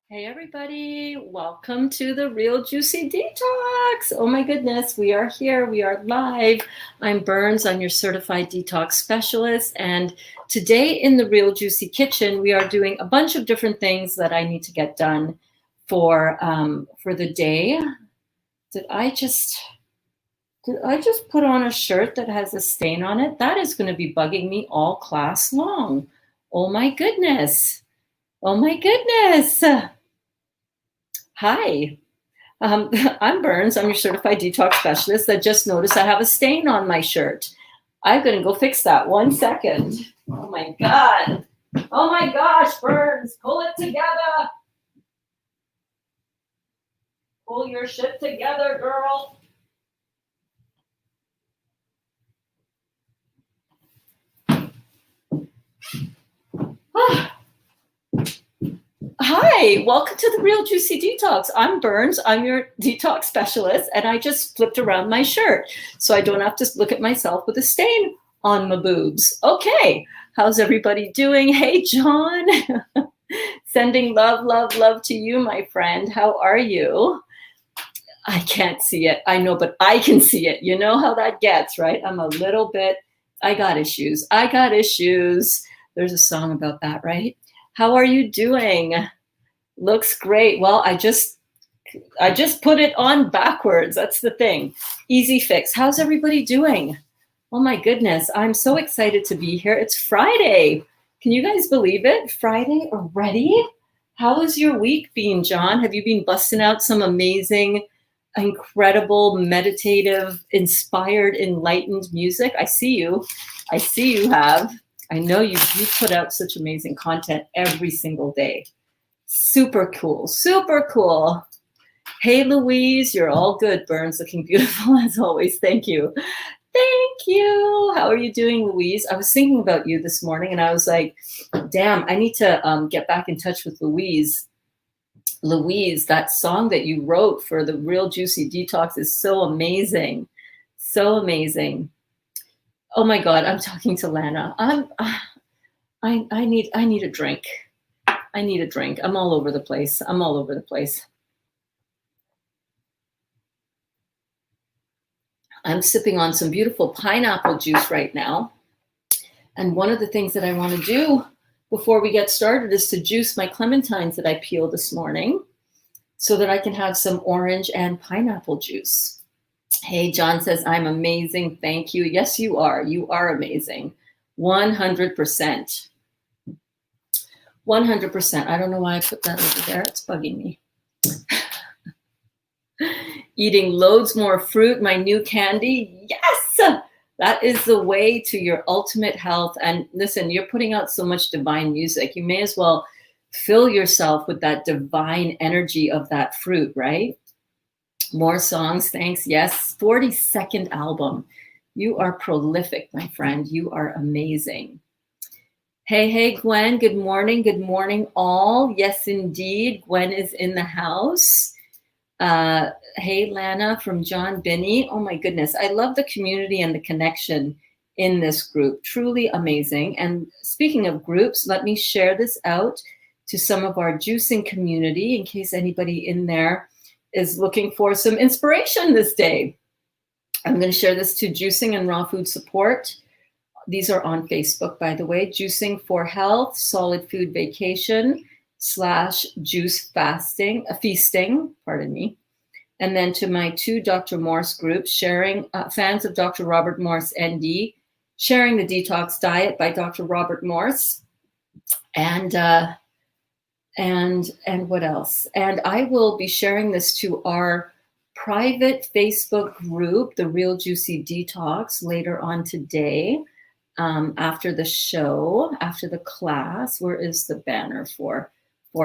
Hey everybody, welcome to the Real Juicy Detox. Oh my goodness, we are here, we are live. I'm Burns, I'm your certified detox specialist, and today in the Real Juicy Kitchen, we are doing a bunch of different things that I need to get done for the day. Did I just put on a shirt that has a stain on it? That is going to be bugging me all class long. Oh my goodness. Oh my goodness. Hi, I'm Burns. I'm your certified detox specialist that just noticed I have a stain on my shirt. I'm going to go fix that. 1 second. Oh my God. Oh my gosh, Burns, pull it together. Pull your shit together, girl. Hi, welcome to the Real Juicy Detox. I'm Burns. I'm your detox specialist, and I just flipped around my shirt so I don't have to look at myself with a stain on my boobs. Okay, how's everybody doing? Hey, John. Sending love, love, love to you, my friend. How are you? I can't see it. I know, but I can see it. You know how that gets, right? I'm a little bit, I got issues. I got issues. There's a song about that, right? How are you doing? Looks great. Well, I just put it on backwards. That's the thing. Easy fix. How's everybody doing? Oh my goodness. I'm so excited to be here. It's Friday. Can you guys believe it? Friday already? How has your week been, John? Have you been busting out some amazing, incredible, meditative, inspired, enlightened music? I see you. I see you have. I know you put out such amazing content every single day. Super cool. Super cool. Hey, Louise, you're all good. Burns, looking beautiful as always. Thank you. Thank you. How are you doing, Louise? I was thinking about you this morning and I was like, damn, I need to get back in touch with Louise. Louise, that song that you wrote for the Real Juicy Detox is so amazing. So amazing. Oh my God, I'm talking to Lana. I need a drink. I need a drink. I'm all over the place. I'm all over the place. I'm sipping on some beautiful pineapple juice right now. And one of the things that I want to do before we get started is to juice my clementines that I peeled this morning so that I can have some orange and pineapple juice. Hey, John says, I'm amazing. Thank you. Yes, you are. You are amazing. 100%. 100%. I don't know why I put that over there. It's bugging me. Eating loads more fruit, my new candy. Yes, that is the way to your ultimate health. And listen, you're putting out so much divine music. You may as well fill yourself with that divine energy of that fruit, right? More songs, thanks. Yes, 42nd album. You are prolific, my friend. You are amazing. Hey, Gwen. Good morning. Good morning, all. Yes, indeed. Gwen is in the house. Hey, Lana from John Binney. Oh, my goodness. I love the community and the connection in this group. Truly amazing. And speaking of groups, let me share this out to some of our juicing community in case anybody in there is looking for some inspiration this day. I'm going to share this to Juicing and Raw Food Support. These are on Facebook, by the way. Juicing for Health, Solid Food Vacation / Juice Feasting, pardon me. And then to my 2 Dr. Morse groups, sharing fans of Dr. Robert Morse, ND, sharing the Detox Diet by Dr. Robert Morse, and what else? And I will be sharing this to our private Facebook group, the Real Juicy Detox, later on today. After the show, after the class. Where is the banner for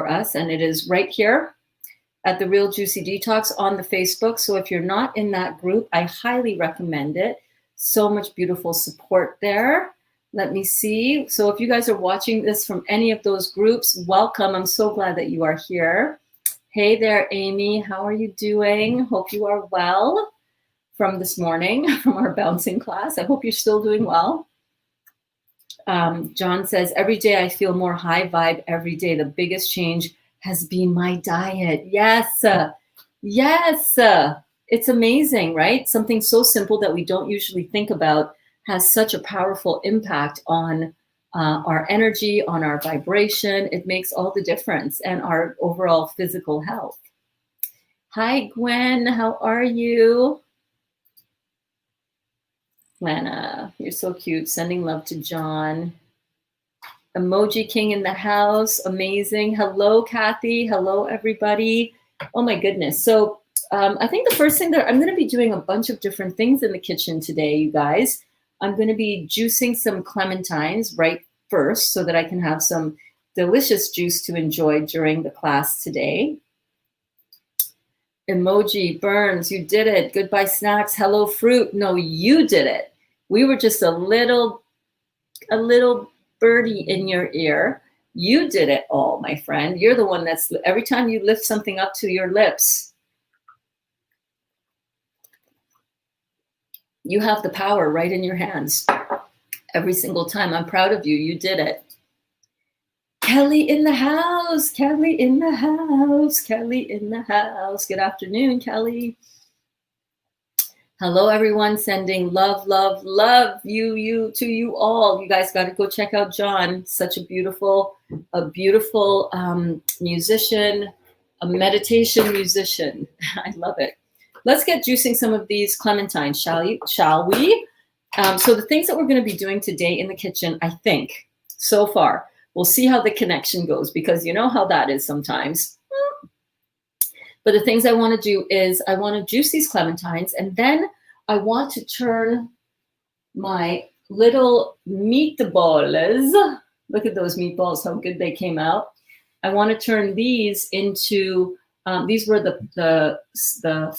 us? And it is right here at the Real Juicy Detox on the Facebook. So if you're not in that group, I highly recommend it. So much beautiful support there. Let me see. So if you guys are watching this from any of those groups, welcome. I'm so glad that you are here. Hey there, Amy. How are you doing? Hope you are well from this morning, from our bouncing class. I hope you're still doing well. John says, every day I feel more high vibe every day. The biggest change has been my diet. Yes. Yes. It's amazing, right? Something so simple that we don't usually think about has such a powerful impact on our energy, on our vibration. It makes all the difference, and our overall physical health. Hi, Gwen. How are you? Lana, you're so cute. Sending love to John. Emoji King in the house. Amazing. Hello, Kathy. Hello, everybody. Oh, my goodness. So I think the first thing that I'm going to be doing a bunch of different things in the kitchen today, you guys. I'm going to be juicing some clementines right first so that I can have some delicious juice to enjoy during the class today. Emoji, Burns, you did it. Goodbye snacks. Hello, fruit. No, you did it. We were just a little birdie in your ear. You did it all, my friend. You're the one that's, every time you lift something up to your lips, you have the power right in your hands every single time. I'm proud of you. You did it. Kelly in the house. Kelly in the house. Kelly in the house. Good afternoon, Kelly. Hello, everyone. Sending love, love, love you to you all. You guys got to go check out John. Such a beautiful musician, a meditation musician. I love it. Let's get juicing some of these clementines, shall we? So the things that we're going to be doing today in the kitchen, I think, so far, we'll see how the connection goes, because you know how that is sometimes. But the things I want to do is I want to juice these clementines, and then I want to turn my little meatballs. Look at those meatballs, how good they came out. I want to turn these into, these were the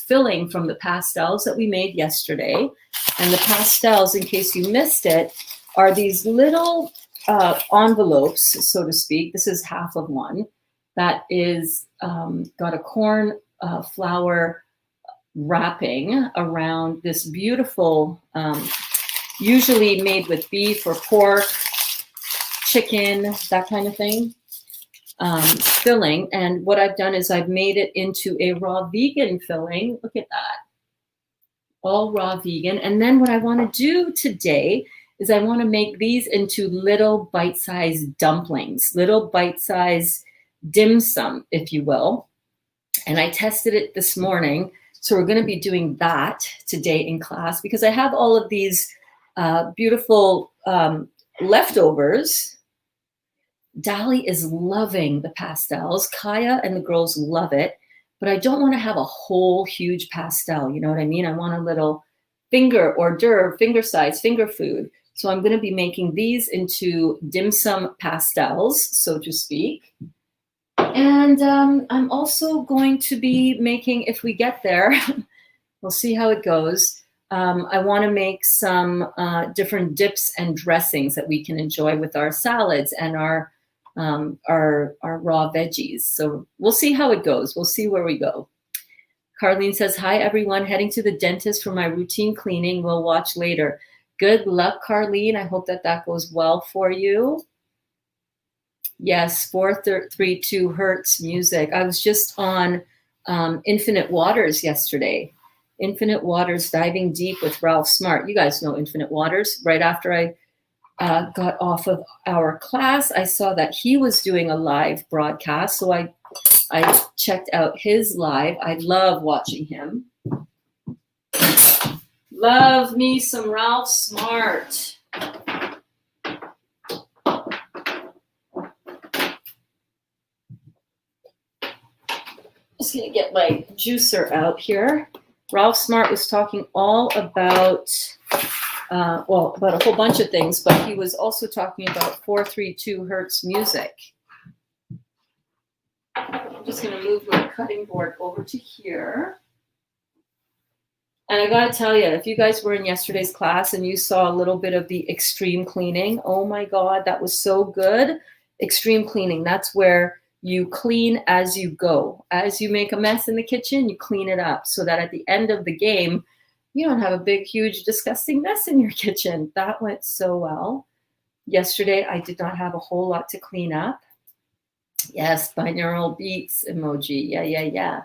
filling from the pastelles that we made yesterday. And the pastelles, in case you missed it, are these little envelopes, so to speak. This is half of one that is got a corn flour wrapping around this beautiful, usually made with beef or pork, chicken, that kind of thing, filling. And what I've done is I've made it into a raw vegan filling. Look at that. All raw vegan. And then what I want to do today is I want to make these into little bite-sized dumplings, little bite-sized dim sum, if you will. And I tested it this morning. So we're going to be doing that today in class, because I have all of these beautiful leftovers. Dali is loving the pastels. Kaya and the girls love it. But I don't want to have a whole huge pastel. You know what I mean? I want a little finger hors d'oeuvre, finger size, finger food. So I'm going to be making these into dim sum pastels, so to speak. And I'm also going to be making, if we get there, we'll see how it goes. I want to make some different dips and dressings that we can enjoy with our salads and our raw veggies. So we'll see how it goes. We'll see where we go. Carlene says, hi, everyone. Heading to the dentist for my routine cleaning. We'll watch later. Good luck, Carlene. I hope that that goes well for you. Yes, 432 Hertz music. I was just on Infinite Waters yesterday. Infinite Waters, diving deep with Ralph Smart. You guys know Infinite Waters. Right after I got off of our class, I saw that he was doing a live broadcast. So I checked out his live. I love watching him. Love me some Ralph Smart. Just gonna get my juicer out here. Ralph Smart was talking all about, about a whole bunch of things, but he was also talking about 432 Hertz music. I'm just gonna move my cutting board over to here. And I gotta tell you, if you guys were in yesterday's class and you saw a little bit of the extreme cleaning, oh my God, that was so good. Extreme cleaning, that's where you clean as you go. As you make a mess in the kitchen, you clean it up so that at the end of the game, you don't have a big, huge, disgusting mess in your kitchen. That went so well. Yesterday, I did not have a whole lot to clean up. Yes, binaural beats emoji. Yeah.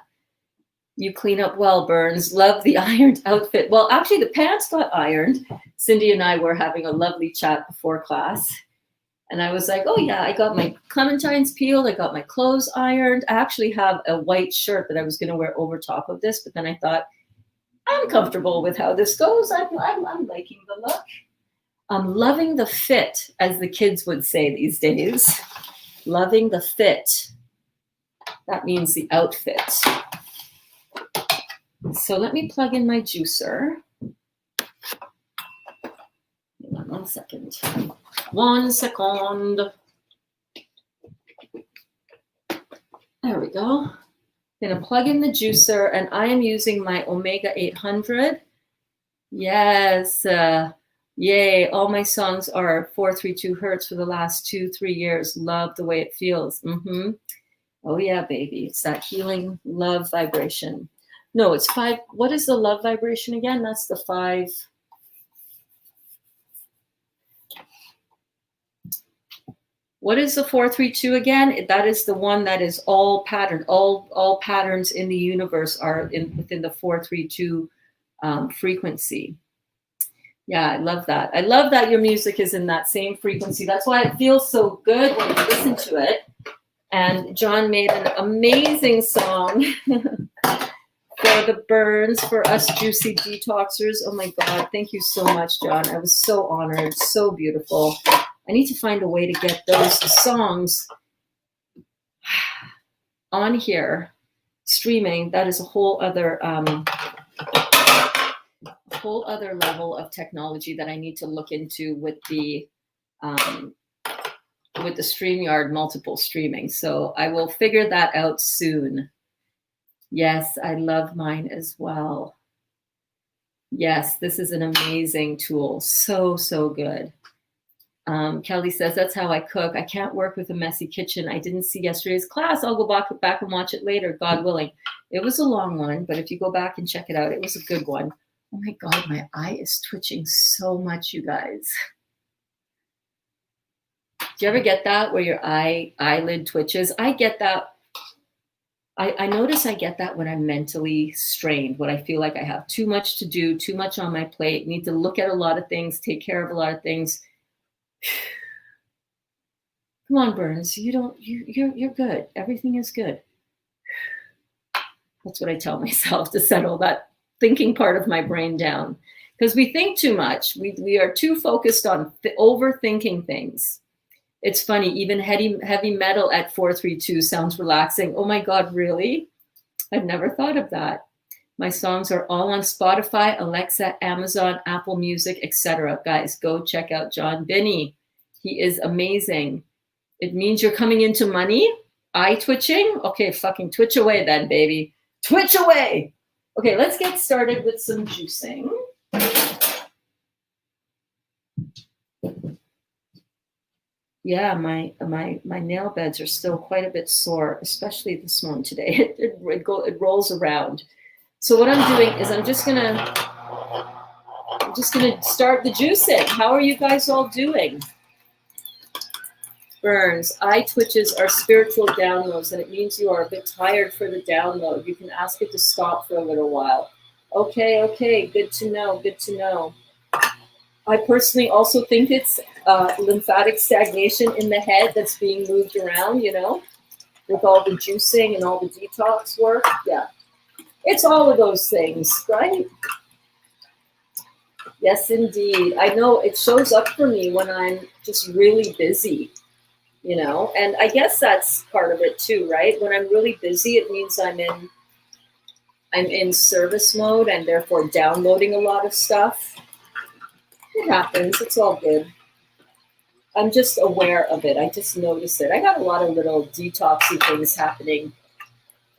You clean up well, Burns. Love the ironed outfit. Well, actually, the pants got ironed. Cindy and I were having a lovely chat before class. And I was like, oh, yeah, I got my clementines peeled. I got my clothes ironed. I actually have a white shirt that I was going to wear over top of this. But then I thought, I'm comfortable with how this goes. I'm liking the look. I'm loving the fit, as the kids would say these days. Loving the fit. That means the outfit. So let me plug in my juicer. Hang on 1 second. 1 second. There we go. I'm going to plug in the juicer, and I am using my Omega 800. Yes. Yay. All my songs are 432 hertz for the last 2-3 years. Love the way it feels. Oh, yeah, baby. It's that healing love vibration. No, it's 5. What is the love vibration again? That's the 5. What is the 432 again? That is the one that is all patterned. All patterns in the universe are within the 432 frequency. Yeah, I love that. I love that your music is in that same frequency. That's why it feels so good when you listen to it. And John made an amazing song for the Burns, for us juicy detoxers. Oh my God, thank you so much, John. I was so honored, so beautiful. I need to find a way to get those songs on here, streaming. That is a whole other level of technology that I need to look into with the StreamYard multiple streaming. So I will figure that out soon. Yes, I love mine as well. Yes, this is an amazing tool. So good. Kelly says, that's how I cook. I can't work with a messy kitchen. I didn't see yesterday's class. I'll go back and watch it later, God willing. It was a long one, but if you go back and check it out, it was a good one. Oh my God, my eye is twitching so much, you guys. Do you ever get that where your eyelid twitches? I get that. I notice I get that when I'm mentally strained, when I feel like I have too much to do, too much on my plate, need to look at a lot of things, take care of a lot of things. Come on, Burns. You're good. Everything is good. That's what I tell myself to settle that thinking part of my brain down. Because we think too much. We are too focused on overthinking things. It's funny, even heavy metal at 432 sounds relaxing. Oh my God, really? I've never thought of that. My songs are all on Spotify, Alexa, Amazon, Apple Music, etc. Guys, go check out John Binney. He is amazing. It means you're coming into money? Eye twitching? Okay, fucking twitch away then, baby. Twitch away! Okay, let's get started with some juicing. Yeah, my nail beds are still quite a bit sore, especially this one today. It rolls around. So what I'm doing is I'm just gonna start the juicing. How are you guys all doing? Burns, eye twitches are spiritual downloads, and it means you are a bit tired for the download. You can ask it to stop for a little while. Okay, good to know. I personally also think it's lymphatic stagnation in the head that's being moved around, with all the juicing and all the detox work. Yeah, it's all of those things, right? Yes, indeed. I know it shows up for me when I'm just really busy, and I guess that's part of it too, right? When I'm really busy, it means I'm in service mode and therefore downloading a lot of stuff. It happens. It's all good. I'm just aware of it. I just notice it. I got a lot of little detoxy things happening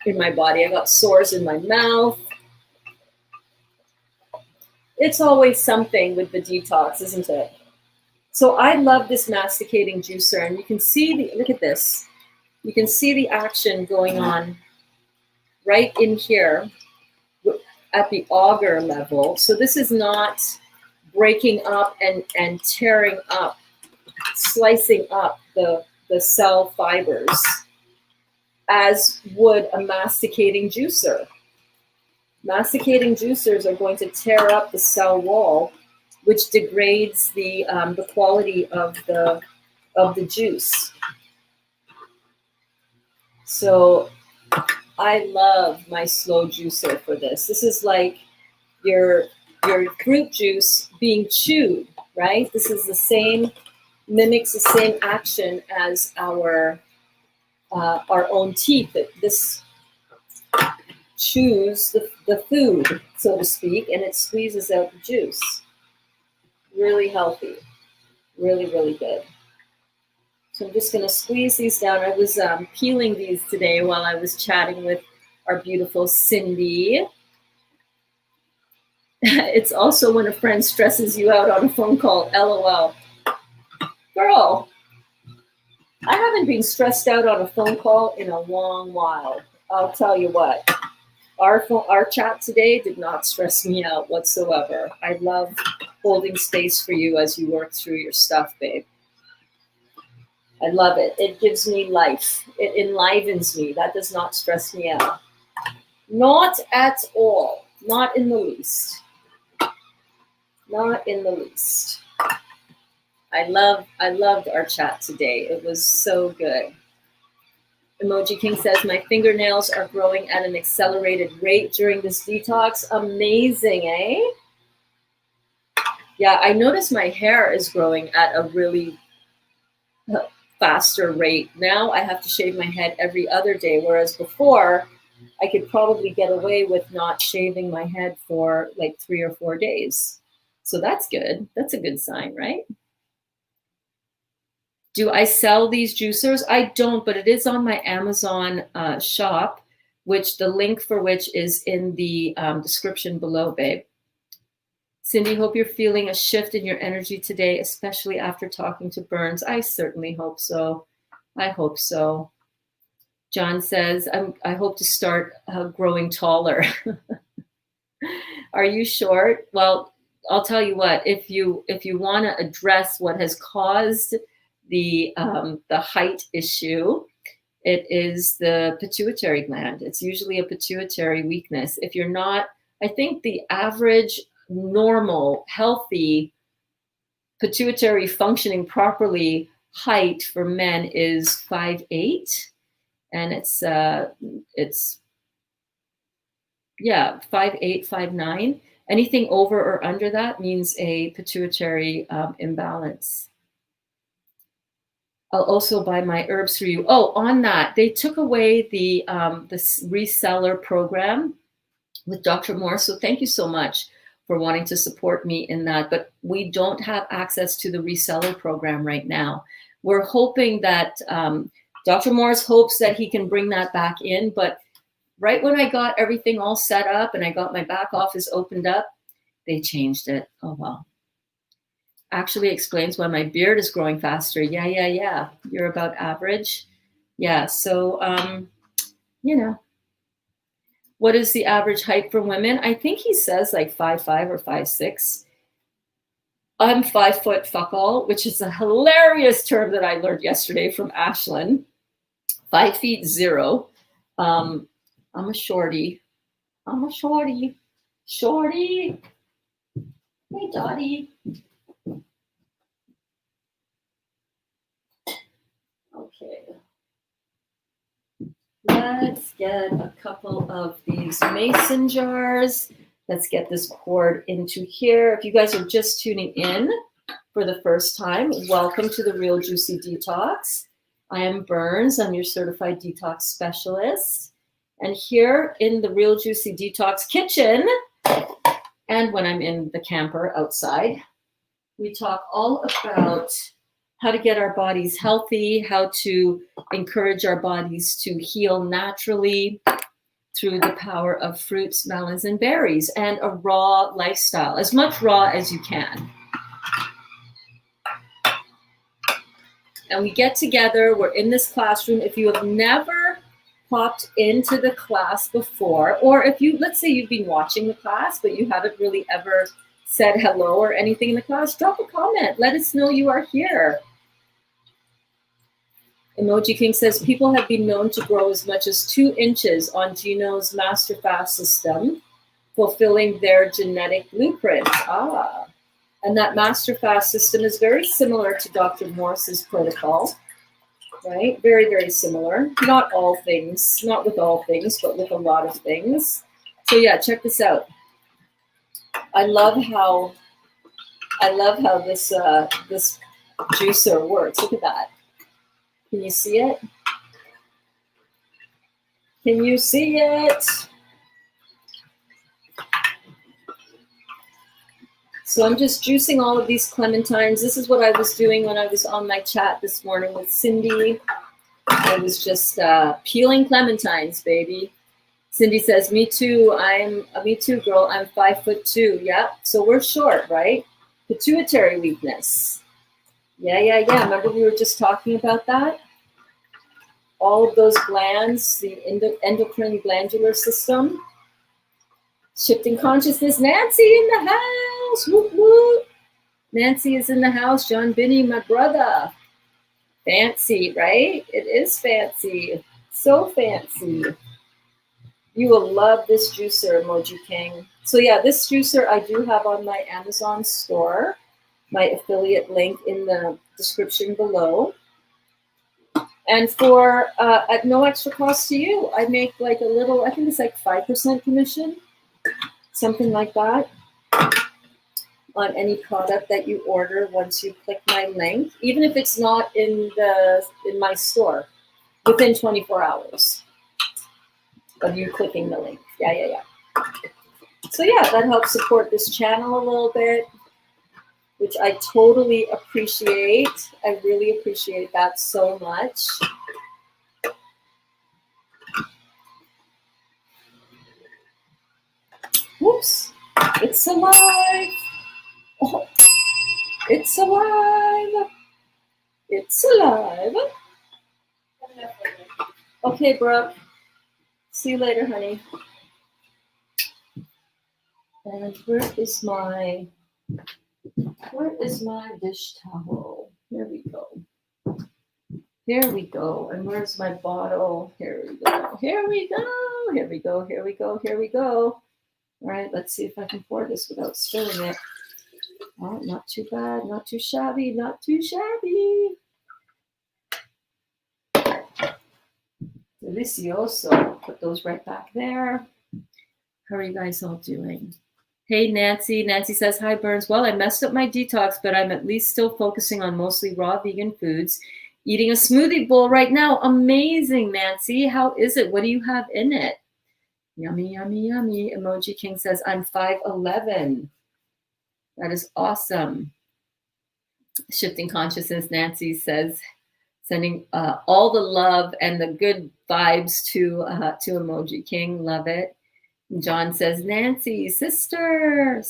in my body. I got sores in my mouth. It's always something with the detox, isn't it? So I love this masticating juicer, and you can see look at this. You can see the action going on right in here at the auger level. So this is not breaking up and tearing up, slicing up the cell fibers. as would a masticating juicer. Masticating juicers are going to tear up the cell wall, which degrades the quality of the juice. So I love my slow juicer for this. This is like your fruit juice being chewed, right? This is the same, mimics the same action as our own teeth. This chews the food, so to speak, and it squeezes out the juice. Really healthy, really, really good. So I'm just going to squeeze these down. I was peeling these today while I was chatting with our beautiful Cindy. It's also when a friend stresses you out on a phone call, LOL. Girl, I haven't been stressed out on a phone call in a long while. I'll tell you what. Our chat today did not stress me out whatsoever. I love holding space for you as you work through your stuff, babe. I love it. It gives me life. It enlivens me. That does not stress me out. Not at all. Not in the least. Not in the least. I loved our chat today. It was so good. Emoji King says, my fingernails are growing at an accelerated rate during this detox. Amazing, eh? Yeah, I noticed my hair is growing at a really faster rate. Now I have to shave my head every other day, whereas before I could probably get away with not shaving my head for like 3 or 4 days. So that's good. That's a good sign, right? Do I sell these juicers? I don't, but it is on my Amazon shop, which the link for which is in the description below, babe. Cindy, hope you're feeling a shift in your energy today, especially after talking to Burns. I certainly hope so. I hope so. John says, I hope to start growing taller. Are you short? Well, I'll tell you what, if you want to address what has caused the height issue, it is the pituitary gland. It's usually a pituitary weakness. If you're not, I think the average normal, healthy pituitary functioning properly height for men is 5'8", and it's 5'8", 5'9". Anything over or under that means a pituitary imbalance. I'll also buy my herbs for you. Oh, on that, they took away the reseller program with Dr. Moore. So thank you so much for wanting to support me in that. But we don't have access to the reseller program right now. We're hoping that Dr. Morris hopes that he can bring that back in. But right when I got everything all set up and I got my back office opened up, they changed it. Oh, well. Actually explains why my beard is growing faster. Yeah. You're about average. Yeah, so, you know. What is the average height for women? I think he says like 5'5" or 5'6". I'm 5 foot fuck all, which is a hilarious term that I learned yesterday from Ashlyn. 5'0". I'm a shorty. Shorty. Hey, Dottie. Okay. Let's get a couple of these mason jars. Let's get this cord into here. If you guys are just tuning in for the first time, welcome to the Real Juicy Detox. I am Burns. I'm your certified detox specialist. And here in the Real Juicy Detox kitchen, and when I'm in the camper outside, we talk all about how to get our bodies healthy, how to encourage our bodies to heal naturally through the power of fruits, melons, and berries, and a raw lifestyle, as much raw as you can. And we get together, we're in this classroom. If you have never popped into the class before, or if you, let's say you've been watching the class, but you haven't really ever said hello or anything in the class, drop a comment. Let us know you are here. Emoji King says, people have been known to grow as much as 2 inches on Geno's master fast system, fulfilling their genetic blueprint. And that master fast system is very similar to Dr. Morse's protocol, right? Very, very similar. Not all things, not with all things, but with a lot of things. So yeah, check this out. I love how this this juicer works. Look at that. Can you see it? Can you see it? So I'm just juicing all of these clementines. This is what I was doing when I was on my chat this morning with Cindy. I was just peeling clementines, baby. Cindy says, me too. Me too, girl. I'm 5'2". Yeah. So we're short, right? Pituitary weakness. Yeah. Remember we were just talking about that? All of those glands, the endocrine glandular system. Shifting consciousness. Nancy in the house. Whoop, whoop. Nancy is in the house. John Binney, my brother. Fancy, right? It is fancy. So fancy. You will love this juicer, Emoji King. So yeah, this juicer I do have on my Amazon store. My affiliate link in the description below. And for at no extra cost to you, I make like a little, I think it's like 5% commission, something like that, on any product that you order once you click my link, even if it's not in my store, within 24 hours of you clicking the link. Yeah. So yeah, that helps support this channel a little bit, which I totally appreciate. I really appreciate that so much. Whoops, it's alive. Oh, it's alive. It's alive. Okay, Brooke. See you later, honey. And where is my dish towel? Here we go. Here we go. And where's my bottle? Here we go. Here we go. Here we go. Here we go. Here we go. All right, let's see if I can pour this without spilling it. Oh, not too bad. Not too shabby. Not too shabby. Delicioso. Put those right back there. How are you guys all doing? Hey, Nancy. Nancy says, hi, Burns. Well, I messed up my detox, but I'm at least still focusing on mostly raw vegan foods. Eating a smoothie bowl right now. Amazing, Nancy. How is it? What do you have in it? Yummy, yummy, yummy. Emoji King says, I'm 5'11". That is awesome. Shifting consciousness, Nancy says, sending all the love and the good vibes to Emoji King. Love it. John says, Nancy, sister.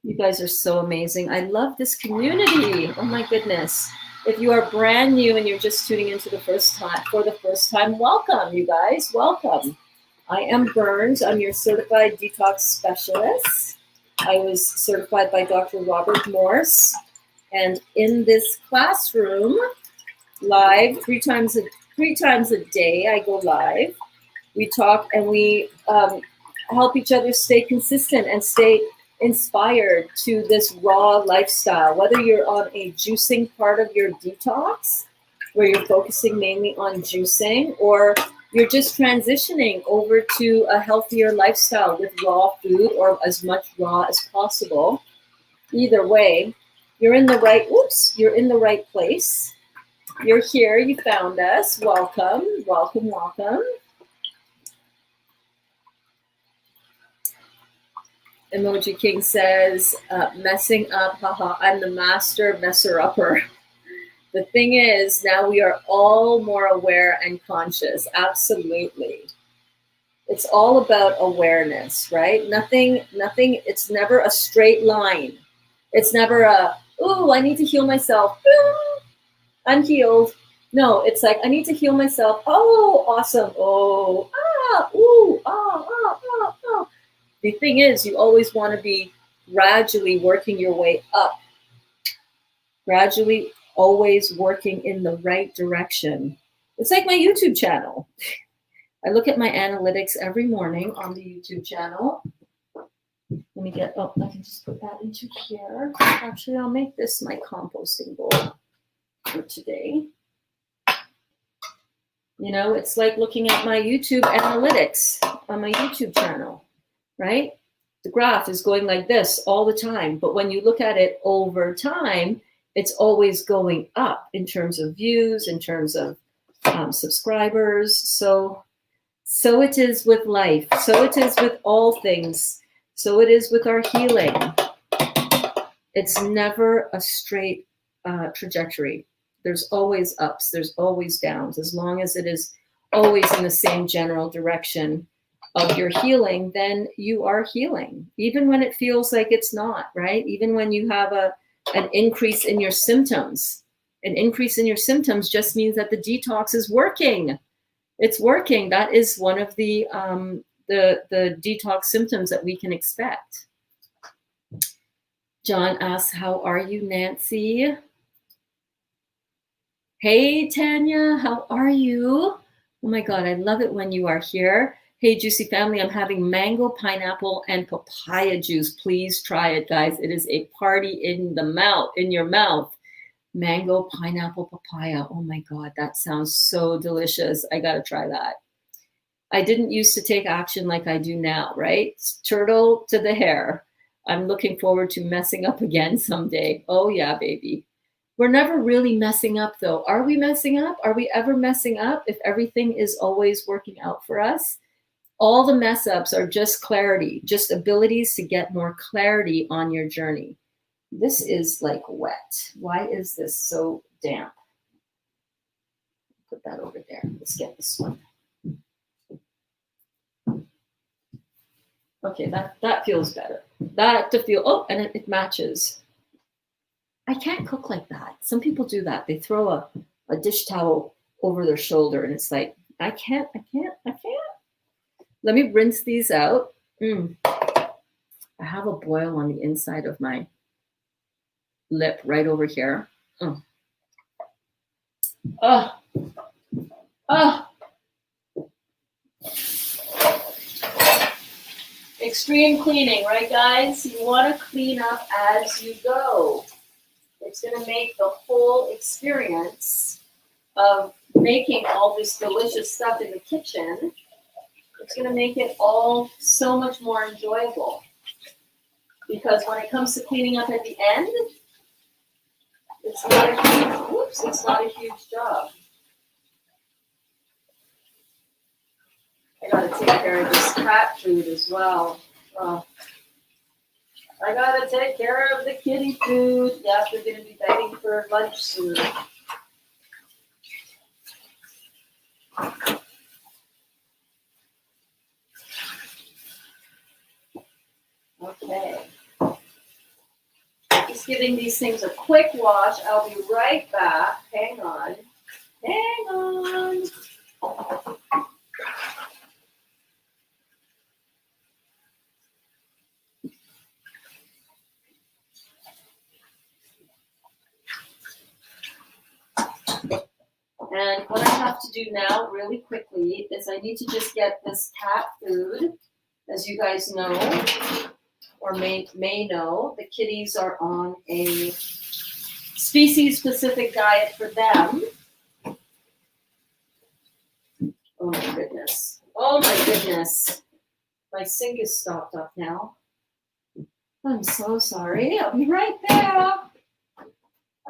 You guys are so amazing. I love this community. Oh my goodness. If you are brand new and you're just tuning in for the first time, welcome, you guys. Welcome. I am Burns. I'm your certified detox specialist. I was certified by Dr. Robert Morse. And in this classroom, live, three times a day, I go live. We talk and we help each other stay consistent and stay inspired to this raw lifestyle. Whether you're on a juicing part of your detox, where you're focusing mainly on juicing, or you're just transitioning over to a healthier lifestyle with raw food or as much raw as possible. Either way, you're in the right place. You're here, you found us. Welcome, welcome, welcome. Emoji King says, messing up, haha, I'm the master messer-upper. The thing is, now we are all more aware and conscious. Absolutely. It's all about awareness, right? Nothing, it's never a straight line. It's never ooh, I need to heal myself. I'm healed. No, it's like, I need to heal myself. Oh, awesome. Oh, ooh, oh. The thing is, you always want to be gradually working your way up. Gradually always working in the right direction. It's like my YouTube channel. I look at my analytics every morning on the YouTube channel. Let me get, oh, I can just put that into here. Actually, I'll make this my composting bowl for today. You know, it's like looking at my YouTube analytics on my YouTube channel, right? The graph is going like this all the time. But when you look at it over time, it's always going up in terms of views, in terms of subscribers. So it is with life. So it is with all things. So it is with our healing. It's never a straight trajectory. There's always ups, there's always downs. As long as it is always in the same general direction of your healing, then you are healing. Even when it feels like it's not, right? Even when you have an increase in your symptoms. An increase in your symptoms just means that the detox is working. It's working. That is one of the detox symptoms that we can expect. John asks, how are you, Nancy? Hey, Tanya, how are you? Oh my God, I love it when you are here. Hey, Juicy Family, I'm having mango, pineapple, and papaya juice. Please try it, guys. It is a party in the mouth, in your mouth. Mango, pineapple, papaya. Oh my God, that sounds so delicious. I gotta try that. I didn't used to take action like I do now, right? Turtle to the hair. I'm looking forward to messing up again someday. Oh yeah, baby. We're never really messing up though. Are we messing up? Are we ever messing up if everything is always working out for us? All the mess ups are just clarity, just abilities to get more clarity on your journey. This is like wet. Why is this so damp? Put that over there. Let's get this one. Okay, that feels better. That to feel, oh, and it matches. I can't cook like that. Some people do that. They throw a dish towel over their shoulder and it's like, I can't. Let me rinse these out. I have a boil on the inside of my lip right over here. Extreme cleaning, right, guys? You want to clean up as you go. It's going to make the whole experience of making all this delicious stuff in the kitchen, it's going to make it all so much more enjoyable. Because when it comes to cleaning up at the end, it's not a huge job. I got to take care of this cat food as well. I got to take care of the kitty food. Yeah, they're going to be begging for lunch soon. Okay. Just giving these things a quick wash. I'll be right back. Hang on. Hang on. And what I have to do now really quickly is I need to just get this cat food. As you guys know, or may know, the kitties are on a species-specific diet for them. Oh my goodness. Oh my goodness. My sink is stopped up now. I'm so sorry. I'll be right there.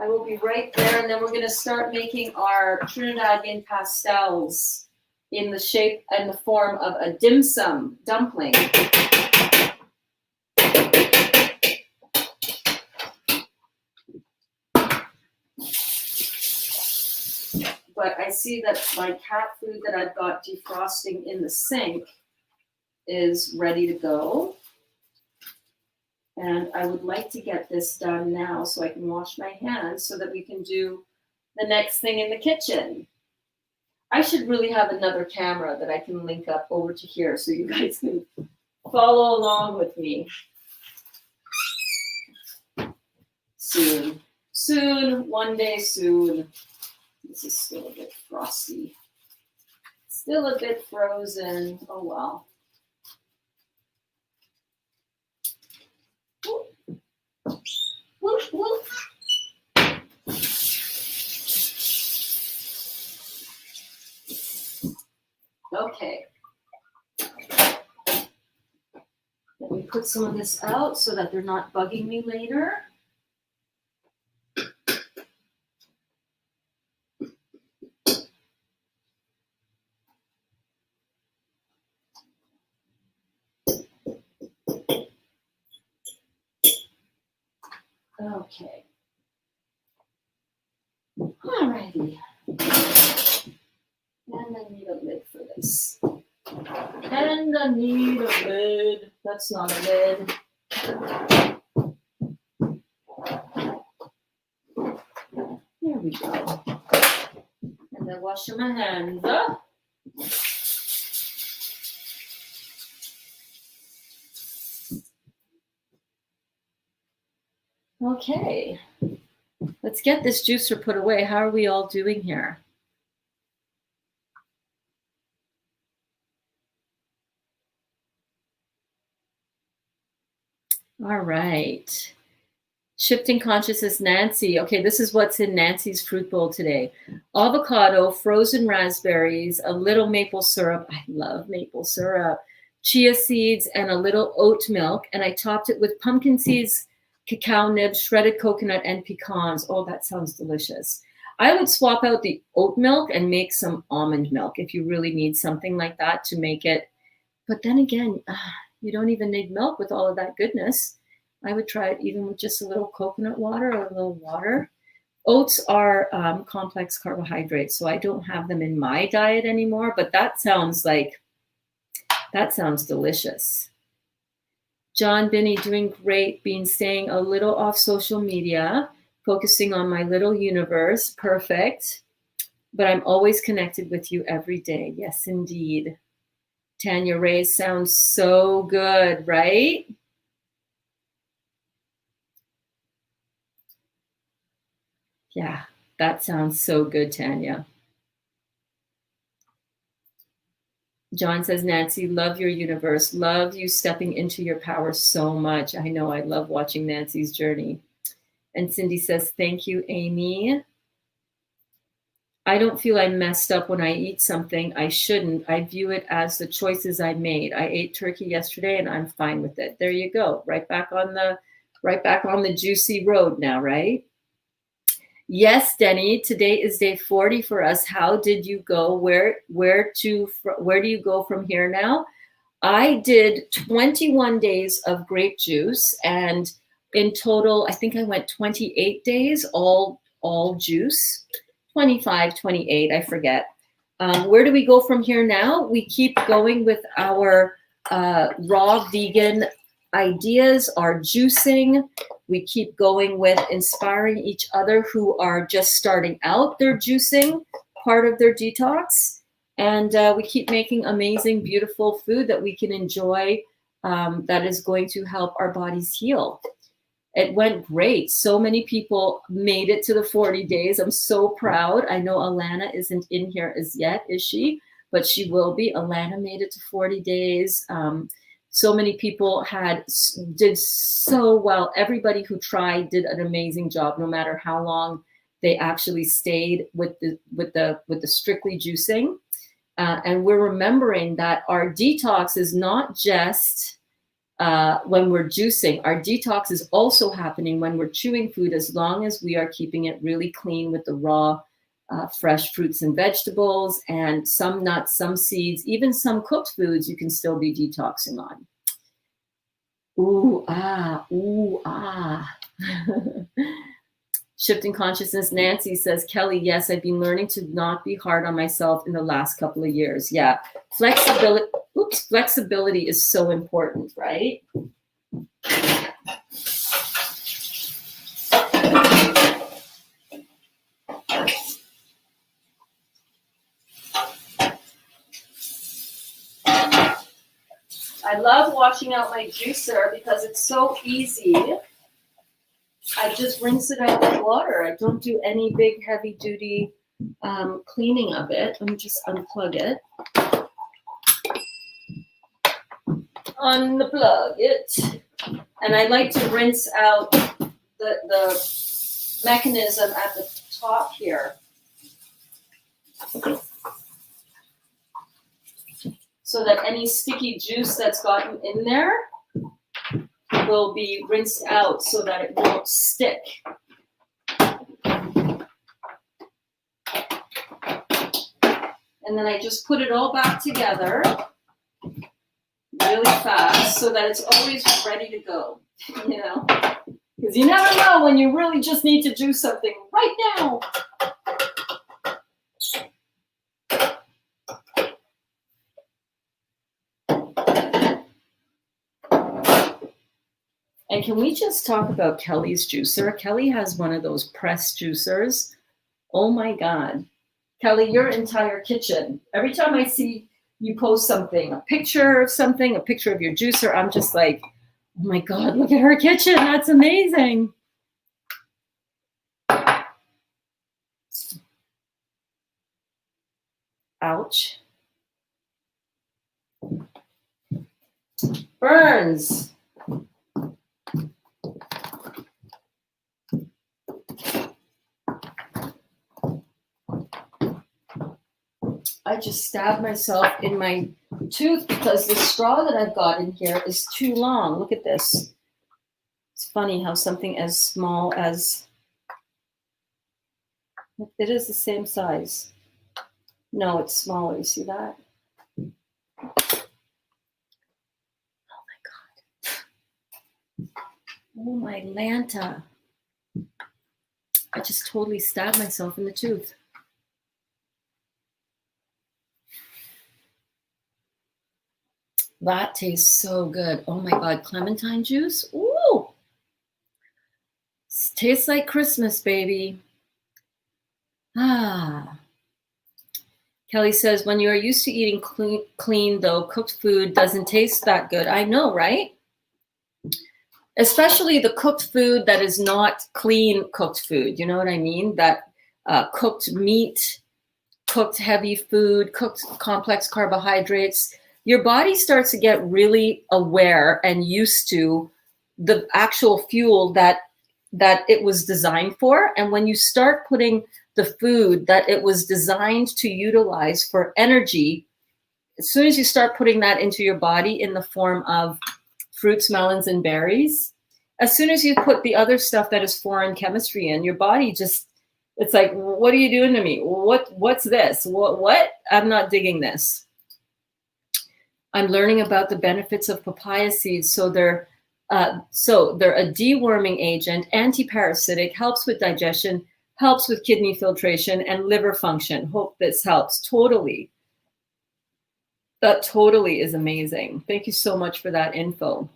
I will be right there, and then we're going to start making our Trinidadian pastelles in the shape and the form of a dim sum dumpling. But I see that my cat food that I've got defrosting in the sink is ready to go. And I would like to get this done now so I can wash my hands so that we can do the next thing in the kitchen. I should really have another camera that I can link up over to here so you guys can follow along with me soon. Soon, one day soon. This is still a bit frosty. Still a bit frozen. Oh, well. Whoop. Whoop, whoop. Okay. Let me put some of this out so that they're not bugging me later. Okay. Alrighty. And I need a lid for this. And I need a lid. That's not a lid. There we go. And then wash my hands up. Okay. Let's get this juicer put away. How are we all doing here? All right. Shifting consciousness, Nancy. Okay, this is what's in Nancy's fruit bowl today. Avocado, frozen raspberries, a little maple syrup. I love maple syrup. Chia seeds and a little oat milk. And I topped it with pumpkin seeds, cacao nibs, shredded coconut, and pecans. Oh, that sounds delicious. I would swap out the oat milk and make some almond milk if you really need something like that to make it. But then again, you don't even need milk with all of that goodness. I would try it even with just a little coconut water or a little water. Oats are complex carbohydrates, so I don't have them in my diet anymore, but that sounds delicious. John Binney, doing great, been staying a little off social media, focusing on my little universe. Perfect. But I'm always connected with you every day. Yes, indeed. Tanya Ray sounds so good, right? Yeah, that sounds so good, Tanya. John says, Nancy, love your universe. Love you stepping into your power so much. I know, I love watching Nancy's journey. And Cindy says, thank you, Amy. I don't feel I messed up when I eat something I shouldn't. I view it as the choices I made. I ate turkey yesterday and I'm fine with it. There you go. Right back on the juicy road now, right? Yes, Denny, today is day 40 for us. How did you go? Where do you go from here now? I did 21 days of grape juice, and in total, I think I went 28 days, all juice, 25, 28, I forget. Where do we go from here now? We keep going with our raw vegan ideas, our juicing. We keep going with inspiring each other who are just starting out their juicing part of their detox. And we keep making amazing, beautiful food that we can enjoy that is going to help our bodies heal. It went great. So many people made it to the 40 days. I'm so proud. I know Alana isn't in here as yet, is she? But she will be. Alana made it to 40 days. So many people did so well. Everybody who tried did an amazing job, no matter how long they actually stayed with the strictly juicing. And we're remembering that our detox is not just when we're juicing. Our detox is also happening when we're chewing food, as long as we are keeping it really clean with the raw, fresh fruits and vegetables, and some nuts, some seeds, even some cooked foods you can still be detoxing on. Ooh, ah, ooh, ah. Shifting consciousness, Nancy says, Kelly, yes, I've been learning to not be hard on myself in the last couple of years. Yeah, flexibility is so important, right? I love washing out my juicer because it's so easy. I just rinse it out with water. I don't do any big heavy duty cleaning of it. Let me just unplug it. Unplug it. And I like to rinse out the mechanism at the top here. So that any sticky juice that's gotten in there will be rinsed out so that it won't stick. And then I just put it all back together really fast so that it's always ready to go, you know? Because you never know when you really just need to do something right now. And can we just talk about Kelly's juicer? Kelly has one of those press juicers. Oh my God. Kelly, your entire kitchen. Every time I see you post something, a picture of something, a picture of your juicer, I'm just like, oh my God, look at her kitchen. That's amazing. Ouch. Burns. I just stabbed myself in my tooth because the straw that I've got in here is too long. Look at this. It's funny how something as small as, it is the same size. No, it's smaller. You see that? Oh my God. Oh my Lanta. I just totally stabbed myself in the tooth. That tastes so good. Oh my God, clementine juice. Ooh. Tastes like Christmas, baby. Ah. Kelly says, when you are used to eating clean, though, cooked food doesn't taste that good. I know, right? Especially the cooked food that is not clean cooked food. You know what I mean? That cooked meat, cooked heavy food, cooked complex carbohydrates. Your body starts to get really aware and used to the actual fuel that it was designed for. And when you start putting the food that it was designed to utilize for energy, as soon as you start putting that into your body in the form of fruits, melons, and berries, as soon as you put the other stuff that is foreign chemistry in, your body just, it's like, what are you doing to me? What's this? What? I'm not digging this. I'm learning about the benefits of papaya seeds. So they're a deworming agent, anti-parasitic, helps with digestion, helps with kidney filtration and liver function. Hope this helps. Totally. That totally is amazing. Thank you so much for that info.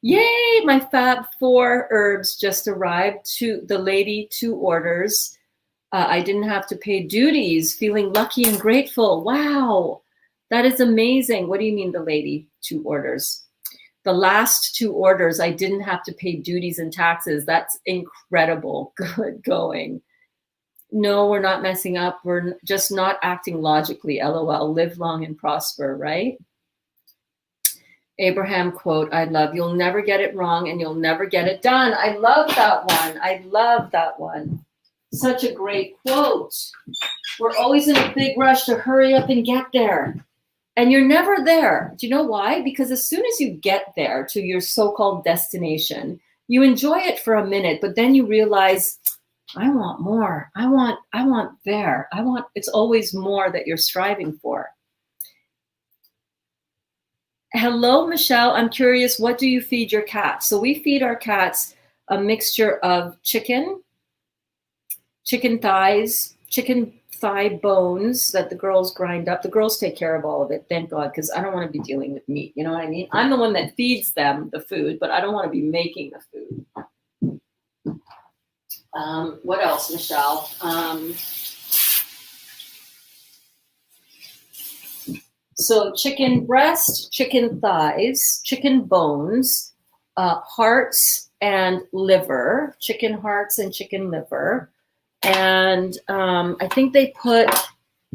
Yay, my Fab 4 herbs just arrived. The lady, 2 orders. I didn't have to pay duties. Feeling lucky and grateful. Wow. That is amazing. What do you mean the lady? 2 orders. The last 2 orders, I didn't have to pay duties and taxes. That's incredible. Good going. No, we're not messing up. We're just not acting logically. LOL. Live long and prosper, right? Abraham quote, I love, you'll never get it wrong and you'll never get it done. I love that one. I love that one. Such a great quote. We're always in a big rush to hurry up and get there. And you're never there. Do you know why? Because as soon as you get there to your so-called destination, you enjoy it for a minute, but then you realize, I want more. I want there. It's always more that you're striving for. Hello, Michelle. I'm curious, what do you feed your cats? So we feed our cats a mixture of chicken thighs, chicken thigh bones that the girls grind up. The girls take care of all of it, thank God, because I don't want to be dealing with meat. You know what I mean? I'm the one that feeds them the food, but I don't want to be making the food. What else, Michelle? So chicken breast, chicken thighs, chicken bones, hearts and liver, chicken hearts and chicken liver. And I think they put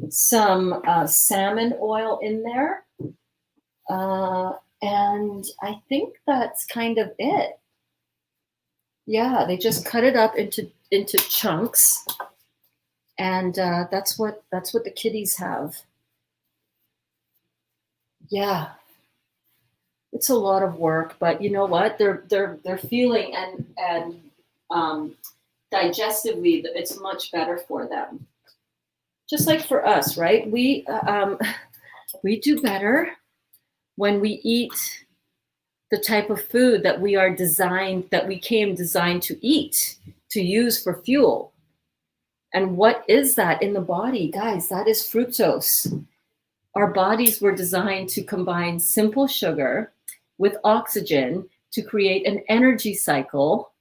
some salmon oil in there. And I think that's kind of it. Yeah, they just cut it up into chunks. And that's what the kitties have. Yeah. It's a lot of work, but you know what? They're feeling and digestively, it's much better for them. Just like for us, right? We do better when we eat the type of food that we came designed to eat, to use for fuel. And what is that in the body, guys? That is fructose. Our bodies were designed to combine simple sugar with oxygen to create an energy cycle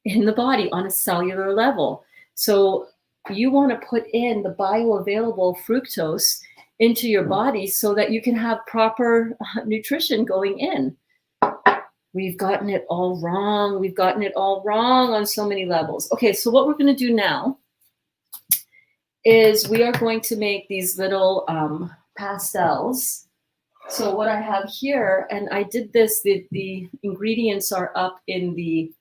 in the body on a cellular level. So you want to put in the bioavailable fructose into your body so that you can have proper nutrition going in. We've gotten it all wrong. We've gotten it all wrong on so many levels. Okay, so what we're going to do now is we are going to make these little pastelles. So what I have here, and I did this, the ingredients are up in the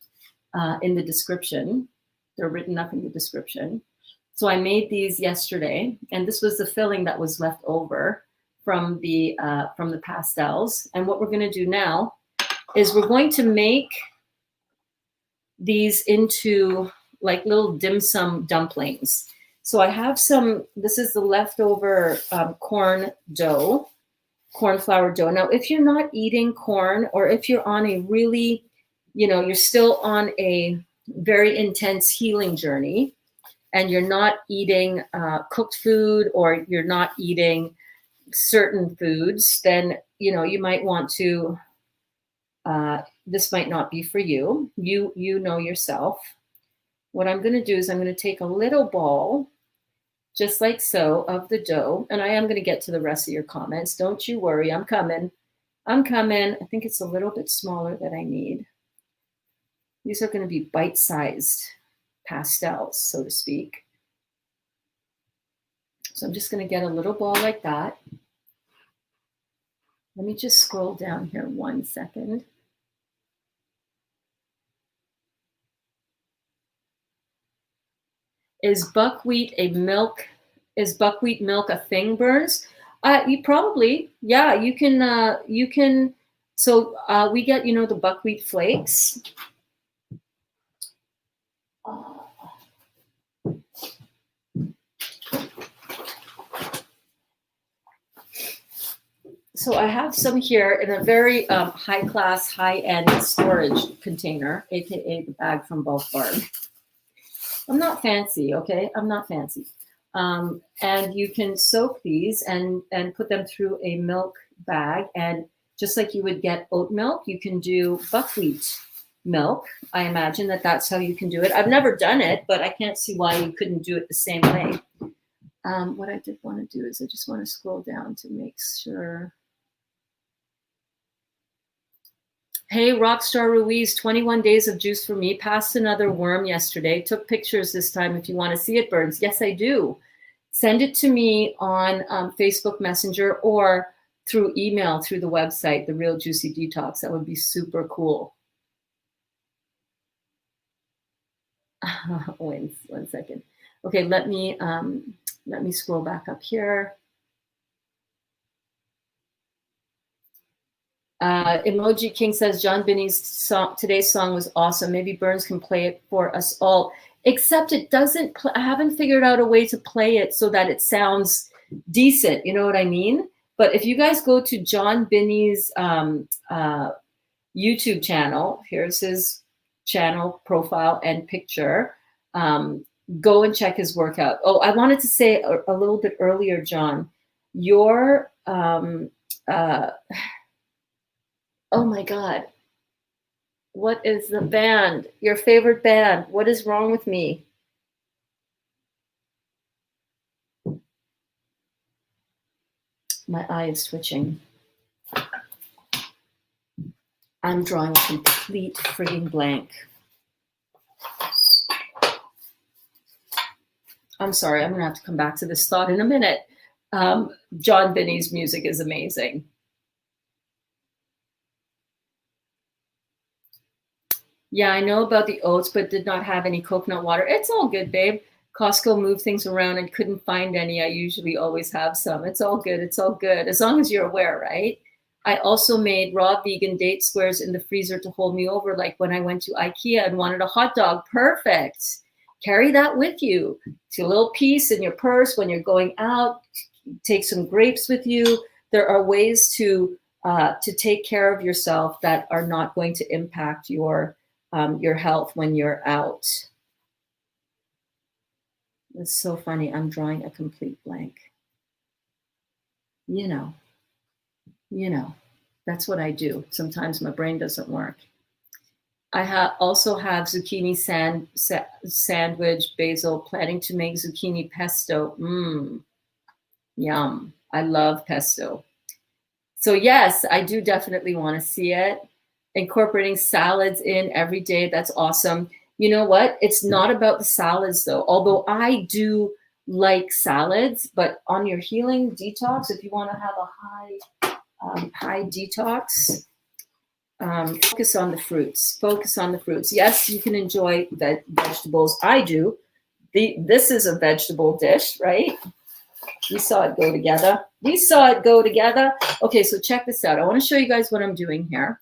description. They're written up in the description. So I made these yesterday, and this was the filling that was left over from the pastelles. And what we're going to do now is we're going to make these into like little dim sum dumplings. So I have some, this is the leftover corn flour dough. Now, if you're not eating corn, or if you're on a really, you're still on a very intense healing journey, and you're not eating cooked food, or you're not eating certain foods, then, you might want to, this might not be for you. You know yourself. What I'm going to do is I'm going to take a little ball, just like so, of the dough. And I am going to get to the rest of your comments. Don't you worry. I'm coming. I think it's a little bit smaller than I need. These are going to be bite-sized pastels, so to speak. So I'm just going to get a little ball like that. Let me just scroll down here 1 second. Is buckwheat milk a thing, Burns? You probably, yeah, you can, so we get, the buckwheat flakes. So I have some here in a very high-class, high-end storage container, aka the bag from Bulk Barn. I'm not fancy, okay? I'm not fancy. And you can soak these and put them through a milk bag. And just like you would get oat milk, you can do buckwheat milk. I imagine that's how you can do it. I've never done it, but I can't see why you couldn't do it the same way. What I did want to do is I just want to scroll down to make sure. Hey, Rockstar Ruiz, 21 days of juice for me. Passed another worm yesterday. Took pictures this time if you want to see it, Burns. Yes, I do. Send it to me on Facebook Messenger or through email, through the website, The Real Juicy Detox. That would be super cool. Wait 1 second. Okay, let me scroll back up here. Emoji King says John Binney's today's song was awesome. Maybe Burns can play it for us all. Except it doesn't. I haven't figured out a way to play it so that it sounds decent. You know what I mean? But if you guys go to John Binney's YouTube channel, here's his channel profile and picture. Go and check his workout. Oh, I wanted to say a little bit earlier, John, your oh my God. What is the band? Your favorite band? What is wrong with me? My eye is twitching. I'm drawing a complete frigging blank. I'm sorry, I'm gonna have to come back to this thought in a minute. John Binney's music is amazing. Yeah, I know about the oats, but did not have any coconut water. It's all good, babe. Costco moved things around and couldn't find any. I usually always have some. It's all good. It's all good. As long as you're aware, right? I also made raw vegan date squares in the freezer to hold me over, like when I went to IKEA and wanted a hot dog. Perfect. Carry that with you. It's a little piece in your purse when you're going out. Take some grapes with you. There are ways to take care of yourself that are not going to impact your health when you're out. It's so funny. I'm drawing a complete blank. You know, that's what I do. Sometimes my brain doesn't work. I also have zucchini sandwich, basil, planning to make zucchini pesto. Yum. I love pesto. So yes, I do definitely want to see it. Incorporating salads in every day. That's awesome. You know what? It's not about the salads though. Although I do like salads, but on your healing detox, if you want to have a high detox, focus on the fruits. Focus on the fruits. Yes, you can enjoy vegetables. I do. This is a vegetable dish, right? We saw it go together. Okay, so check this out. I want to show you guys what I'm doing here.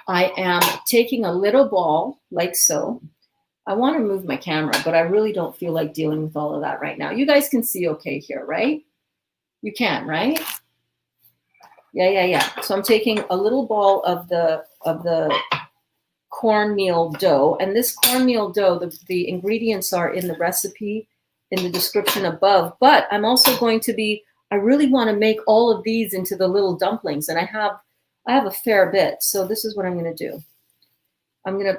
I am taking a little ball like so. I want to move my camera, but I really don't feel like dealing with all of that right now. You guys can see okay here, right? You can, right? Yeah. So I'm taking a little ball of the cornmeal dough, and this cornmeal dough, the ingredients are in the recipe in the description above, but I'm also going to I really want to make all of these into the little dumplings, and I have a fair bit. So this is what I'm going to do. I'm going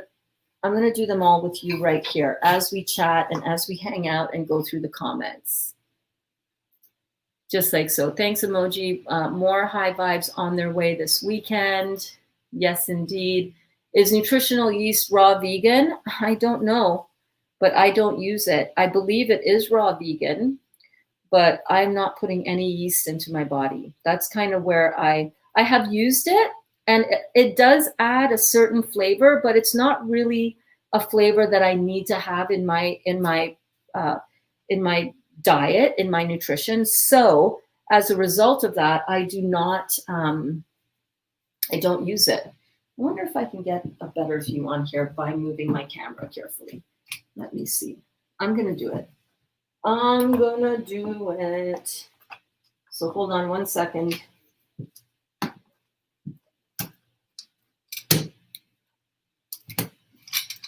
to do them all with you right here as we chat and as we hang out and go through the comments. Just like so. Thanks, emoji. More high vibes on their way this weekend. Yes, indeed. Is nutritional yeast raw vegan? I don't know, but I don't use it. I believe it is raw vegan, but I'm not putting any yeast into my body. That's kind of where I have used it, and it does add a certain flavor, but it's not really a flavor that I need to have in my diet, in my nutrition. So as a result of that, I don't use it. I wonder if I can get a better view on here by moving my camera carefully. Let me see. I'm going to do it. So hold on one second.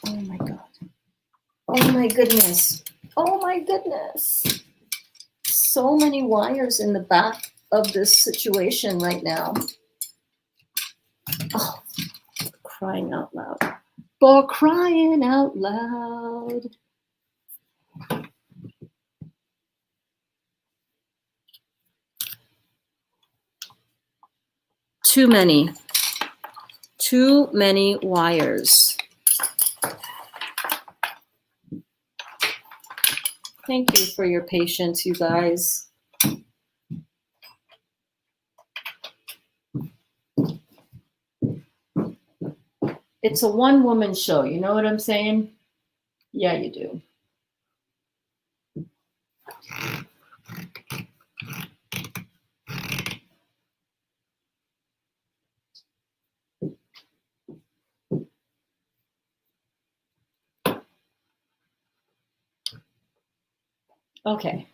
Oh my God. Oh my goodness. Oh my goodness. So many wires in the back of this situation right now. Oh, crying out loud. For crying out loud. Too many wires. Thank you for your patience, you guys. It's a one-woman show. You know what I'm saying? Yeah, you do. Okay,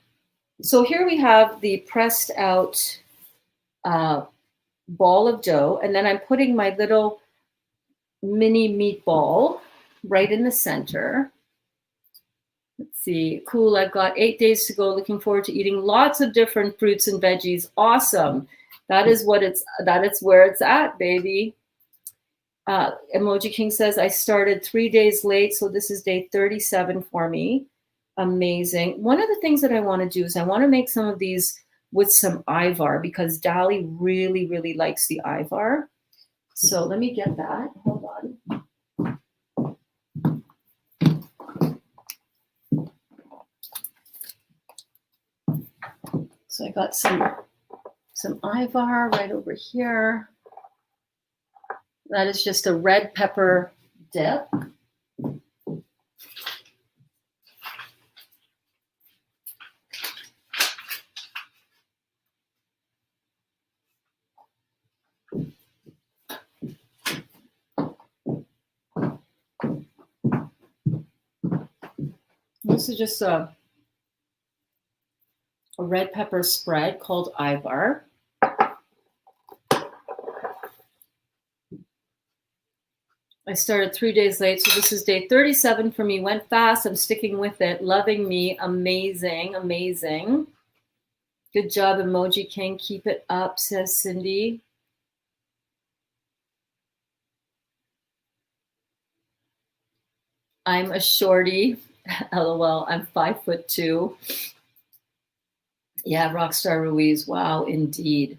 so here we have the pressed out ball of dough, and then I'm putting my little mini meatball right in the center. Let's see, cool, I've got 8 days to go. Looking forward to eating lots of different fruits and veggies. Awesome. That is where it's at, baby. Emoji King says, I started 3 days late, so this is day 37 for me. Amazing. One of the things that I want to do is I want to make some of these with some ivar because Dali really, really likes the ivar. So let me get that. Hold on. So I got some ivar right over here. That is just a red pepper dip. This is just a red pepper spread called ivar. I started 3 days late, so this is day 37 for me. Went fast. I'm sticking with it. Loving me. Amazing, amazing. Good job, Emoji King. Keep it up, says Cindy. I'm a shorty. LOL. I'm 5'2". Yeah, Rockstar Ruiz. Wow, indeed.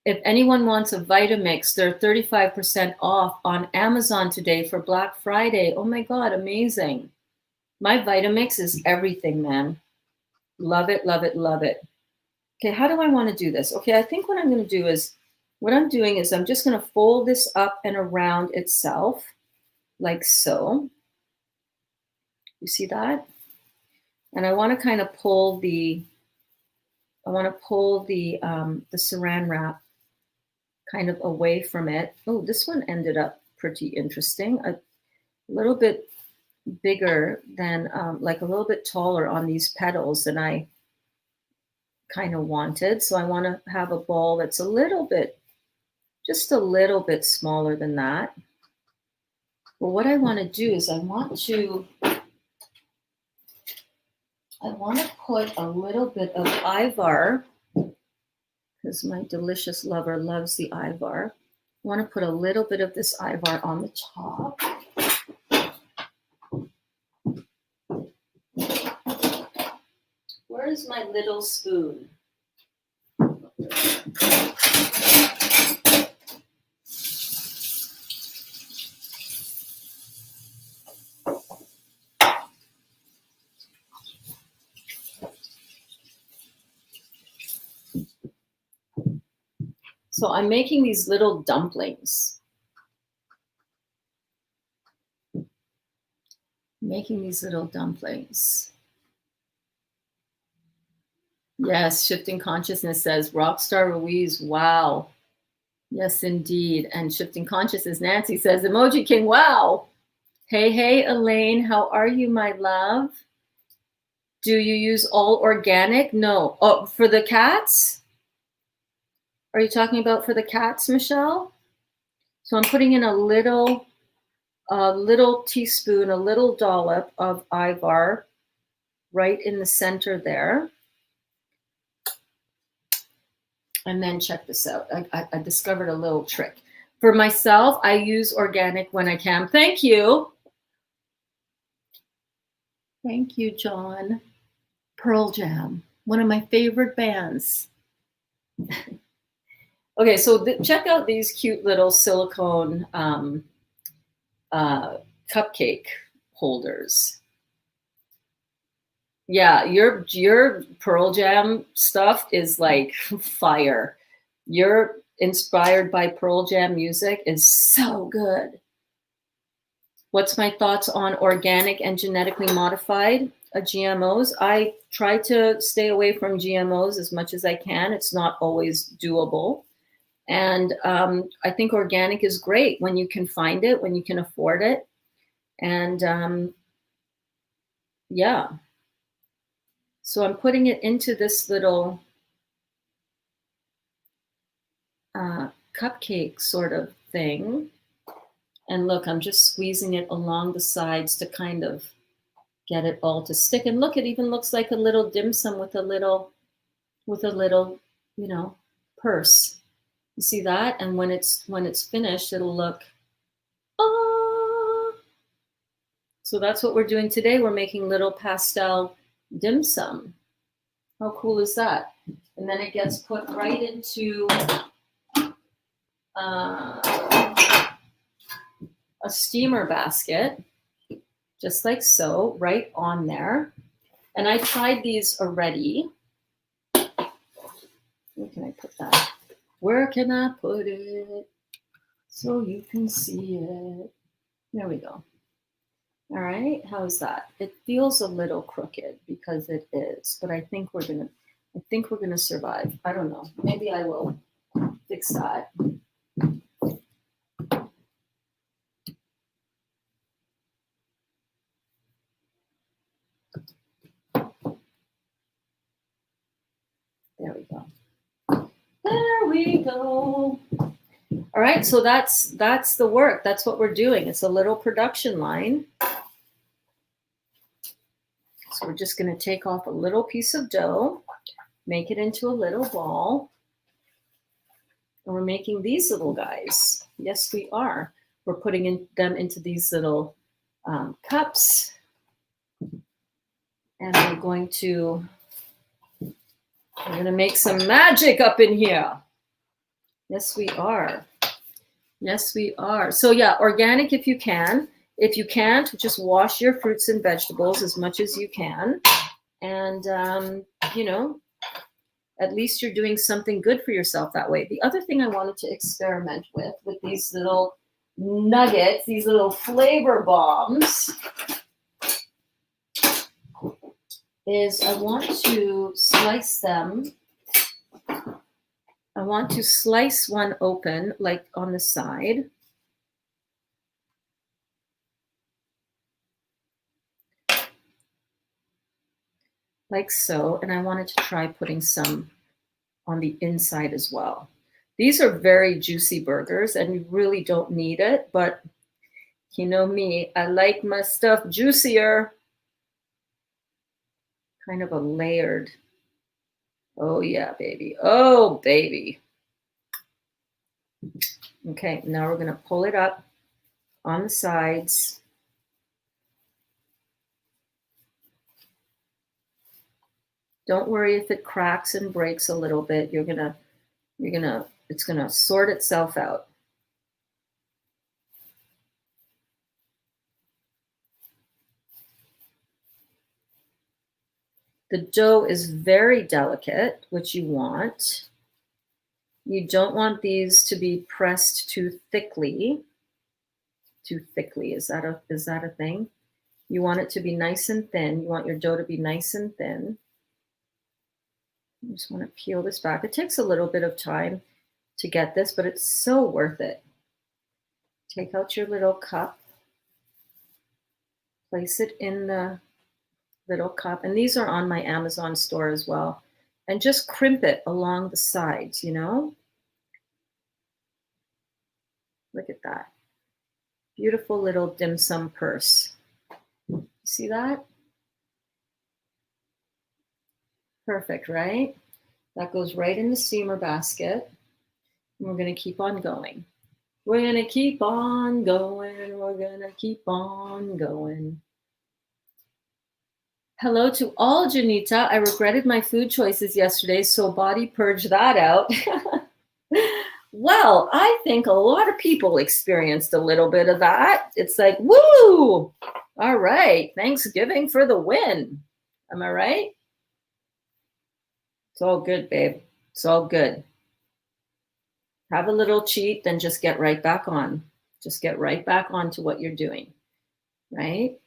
If anyone wants a Vitamix, they're 35% off on Amazon today for Black Friday. Oh my God, amazing. My Vitamix is everything, man. Love it, love it, love it. Okay, how do I want to do this? Okay, I think what I'm going to do is, I'm just going to fold this up and around itself, like so. You see that? And I want to kind of pull the saran wrap kind of away from it. Oh, this one ended up pretty interesting. A little bit bigger than, like a little bit taller on these petals than I kind of wanted. So I want to have a ball that's just a little bit smaller than that. Well, what I want to do is I want to put a little bit of ivar, because my delicious lover loves the ivar. I want to put a little bit of this ivar on the top. Where is my little spoon? So I'm making these little dumplings. Yes, Shifting Consciousness says, Rockstar Ruiz, wow. Yes, indeed. And Shifting Consciousness, Nancy says, Emoji King, wow. Hey, Elaine, how are you, my love? Do you use all organic? No. Oh, for the cats? Are you talking about for the cats, Michelle? So I'm putting in a little teaspoon, a little dollop of ivar right in the center there. And then check this out. I discovered a little trick. For myself, I use organic when I can. Thank you. Thank you, John. Pearl Jam, one of my favorite bands. Okay, so check out these cute little silicone cupcake holders. Yeah, your Pearl Jam stuff is like fire. Your inspired by Pearl Jam music is so good. What's my thoughts on organic and genetically modified GMOs? I try to stay away from GMOs as much as I can. It's not always doable. And I think organic is great when you can find it, when you can afford it. And yeah. So I'm putting it into this little cupcake sort of thing. And look, I'm just squeezing it along the sides to kind of get it all to stick. And look, it even looks like a little dim sum with a little, purse. You see that? And when it's finished, it'll look, oh. So that's what we're doing today. We're making little pastel dim sum. How cool is that? And then it gets put right into a steamer basket, just like so, right on there. And I tried these already. Where can I put that? Where can I put it so you can see it? There we go. All right, how's that? It feels a little crooked because it is, but I think we're gonna survive. I don't know. Maybe I will fix that. There we go. There we go. All right, so that's the work. That's what we're doing. It's a little production line. So we're just going to take off a little piece of dough, make it into a little ball. And we're making these little guys. Yes, we are. We're putting them into these little cups. And we're going to make some magic up in here. Yes, we are. Yes, we are. So yeah, organic if you can. If you can't, just wash your fruits and vegetables as much as you can. And, you know, at least you're doing something good for yourself that way. The other thing I wanted to experiment with these little nuggets, these little flavor bombs, is I want to slice them. I want to slice one open, like on the side. Like so, and I wanted to try putting some on the inside as well. These are very juicy burgers, and you really don't need it, but you know me, I like my stuff juicier. Kind of a layered. Oh yeah, baby. Oh, baby. Okay, now we're gonna pull it up on the sides. Don't worry if it cracks and breaks a little bit. It's gonna sort itself out. The dough is very delicate, which you want. You don't want these to be pressed too thickly. Too thickly, is that a thing? You want it to be nice and thin. You want your dough to be nice and thin. I just want to peel this back. It takes a little bit of time to get this, but it's so worth it. Take out your little cup. Place it in the little cup. And these are on my Amazon store as well. And just crimp it along the sides, you know? Look at that. Beautiful little dim sum purse. See that? Perfect, right? That goes right in the steamer basket. And we're going to keep on going. We're going to keep on going. We're going to keep on going. Hello to all, Janita. I regretted my food choices yesterday, so body purge that out. Well, I think a lot of people experienced a little bit of that. It's like, woo! All right, Thanksgiving for the win. Am I right? It's all good, babe. It's all good. Have a little cheat, then just get right back on. Just get right back on to what you're doing, right?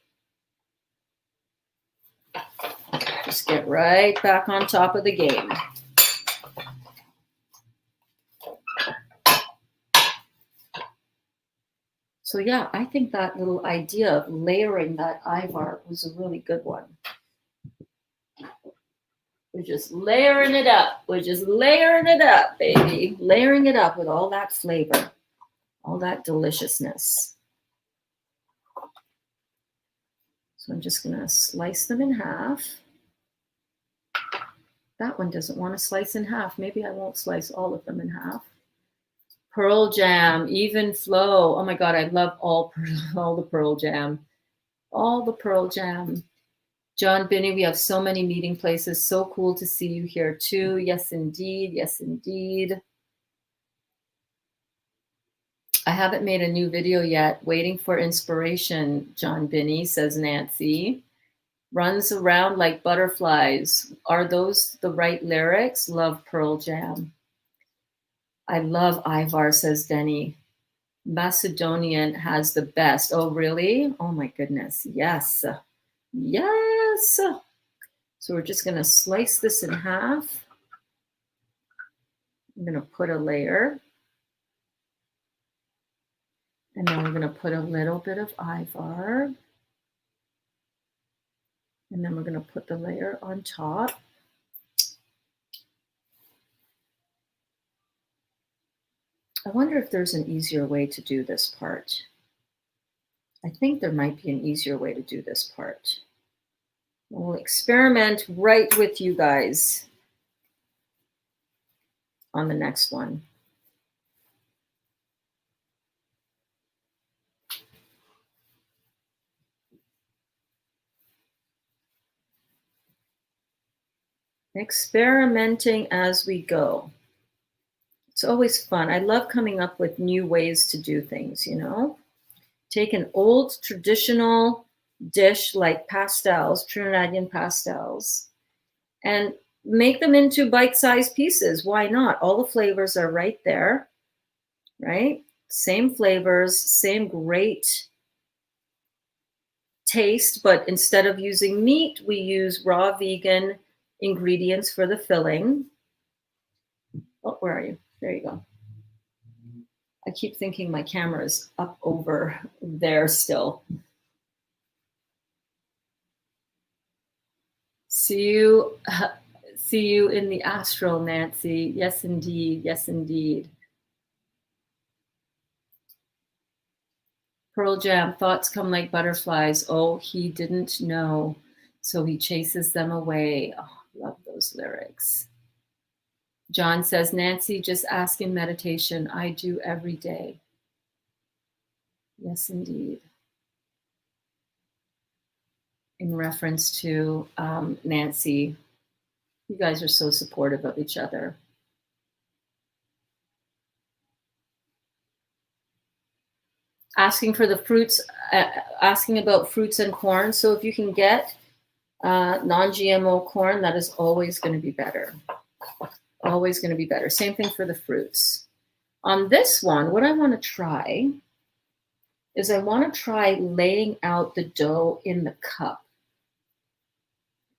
Just get right back on top of the game. So yeah, I think that little idea of layering that ivar was a really good one. We're just layering it up. We're just layering it up, baby. Layering it up with all that flavor, all that deliciousness. So I'm just gonna slice them in half. That one doesn't want to slice in half. Maybe I won't slice all of them in half. Pearl jam, even flow. Oh my God, I love all the pearl jam. All the pearl jam. John Binney, we have so many meeting places. So cool to see you here too. Yes, indeed. Yes, indeed. I haven't made a new video yet. Waiting for inspiration, John Binney, says Nancy. Runs around like butterflies. Are those the right lyrics? Love Pearl Jam. I love Ivar, says Denny. Macedonian has the best. Oh, really? Oh, my goodness. Yes. Yes. So we're just going to slice this in half. I'm going to put a layer. And then we're going to put a little bit of Ivar. And then we're going to put the layer on top. I wonder if there's an easier way to do this part. I think there might be an easier way to do this part. We'll experiment right with you guys on the next one. Experimenting as we go. It's always fun. I love coming up with new ways to do things, you know? Take an old traditional dish like pastelles, Trinidadian pastelles, and make them into bite-sized pieces. Why not? All the flavors are right there, right? Same flavors, same great taste, but instead of using meat, we use raw vegan ingredients for the filling. Oh, where are you? There you go. I keep thinking my camera is up over there still. See you in the astral, Nancy. Yes, indeed. Yes, indeed. Pearl Jam, thoughts come like butterflies. Oh, he didn't know, so he chases them away. Oh, love those lyrics. John says, Nancy, just ask in meditation. I do every day. Yes, indeed. In reference to Nancy, you guys are so supportive of each other. Asking for the fruits, asking about fruits and corn. So if you can get non-GMO corn, that is always going to be better. Always going to be better. Same thing for the fruits. On this one, what I want to try is I want to try laying out the dough in the cup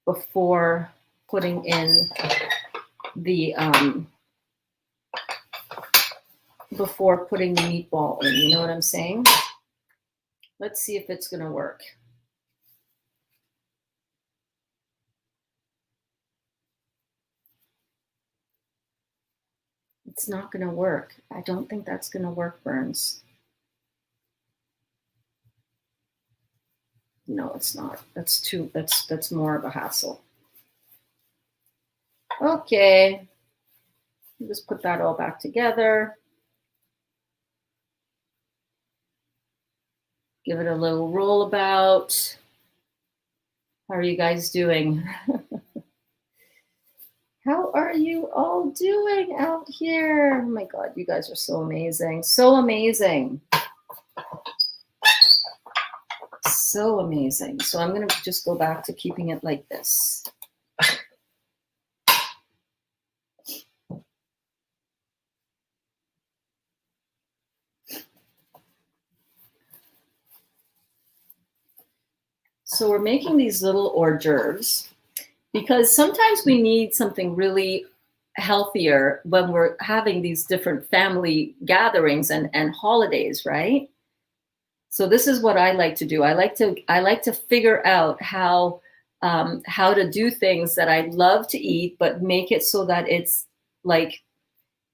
before putting in the meatball in. You know what I'm saying? Let's see if it's going to work. It's not going to work. I don't think that's going to work, Burns. No, it's not. That's more of a hassle. Okay. Just put that all back together. Give it a little roll about. How are you guys doing? How are you all doing out here? Oh my God, you guys are so amazing. So amazing. So amazing. So I'm going to just go back to keeping it like this. So we're making these little hors d'oeuvres because sometimes we need something really healthier when we're having these different family gatherings and holidays, right? So this is what I like to do. I like to figure out how to do things that I love to eat, but make it so that it's like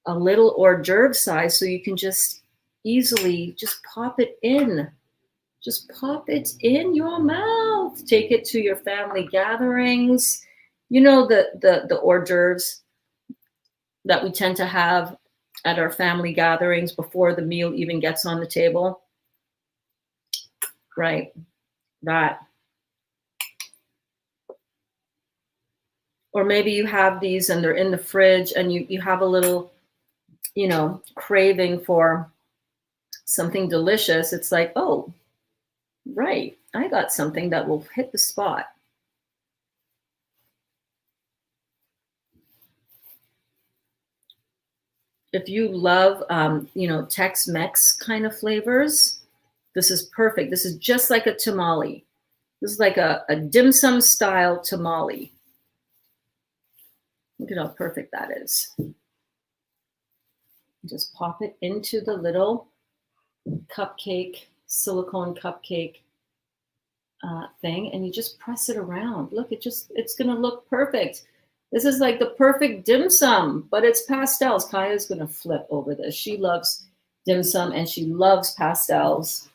a little hors d'oeuvre size, so you can just easily just pop it in. Just pop it in your mouth. Take it to your family gatherings. You know, the hors d'oeuvres that we tend to have at our family gatherings before the meal even gets on the table. Right, that. Or maybe you have these and they're in the fridge and you have a little, you know, craving for something delicious, it's like, oh, right, I got something that will hit the spot. If you love, Tex-Mex kind of flavors, this is perfect. This is just like a tamale. This is like a dim sum style tamale. Look at how perfect that is. Just pop it into the little cupcake, silicone cupcake thing, and you just press it around. Look, it's gonna look perfect. This is like the perfect dim sum, but it's pastels. Kaya's gonna flip over this. She loves dim sum and she loves pastels.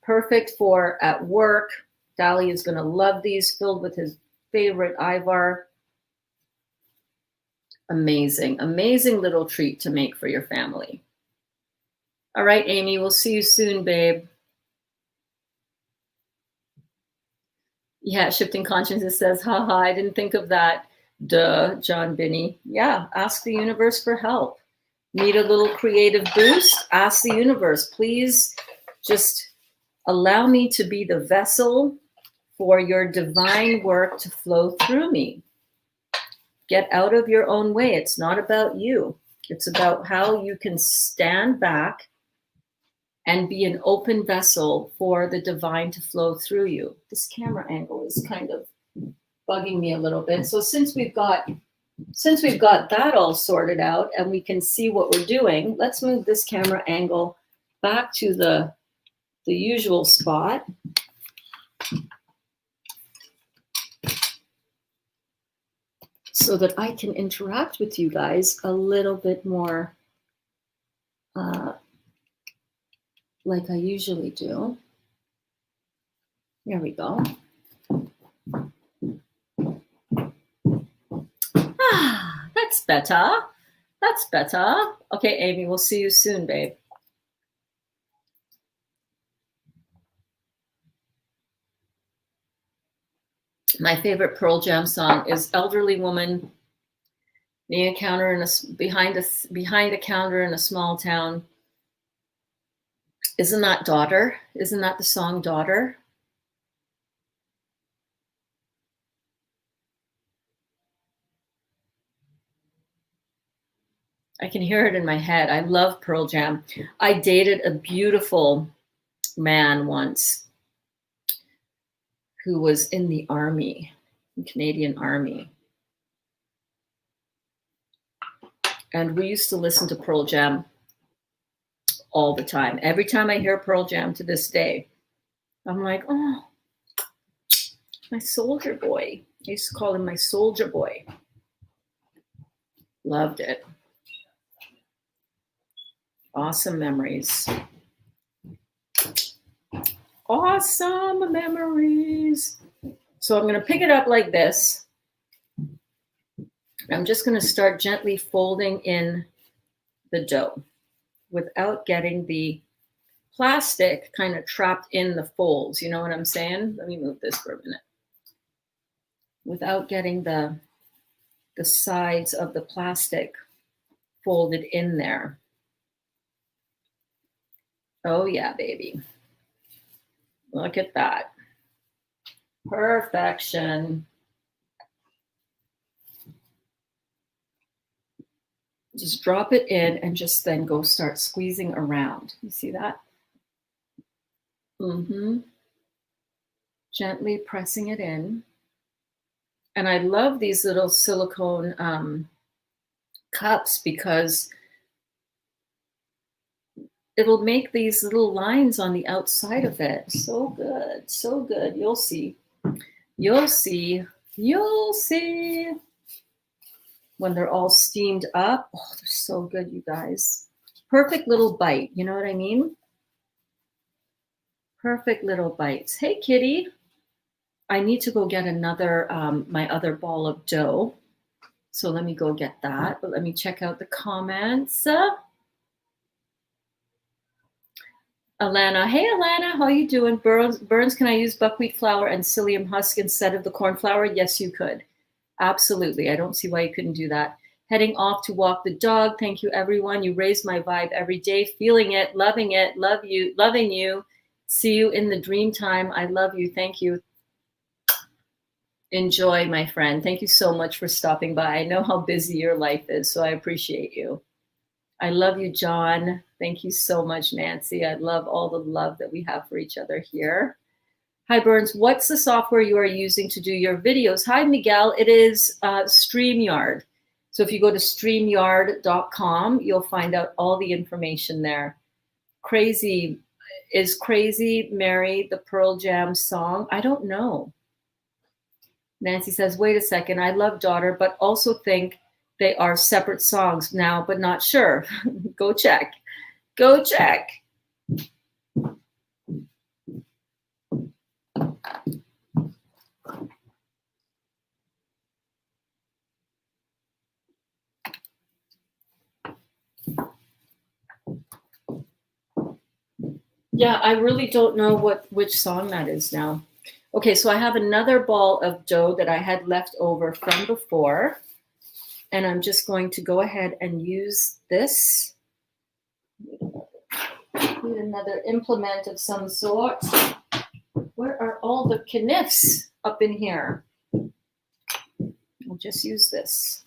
Perfect for at work. Dali is gonna love these, filled with his favorite Ivar. Amazing, amazing little treat to make for your family. All right, Amy, we'll see you soon, babe. Yeah, Shifting Consciousness says, haha, I didn't think of that. Duh, John Binney. Yeah, ask the universe for help. Need a little creative boost? Ask the universe. Please just allow me to be the vessel for your divine work to flow through me. Get out of your own way. It's not about you. It's about how you can stand back and be an open vessel for the divine to flow through you. This camera angle is kind of bugging me a little bit. So since we've got that all sorted out and we can see what we're doing, let's move this camera angle back to the usual spot. So that I can interact with you guys a little bit more like I usually do. There we go. That's better. That's better. Okay, Amy, we'll see you soon, babe. My favorite Pearl Jam song is "Elderly Woman Being a Counter behind a counter in a small town." Isn't that Daughter? Isn't that the song Daughter? I can hear it in my head. I love Pearl Jam. I dated a beautiful man once who was in the army, the Canadian Army. And we used to listen to Pearl Jam all the time. Every time I hear Pearl Jam to this day, I'm like, oh, my soldier boy. I used to call him my soldier boy. Loved it. Awesome memories. Awesome memories. So I'm going to pick it up like this. I'm just going to start gently folding in the dough without getting the plastic kind of trapped in the folds. You know what I'm saying? Let me move this for a minute. Without getting the sides of the plastic folded in there. Oh yeah, baby. Look at that. Perfection. Just drop it in and just then go start squeezing around. You see that? Gently pressing it in. And I love these little silicone cups because it'll make these little lines on the outside of it. So good, so good. You'll see. You'll see. You'll see. When they're all steamed up. Oh, they're so good, you guys. Perfect little bite. You know what I mean? Perfect little bites. Hey, kitty. I need to go get another, my other ball of dough. So let me go get that. But let me check out the comments. Alana. Hey, Alana. How you doing? Burns, can I use buckwheat flour and psyllium husk instead of the corn flour? Yes, you could. Absolutely. I don't see why you couldn't do that. Heading off to walk the dog. Thank you, everyone. You raise my vibe every day. Feeling it, loving it, love you, loving you. See you in the dream time. I love you. Thank you. Enjoy, my friend. Thank you so much for stopping by. I know how busy your life is, so I appreciate you. I love you, John. Thank you so much, Nancy. I love all the love that we have for each other here. Hi, Burns. What's the software you are using to do your videos? Hi, Miguel. It is StreamYard. So if you go to StreamYard.com, you'll find out all the information there. Crazy. Is Crazy Mary the Pearl Jam song? I don't know. Nancy says, wait a second, I love Daughter, but also think they are separate songs now, but not sure. Go check. Go check. Yeah, I really don't know which song that is now. Okay, so I have another ball of dough that I had left over from before. And I'm just going to go ahead and use this. Need another implement of some sort. Where are all the kniffs up in here? I'll just use this.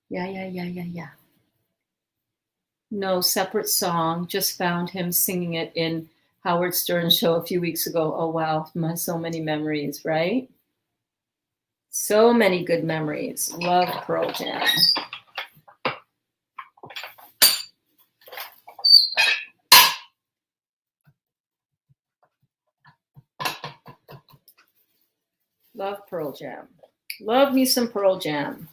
Yeah. No, separate song. Just found him singing it in Howard Stern's show a few weeks ago. Oh, wow. So many memories, right? So many good memories. Love Pearl Jam. Love Pearl Jam. Love me some Pearl Jam.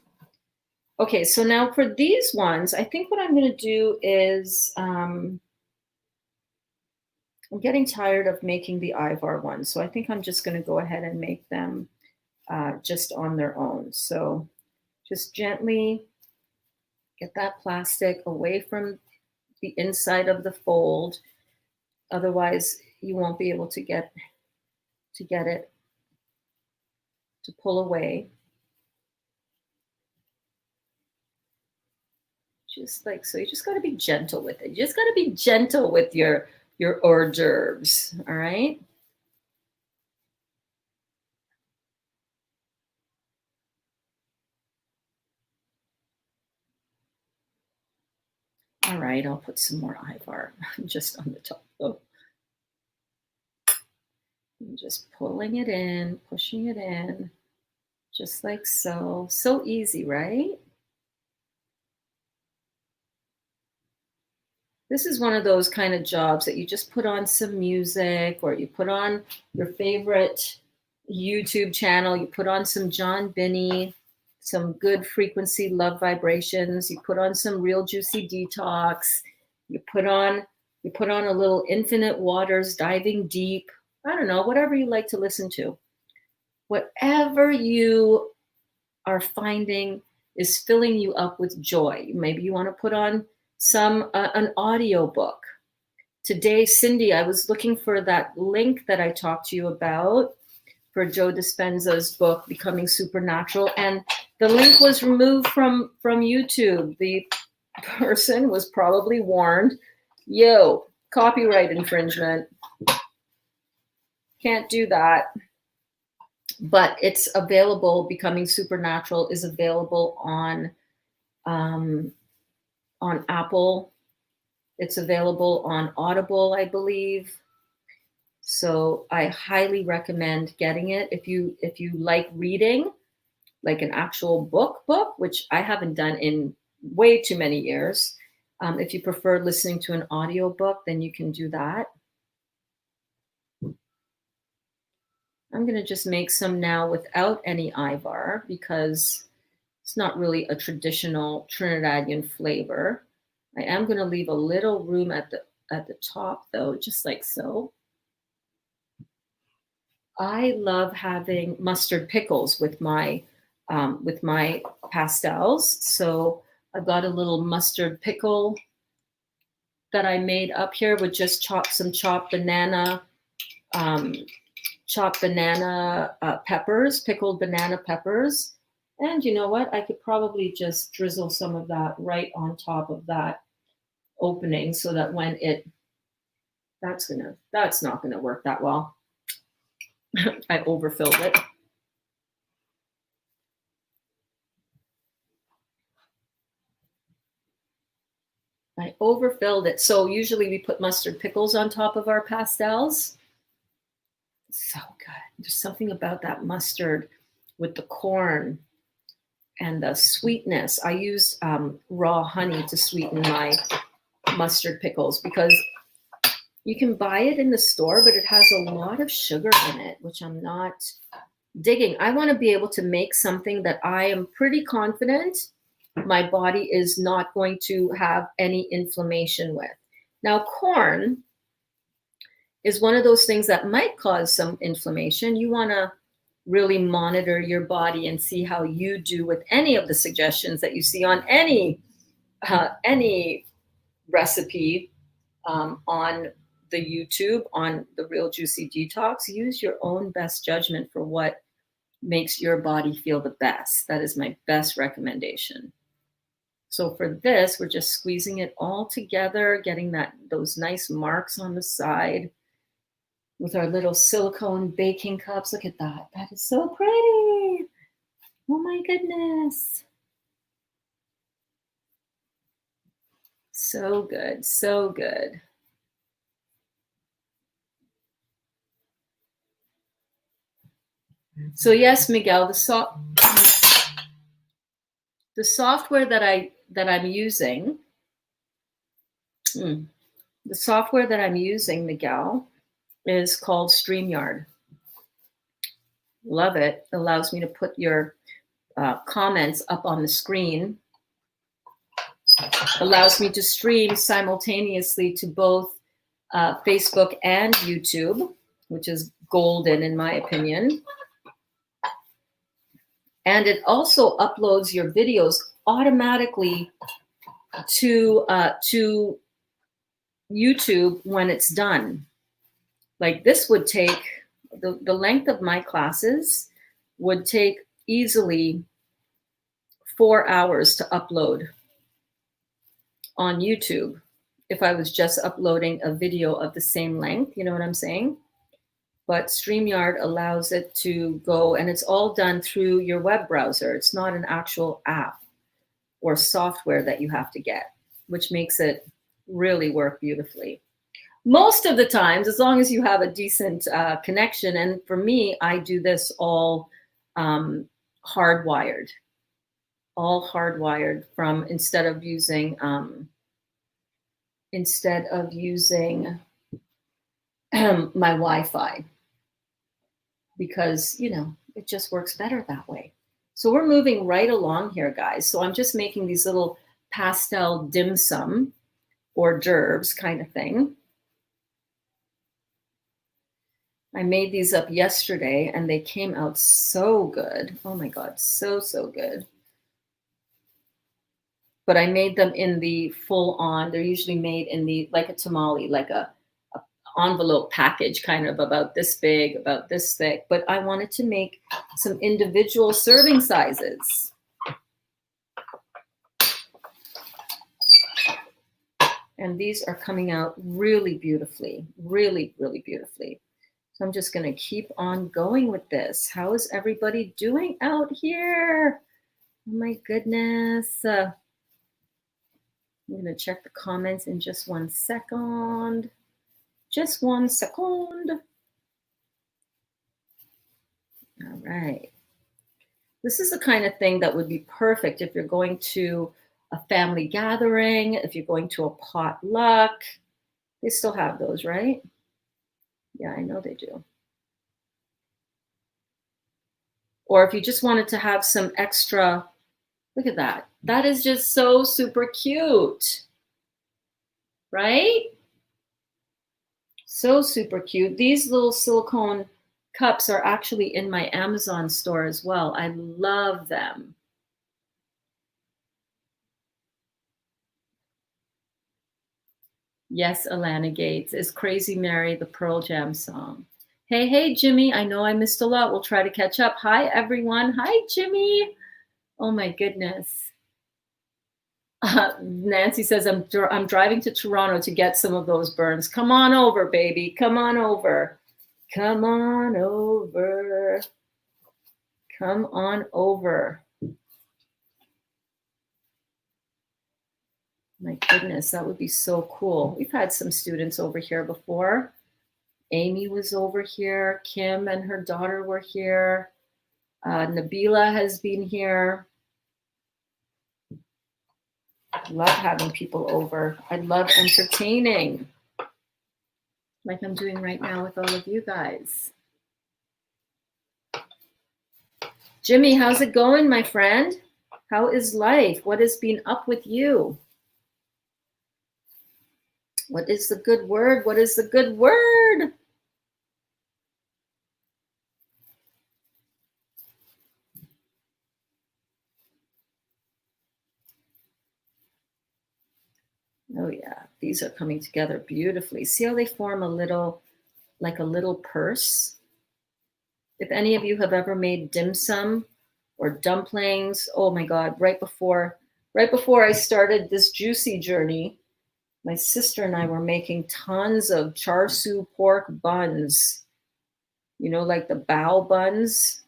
Okay, so now for these ones, I think what I'm going to do is I'm getting tired of making the Ivar ones. So I think I'm just going to go ahead and make them just on their own. So just gently get that plastic away from the inside of the fold. Otherwise, you won't be able to get it to pull away. Just like so. You just got to be gentle with it. You just got to be gentle with your hors d'oeuvres. All right. All right, I'll put some more Ivar just on the top. Oh. I'm just pulling it in, pushing it in, just like so. So easy, right? This is one of those kind of jobs that you just put on some music or you put on your favorite YouTube channel, you put on some John Binney, some good frequency love vibrations, you put on some real juicy detox, you put on a little Infinite Waters Diving Deep. I don't know, whatever you like to listen to. Whatever you are finding is filling you up with joy. Maybe you want to put on some an audio book. Today, Cindy, I was looking for that link that I talked to you about for Joe Dispenza's book, Becoming Supernatural, and the link was removed from YouTube. The person was probably warned, yo, copyright infringement. Can't do that. But it's available. Becoming Supernatural is available on Apple. It's available on Audible, I believe. So I highly recommend getting it. If you like reading, like an actual book, which I haven't done in way too many years. If you prefer listening to an audio book, then you can do that. I'm going to just make some now without any Ivar because it's not really a traditional Trinidadian flavor. I am going to leave a little room at the top though, just like so. I love having mustard pickles with my pastels. So I've got a little mustard pickle that I made up here with just some chopped banana, chopped banana peppers, pickled banana peppers. And you know what? I could probably just drizzle some of that right on top of that opening so that when that's not gonna work that well. I overfilled it. I overfilled it. So usually we put mustard pickles on top of our pastels. So good. There's something about that mustard with the corn and the sweetness. I used raw honey to sweeten my mustard pickles because you can buy it in the store, but it has a lot of sugar in it, which I'm not digging. I want to be able to make something that I am pretty confident my body is not going to have any inflammation with. Now, corn is one of those things that might cause some inflammation. You want to really monitor your body and see how you do with any of the suggestions that you see on any recipe on the YouTube, on the Real Juicy Detox. Use your own best judgment for what makes your body feel the best. That is my best recommendation. So for this, we're just squeezing it all together, getting those nice marks on the side with our little silicone baking cups. Look at that. That is so pretty. Oh my goodness. So good, so good. So yes, Miguel, the software that I'm using, Miguel, is called StreamYard. Love it. Allows me to put your comments up on the screen. Allows me to stream simultaneously to both Facebook and YouTube, which is golden in my opinion. And it also uploads your videos automatically to YouTube when it's done. Like this would take, the length of my classes would take easily 4 hours to upload on YouTube if I was just uploading a video of the same length, you know what I'm saying? But StreamYard allows it to go, and it's all done through your web browser. It's not an actual app or software that you have to get, which makes it really work beautifully. Most of the times, as long as you have a decent connection, and for me, I do this all hardwired from instead of using my Wi-Fi, because it just works better that way. So we're moving right along here, guys. So I'm just making these little pastel dim sum hors d'oeuvres kind of thing. I made these up yesterday and they came out so good. Oh my God, so good. But I made them in the full on, they're usually made in the, like a tamale, like a envelope package, kind of about this big, about this thick. But I wanted to make some individual serving sizes. And these are coming out really beautifully, really, really beautifully. So I'm just going to keep on going with this. How is everybody doing out here? Oh my goodness. I'm going to check the comments in just 1 second. Just 1 second. All right. This is the kind of thing that would be perfect if you're going to a family gathering, if you're going to a potluck. They still have those, right? Yeah, I know they do. Or if you just wanted to have some extra, look at that. That is just so super cute, right? So super cute. These little silicone cups are actually in my Amazon store as well. I love them. Yes, Alana Gates. Is Crazy Mary the Pearl Jam song? Hey, Jimmy. I know I missed a lot. We'll try to catch up. Hi, everyone. Hi, Jimmy. Oh, my goodness. Nancy says, I'm driving to Toronto to get some of those burns. Come on over, baby. Come on over. Come on over. Come on over. My goodness, that would be so cool. We've had some students over here before. Amy was over here. Kim and her daughter were here. Nabila has been here. I love having people over. I love entertaining, like I'm doing right now with all of you guys. Jimmy, how's it going, my friend? How is life? What has been up with you? What is the good word? What is the good word? Oh yeah, these are coming together beautifully. See how they form a little, like a little purse? If any of you have ever made dim sum or dumplings, oh my God, right before I started this juicy journey, my sister and I were making tons of char siu pork buns. You know, like the bao buns.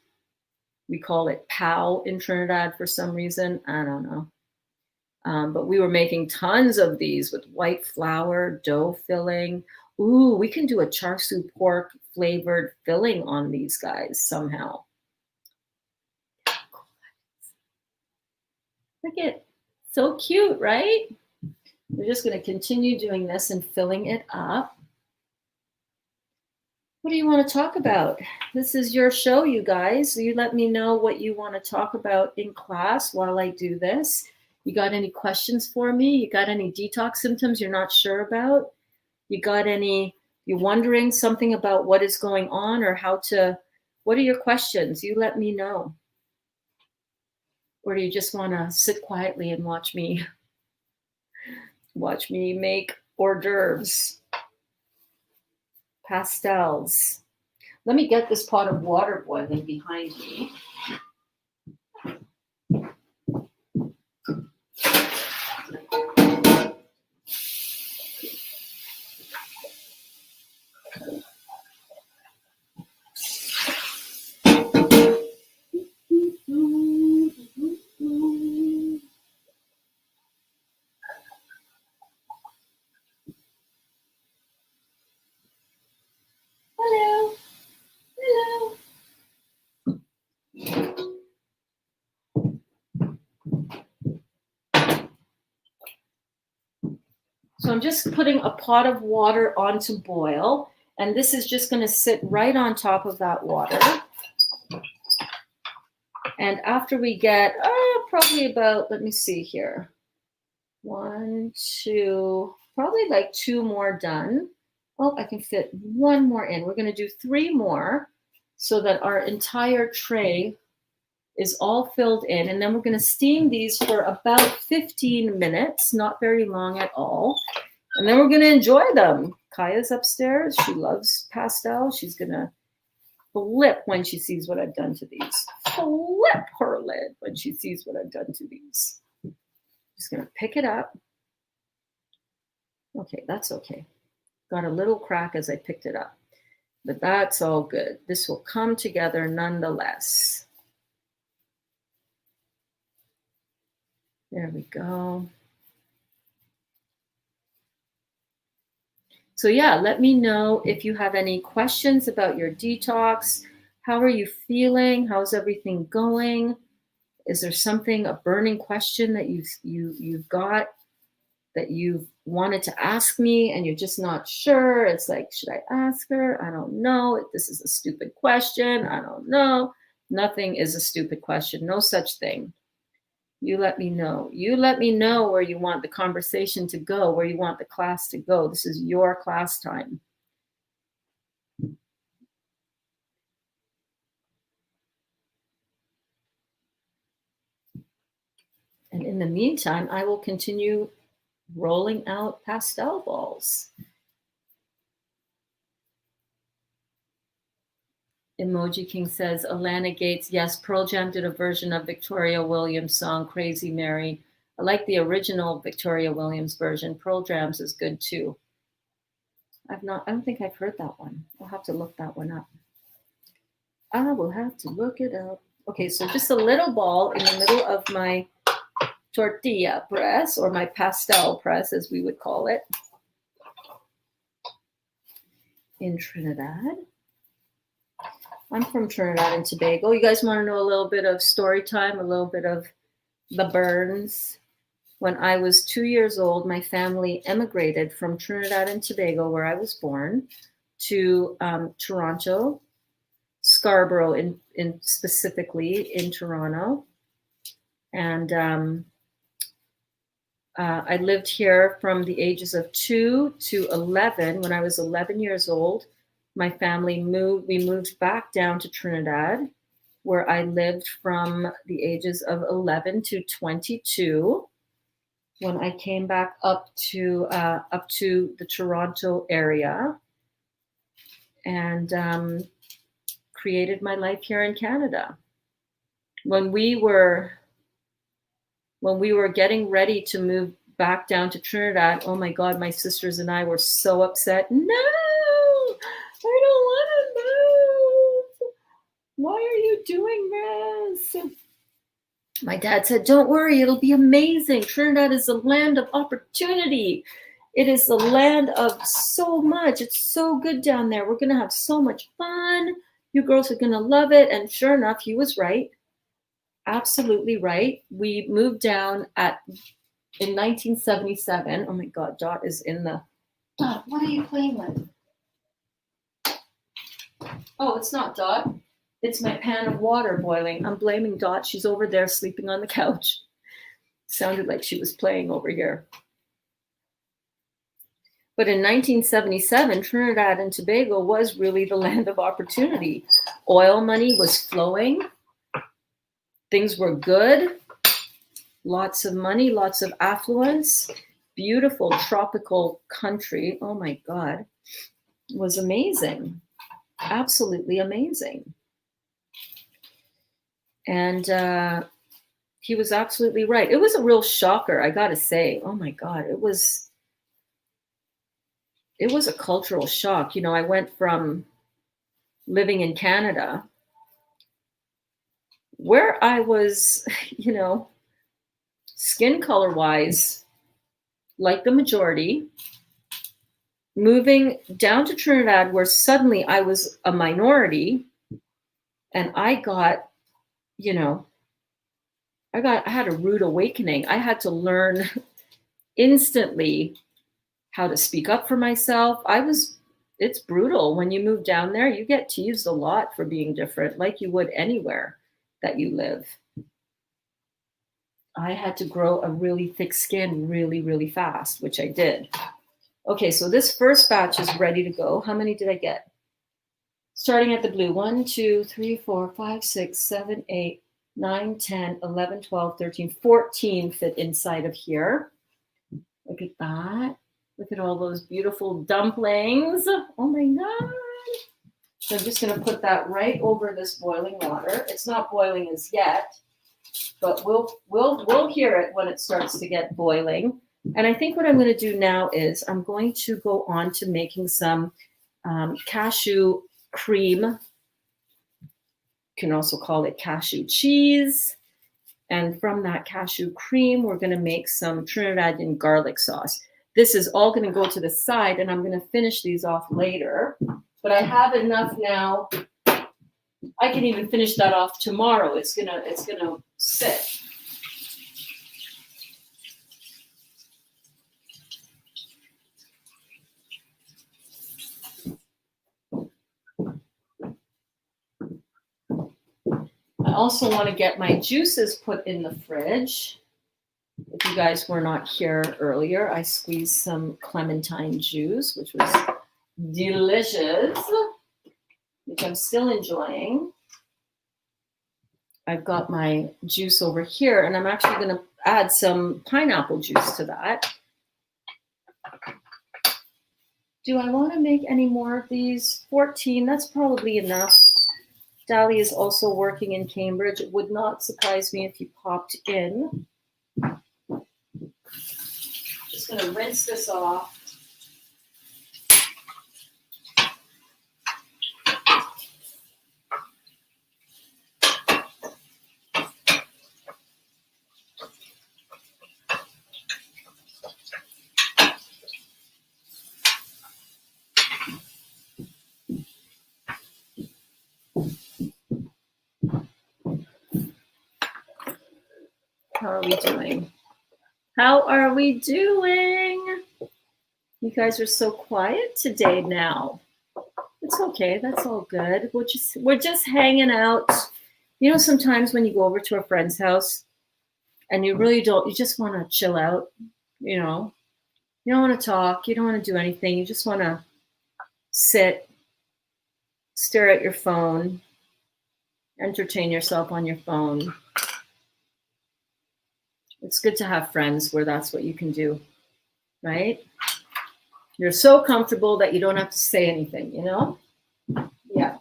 We call it pow in Trinidad for some reason. I don't know. But we were making tons of these with white flour, dough filling. Ooh, we can do a char siu pork flavored filling on these guys somehow. Look at, so cute, right? We're just going to continue doing this and filling it up. What do you want to talk about? This is your show, you guys. You let me know what you want to talk about in class while I do this. You got any questions for me? You got any detox symptoms you're not sure about? You're wondering something about what is going on or what are your questions? You let me know. Or do you just want to sit quietly and watch me make hors d'oeuvres, pastelles? Let me get this pot of water boiling behind me. Hello. Hello. So I'm just putting a pot of water on to boil, and this is just going to sit right on top of that water. And after we get probably about, let me see here, 1, 2, probably like 2 more done. Oh, I can fit 1 more in. We're going to do 3 more so that our entire tray is all filled in. And then we're going to steam these for about 15 minutes, not very long at all. And then we're going to enjoy them. Kaya's upstairs. She loves pastels. She's going to flip when she sees what I've done to these. Flip her lid when she sees what I've done to these. Just going to pick it up. Okay, that's okay. Got a little crack as I picked it up, but that's all good. This will come together nonetheless. There we go. So yeah, let me know if you have any questions about your detox. How are you feeling? How's everything going? Is there something, a burning question that you've got that you've wanted to ask me and you're just not sure? It's like, should I ask her? I don't know. This is a stupid question. I don't know. Nothing is a stupid question. No such thing. You let me know. You let me know where you want the conversation to go, where you want the class to go. This is your class time. And in the meantime, I will continue rolling out pastel balls. Emoji King says, Alana Gates, yes, Pearl Jam did a version of Victoria Williams' song, Crazy Mary. I like the original Victoria Williams version. Pearl Jam's is good too. I don't think I've heard that one. I'll have to look that one up. I will have to look it up. Okay, so just a little ball in the middle of my tortilla press, or my pastel press, as we would call it in Trinidad. I'm from Trinidad and Tobago. You guys want to know a little bit of story time, a little bit of the Burns? When I was 2 years old, my family emigrated from Trinidad and Tobago, where I was born, to Toronto, Scarborough, in specifically in Toronto. And I lived here from the ages of 2 to 11. When I was 11 years old, my family moved back down to Trinidad, where I lived from the ages of 11 to 22. When I came back up to the Toronto area, and created my life here in Canada. When we were getting ready to move back down to Trinidad, oh my God, my sisters and I were so upset. No, I don't want to move. Why are you doing this? My dad said, don't worry, it'll be amazing. Trinidad is a land of opportunity. It is a land of so much. It's so good down there. We're going to have so much fun. You girls are going to love it. And sure enough, he was right. Absolutely right. We moved down in 1977. Oh my God, Dot is in the... Dot, what are you playing with? Oh, it's not Dot. It's my pan of water boiling. I'm blaming Dot. She's over there sleeping on the couch. Sounded like she was playing over here. But in 1977, Trinidad and Tobago was really the land of opportunity. Oil money was flowing. Things were good. Lots of money, lots of affluence. Beautiful tropical country. Oh my God. It was amazing. Absolutely amazing. And he was absolutely right. It was a real shocker, I got to say. Oh my God, it was a cultural shock. You know, I went from living in Canada, where I was, you know, skin color wise, like the majority, moving down to Trinidad, where suddenly I was a minority, and I got, you know, I had a rude awakening. I had to learn instantly how to speak up for myself. It's brutal. When you move down there, you get teased a lot for being different, like you would anywhere that you live. I had to grow a really thick skin really, really fast, which I did. Okay, so this first batch is ready to go. How many did I get? Starting at the blue, 1, 2, 3, 4, 5, 6, 7, 8, 9, 10, 11, 12, 13, 14 fit inside of here. Look at that. Look at all those beautiful dumplings. Oh my God. So I'm just going to put that right over this boiling water. It's not boiling as yet, but we'll hear it when it starts to get boiling. And I think what I'm going to do now is I'm going to go on to making some cashew cream. You can also call it cashew cheese. And from that cashew cream, we're going to make some Trinidadian garlic sauce. This is all going to go to the side, and I'm going to finish these off later. But I have enough now. I can even finish that off tomorrow. It's gonna sit. I also want to get my juices put in the fridge. If you guys were not here earlier, I squeezed some clementine juice, which was delicious, which I'm still enjoying. I've got my juice over here, and I'm actually going to add some pineapple juice to that. Do I want to make any more of these? 14, that's probably enough. Dali is also working in Cambridge. It would not surprise me if he popped in. Just going to rinse this off. How are we doing? How are we doing? You guys are so quiet today now. It's okay. That's all good. We're just hanging out. You know, sometimes when you go over to a friend's house and you just want to chill out, you know. You don't want to talk. You don't want to do anything. You just want to sit, stare at your phone, entertain yourself on your phone. It's good to have friends where that's what you can do, right? You're so comfortable that you don't have to say anything, you know? Yeah.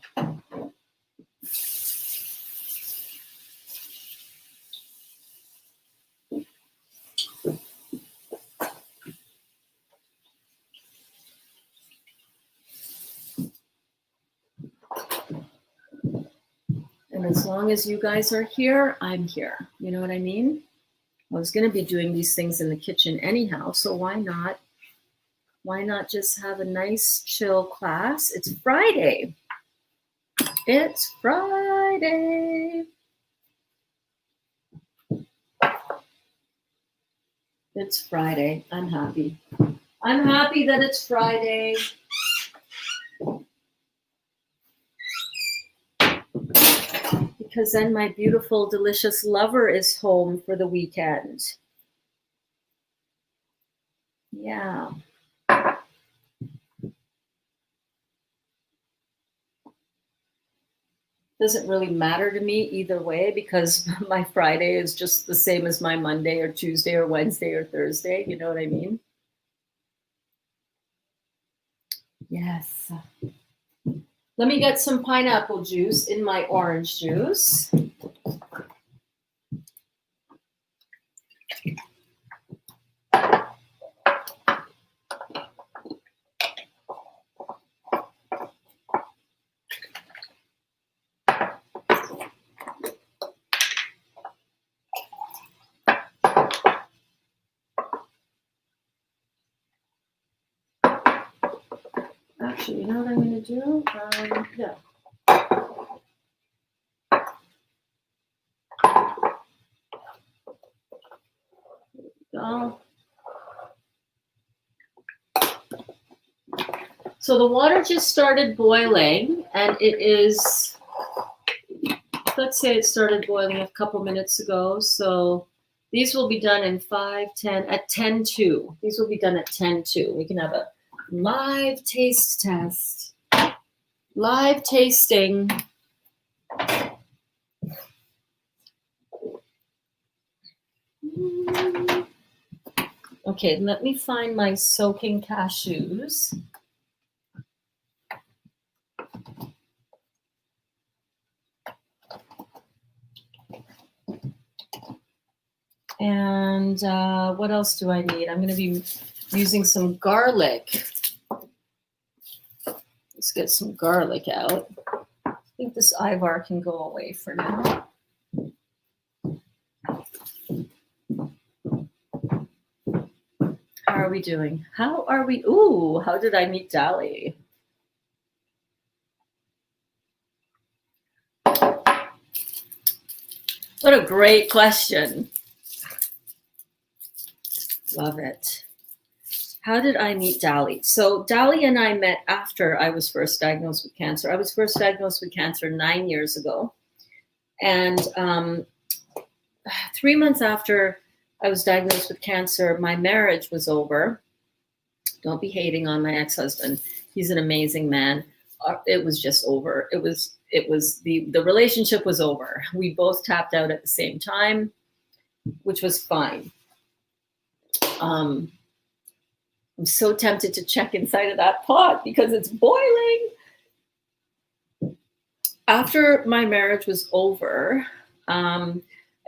And as long as you guys are here, I'm here. You know what I mean? I was going to be doing these things in the kitchen anyhow, so why not? Why not just have a nice chill class? It's Friday. It's Friday. It's Friday. I'm happy. I'm happy that it's Friday. Because then my beautiful, delicious lover is home for the weekend. Yeah. Doesn't really matter to me either way because my Friday is just the same as my Monday or Tuesday or Wednesday or Thursday. You know what I mean? Yes. Let me get some pineapple juice in my orange juice. Actually, you know what I'm going to do? Yeah. So the water just started boiling, and it is, let's say it started boiling a couple minutes ago. So these will be done in 10 at 10:02. These will be done at 10:02. We can have a live taste test. Live tasting. Okay, let me find my soaking cashews. And what else do I need? I'm going to be using some garlic. Let's get some garlic out. I think this Ivar can go away for now. How are we doing? How are we? Ooh, how did I meet Dali? What a great question. Love it. How did I meet Dali? So Dali and I met after I was first diagnosed with cancer. I was first diagnosed with cancer 9 years ago. And 3 months after I was diagnosed with cancer, my marriage was over. Don't be hating on my ex-husband. He's an amazing man. It was just over. It was the relationship was over. We both tapped out at the same time, which was fine. I'm so tempted to check inside of that pot because it's boiling. after my marriage was over, I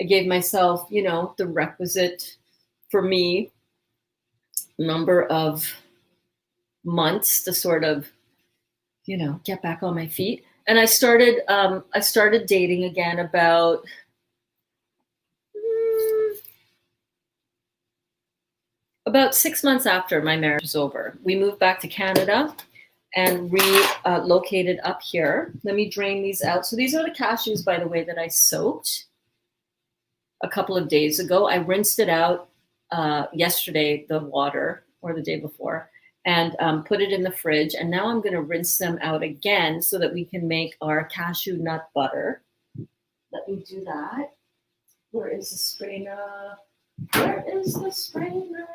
gave myself, you know, the requisite, for me, number of months to sort of, you know, get back on my feet. And I started dating again about 6 months after my marriage was over. We moved back to Canada and relocated up here. Let me drain these out. So these are the cashews, by the way, that I soaked a couple of days ago. I rinsed it out yesterday, the water, or the day before, and put it in the fridge. And now I'm going to rinse them out again so that we can make our cashew nut butter. Let me do that. Where is the strainer? Where is the strainer?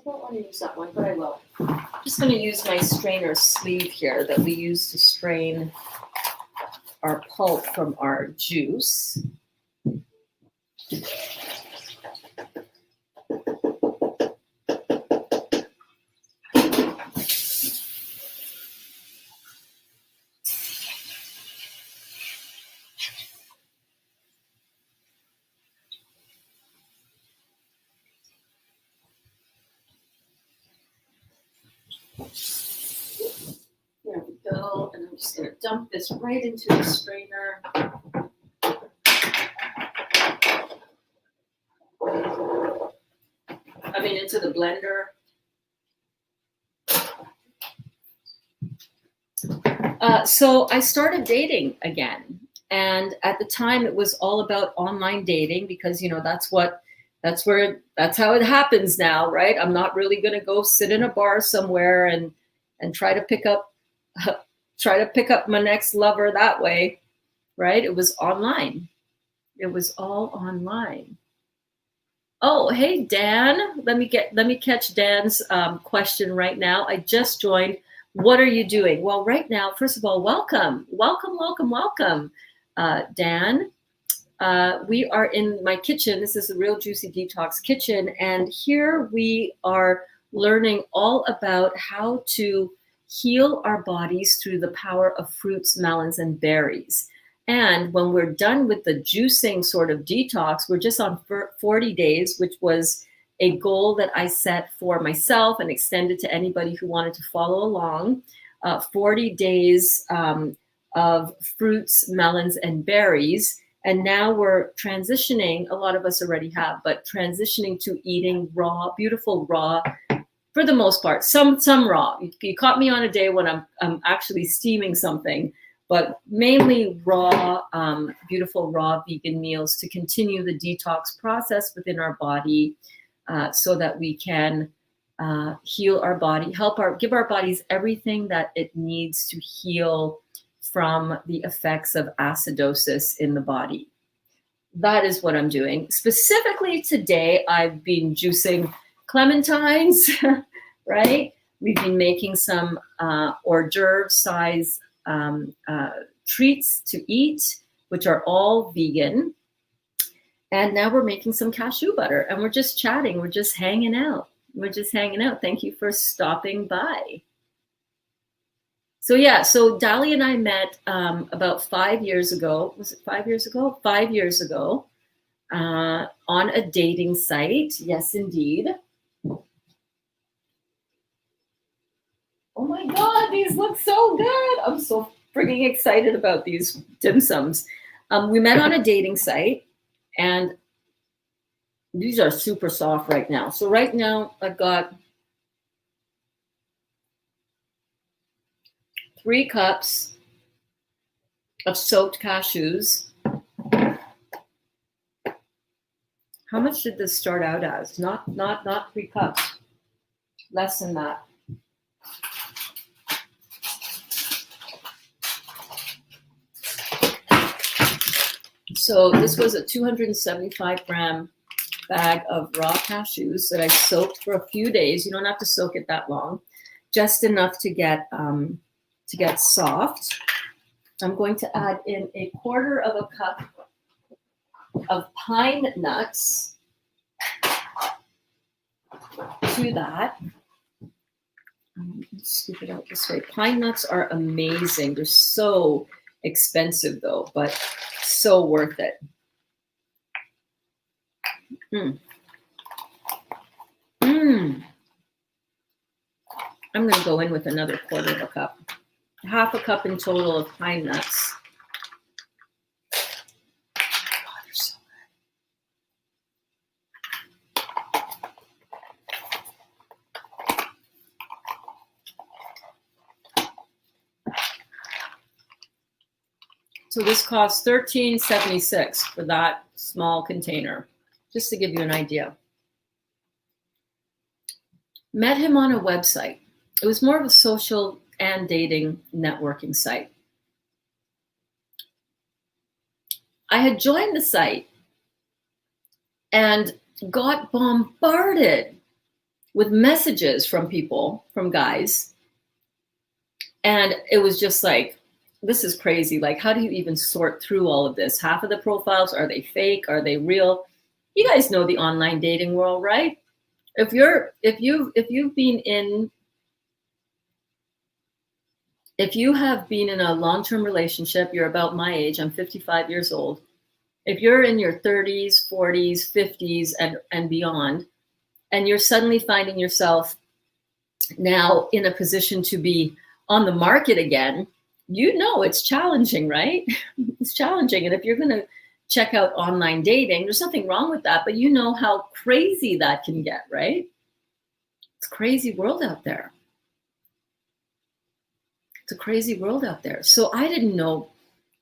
I don't want to use that one, but I will. I'm just going to use my strainer sleeve here that we use to strain our pulp from our juice. There we go. And I'm just going to dump this right into the strainer. I mean, into the blender. So I started dating again. And at the time it was all about online dating because, you know, that's how it happens now, right? I'm not really going to go sit in a bar somewhere and try to pick up my next lover that way, right? It was online. It was all online. Oh, hey, Dan. Let me catch Dan's question right now. I just joined. What are you doing? Well, right now, first of all, welcome, Dan. We are in my kitchen. This is the Real Juicy Detox kitchen. And here we are learning all about how to heal our bodies through the power of fruits, melons, and berries. And when we're done with the juicing sort of detox, we're just on 40 days, which was a goal that I set for myself and extended to anybody who wanted to follow along. 40 days of fruits, melons, and berries. And now we're transitioning, a lot of us already have, but transitioning to eating raw, beautiful raw, for the most part, some raw. You caught me on a day when I'm actually steaming something, but mainly raw, beautiful raw vegan meals to continue the detox process within our body so that we can heal our body, give our bodies everything that it needs to heal from the effects of acidosis in the body. That is what I'm doing. Specifically today, I've been juicing clementines, right? We've been making some hors d'oeuvre size treats to eat, which are all vegan. And now we're making some cashew butter and we're just chatting. We're just hanging out. Thank you for stopping by. So yeah, so Dali and I met about 5 years ago. Was it 5 years ago? 5 years ago on a dating site. Yes, indeed. Oh my God, these look so good. I'm so freaking excited about these dim sums. We met on a dating site and these are super soft right now. So right now I've got 3 cups of soaked cashews. How much did this start out as? Not 3 cups, less than that. So this was a 275 gram bag of raw cashews that I soaked for a few days. You don't have to soak it that long, just enough to get soft. I'm going to add in 1/4 of a cup of pine nuts to that. Let's scoop it out this way. Pine nuts are amazing. They're so expensive though, but so worth it. Mm. Mm. I'm going to go in with another quarter of a cup. Half a cup in total of pine nuts. Oh, they're so good. So this costs $13.76 for that small container, just to give you an idea. Met him on a website. It was more of a social and dating networking site. I had joined the site and got bombarded with messages from people, from guys. And it was just like, this is crazy. Like, how do you even sort through all of this? Half of the profiles, are they fake? Are they real? You guys know the online dating world, right? If you have been in a long-term relationship, you're about my age, I'm 55 years old. If you're in your 30s, 40s, 50s, and beyond, and you're suddenly finding yourself now in a position to be on the market again, you know it's challenging, right? It's challenging. And if you're going to check out online dating, there's nothing wrong with that, but you know how crazy that can get, right? It's a crazy world out there. It's a crazy world out there. So I didn't know.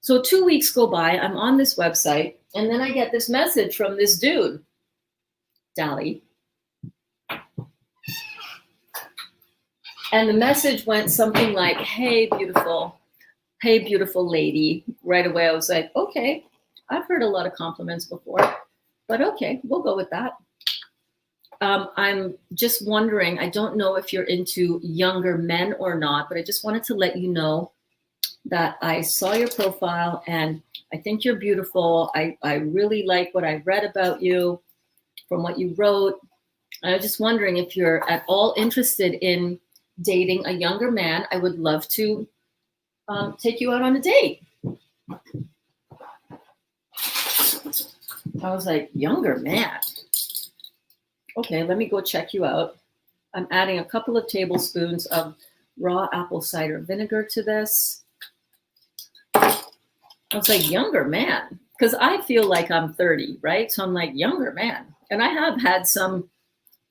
So 2 weeks go by, I'm on this website, and then I get this message from this dude, Dali. And the message went something like, hey, beautiful lady. Right away, I was like, okay, I've heard a lot of compliments before, but okay, we'll go with that. I'm just wondering, I don't know if you're into younger men or not, but I just wanted to let you know that I saw your profile and I think you're beautiful. I really like what I read about you from what you wrote. I was just wondering if you're at all interested in dating a younger man. I would love to take you out on a date. I was like, younger man? Okay, let me go check you out. I'm adding a couple of tablespoons of raw apple cider vinegar to this. I was like, younger man? Because I feel like I'm 30, right? So I'm like, younger man. And I have had some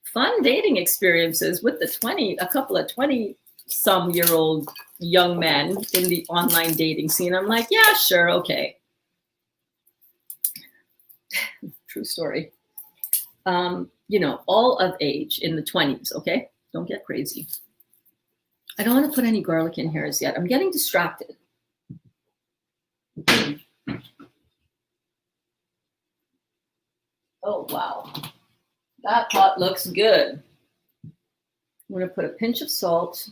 fun dating experiences with a couple of 20-some-year-old young men in the online dating scene. I'm like, yeah, sure, okay. True story. All of age in the 20s, okay? Don't get crazy. I don't want to put any garlic in here as yet. I'm getting distracted. Oh, wow. That pot looks good. I'm going to put a pinch of salt.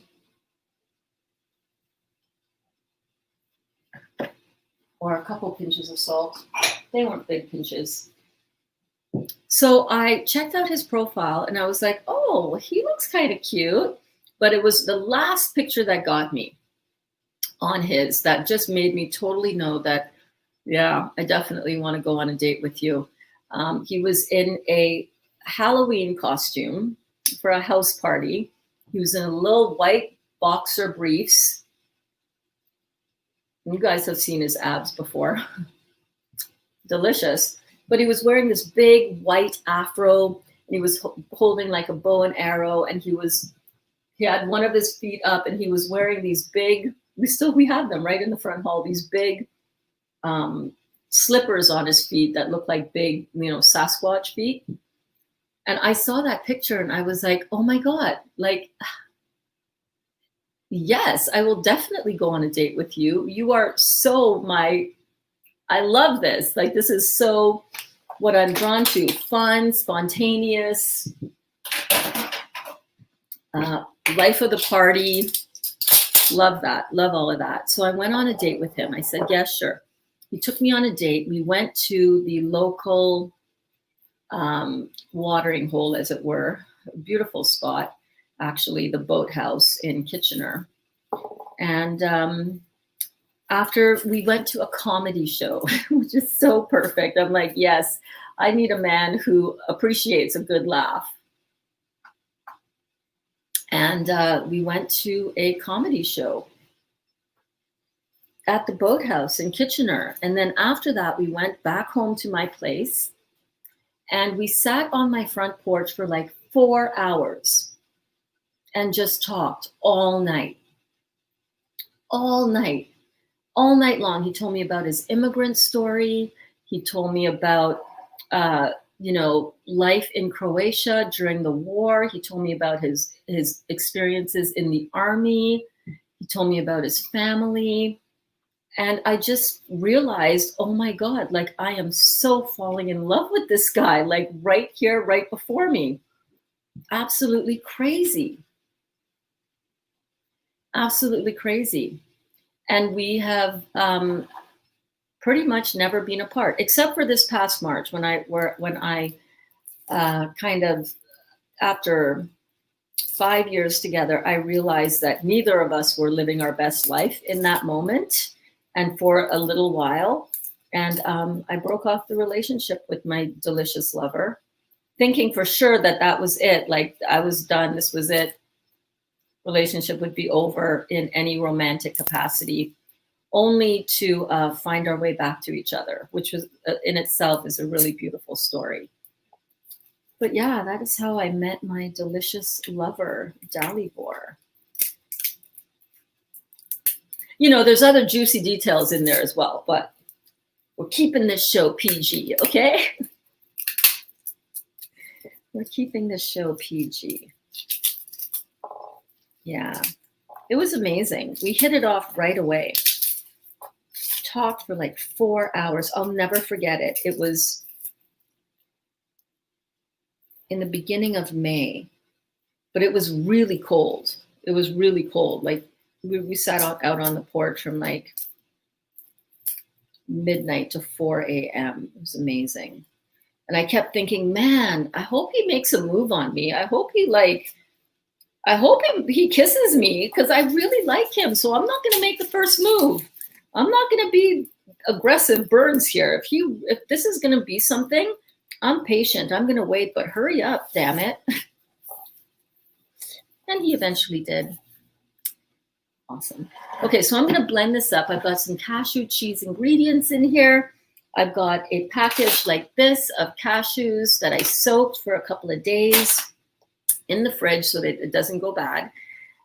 Or a couple pinches of salt. They weren't big pinches. So I checked out his profile and I was like, oh, he looks kind of cute. But it was the last picture that got me on his that just made me totally know that, yeah, I definitely want to go on a date with you. He was in a Halloween costume for a house party. He was in a little white boxer briefs. You guys have seen his abs before. Delicious. But he was wearing this big white afro, and he was holding like a bow and arrow, and he had one of his feet up, and he was wearing these big, we have them right in the front hall, these big slippers on his feet that look like big, Sasquatch feet. And I saw that picture and I was like, oh my God, like, yes, I will definitely go on a date with you. You are I love this. Like, this is so what I'm drawn to. Fun, spontaneous, life of the party. Love that. Love all of that. So I went on a date with him. I said, yes, sure. He took me on a date. We went to the local watering hole, as it were, a beautiful spot. actually the boathouse in Kitchener. And after we went to a comedy show, which is so perfect. I'm like, yes, I need a man who appreciates a good laugh. And we went to a comedy show at the boathouse in Kitchener. And then after that, we went back home to my place and we sat on my front porch for like 4 hours and just talked all night long. He told me about his immigrant story. He told me about, life in Croatia during the war. He told me about his experiences in the army. He told me about his family. And I just realized, oh my God, like I am so falling in love with this guy, like right here, right before me. Absolutely crazy. Absolutely crazy. And we have pretty much never been apart, except for this past March when I kind of, after 5 years together, I realized that neither of us were living our best life in that moment and for a little while. And I broke off the relationship with my delicious lover, thinking for sure that that was it. Like I was done. This was it. Relationship would be over in any romantic capacity, only to find our way back to each other, which was in itself is a really beautiful story. But yeah, that is how I met my delicious lover, Dalibor. You know, there's other juicy details in there as well, but we're keeping this show PG, okay? We're keeping this show PG. Yeah, it was amazing. We hit it off right away. Talked for like 4 hours. I'll never forget it. It was in the beginning of May, but it was really cold. It was really cold. Like we sat out on the porch from like midnight to 4 a.m. It was amazing. And I kept thinking, man, I hope he makes a move on me. I hope he kisses me because I really like him. So I'm not going to make the first move. I'm not going to be aggressive Burns here. If this is going to be something, I'm patient. I'm going to wait, but hurry up, damn it. And he eventually did. Awesome. Okay, so I'm going to blend this up. I've got some cashew cheese ingredients in here. I've got a package like this of cashews that I soaked for a couple of days in the fridge so that it doesn't go bad.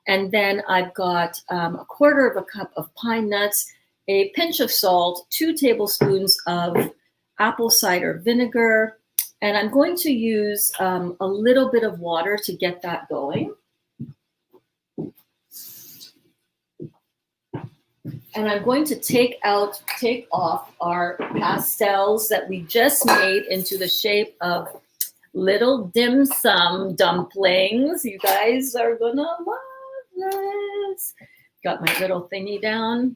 And then I've got a quarter of a cup of pine nuts, a pinch of salt, 2 tablespoons of apple cider vinegar, and I'm going to use a little bit of water to get that going. And I'm going to take off our pastels that we just made into the shape of little dim sum dumplings. You guys are gonna love this. Got my little thingy down.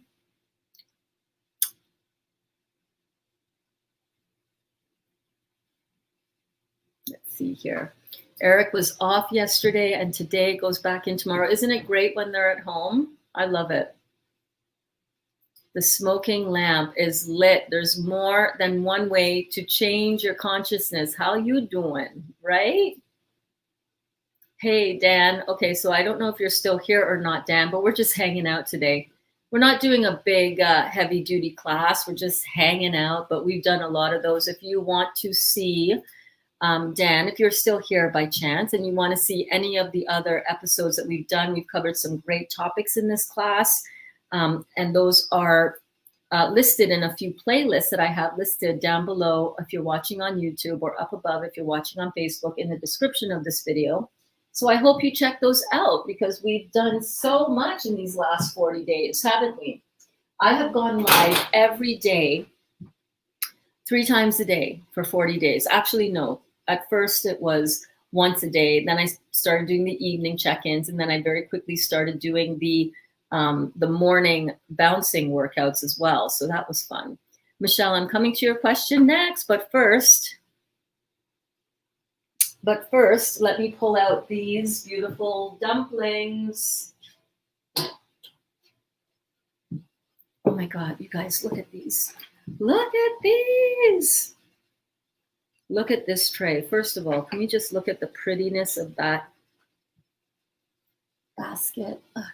Let's see here. Eric was off yesterday and today goes back in tomorrow. Isn't it great when they're at home? I love it. The smoking lamp is lit. There's more than one way to change your consciousness. How you doing, right? Hey, Dan. Okay, so I don't know if you're still here or not, Dan, but we're just hanging out today. We're not doing a big heavy-duty class. We're just hanging out, but we've done a lot of those. If you want to see, Dan, if you're still here by chance and you want to see any of the other episodes that we've done, we've covered some great topics in this class. And those are listed in a few playlists that I have listed down below if you're watching on YouTube, or up above if you're watching on Facebook, in the description of this video. So I hope you check those out because we've done so much in these last 40 days, haven't we? I have gone live every day, 3 times a day for 40 days. Actually, no. At first it was once a day. Then I started doing the evening check-ins, and then I very quickly started doing the morning bouncing workouts as well. So that was fun. Michelle, I'm coming to your question next, but first, But first, let me pull out these beautiful dumplings. Oh my God, you guys, look at these. Look at these. Look at this tray. First of all, can you just look at the prettiness of that basket? Look.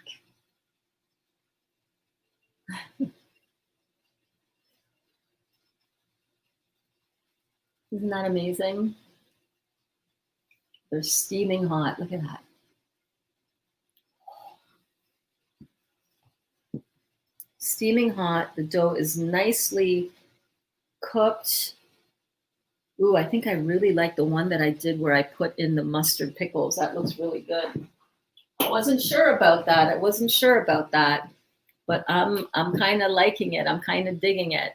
Isn't that amazing? They're steaming hot. Look at that. Steaming hot. The dough is nicely cooked. Ooh, I think I really like the one that I did where I put in the mustard pickles. That looks really good. I wasn't sure about that. But I'm kind of liking it. I'm kind of digging it.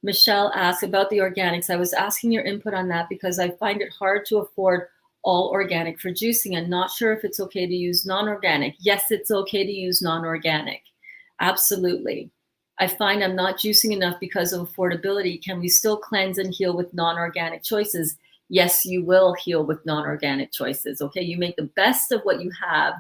Michelle asked about the organics. I was asking your input on that because I find it hard to afford all organic for juicing and not sure if it's okay to use non-organic. Yes, it's okay to use non-organic. Absolutely. I find I'm not juicing enough because of affordability. Can we still cleanse and heal with non-organic choices? Yes, you will heal with non-organic choices. Okay, you make the best of what you have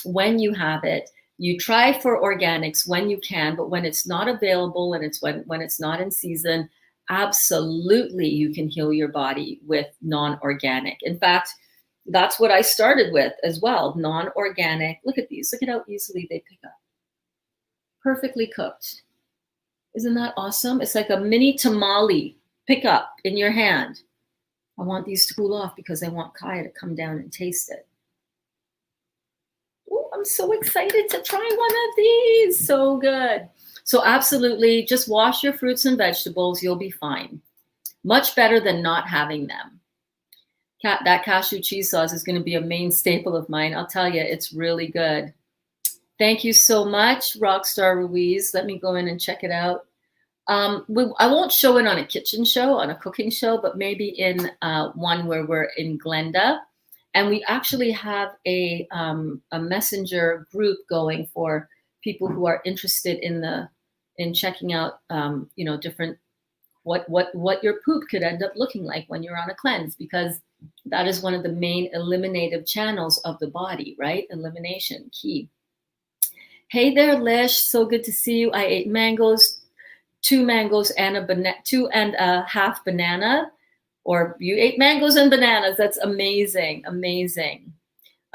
when you have it. You try for organics when you can, but when it's not available and it's when it's not in season, absolutely you can heal your body with non-organic. In fact, that's what I started with as well, non-organic. Look at these. Look at how easily they pick up. Perfectly cooked. Isn't that awesome? It's like a mini tamale. Pick up in your hand. I want these to cool off because I want Kaya to come down and taste it. Ooh, I'm so excited to try one of these. So good. So absolutely, just wash your fruits and vegetables. You'll be fine. Much better than not having them. That cashew cheese sauce is going to be a main staple of mine. I'll tell you, it's really good. Thank you so much, Rockstar Ruiz. Let me go in and check it out. I won't show it on a kitchen show, on a cooking show, but maybe in one where we're in Glenda. And we actually have a messenger group going for people who are interested in checking out, different what your poop could end up looking like when you're on a cleanse, because that is one of the main eliminative channels of the body, right? Elimination, key. Hey there, Lish. So good to see you. I ate mangoes, 2 mangoes and a 2.5 banana. Or you ate mangoes and bananas. That's amazing, amazing.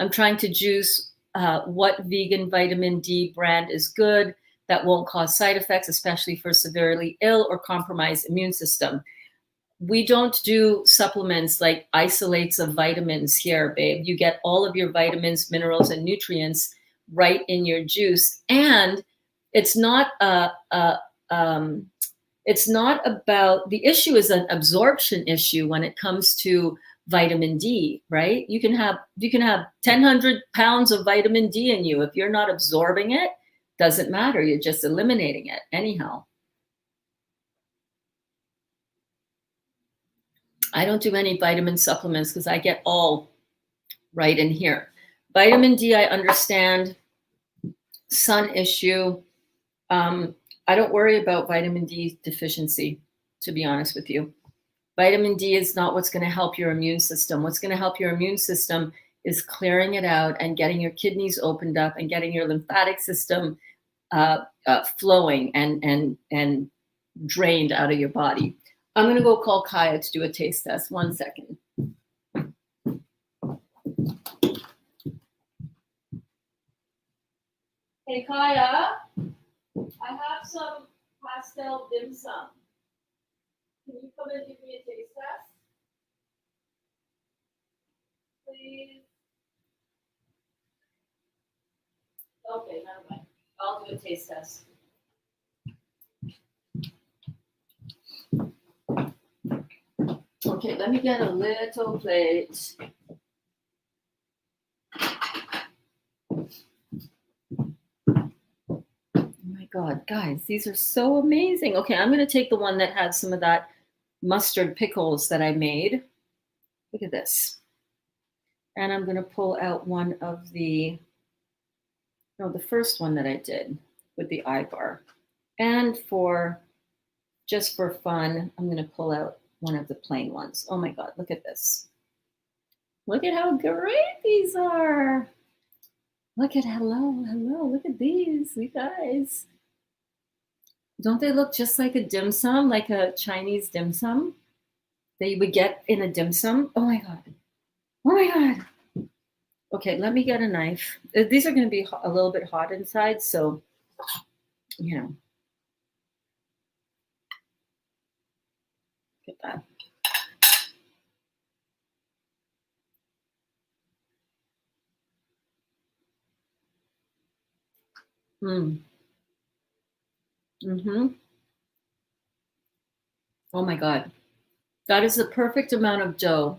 I'm trying to juice what vegan vitamin D brand is good that won't cause side effects, especially for severely ill or compromised immune system. We don't do supplements like isolates of vitamins here, babe. You get all of your vitamins, minerals, and nutrients right in your juice. And it's not it's not about, the issue is an absorption issue when it comes to vitamin D, right? You can have 1,000 pounds of vitamin D in you. If you're not absorbing it, doesn't matter. You're just eliminating it anyhow. I don't do any vitamin supplements because I get all right in here. Vitamin D, I understand. Sun issue. I don't worry about vitamin D deficiency, to be honest with you. Vitamin D is not what's going to help your immune system. What's going to help your immune system is clearing it out and getting your kidneys opened up and getting your lymphatic system flowing and drained out of your body. I'm going to go call Kaya to do a taste test. 1 second. Hey, Kaya. I have some pastel dim sum. Can you come and give me a taste test? Please. Okay, never mind. I'll do a taste test. Okay, let me get a little plate. God, guys, these are so amazing. Okay, I'm going to take the one that had some of that mustard pickles that I made. Look at this. And I'm going to pull out one of the first one that I did with the eye bar. And just for fun, I'm going to pull out one of the plain ones. Oh my God, look at this. Look at how great these are. Look at, hello, look at these, you guys. Don't they look just like a dim sum, like a Chinese dim sum that you would get in a dim sum? Oh my God. Oh my God. Okay, let me get a knife. These are going to be a little bit hot inside, so, you know, get that. Mm. Mm-hmm. Oh my God. That is the perfect amount of dough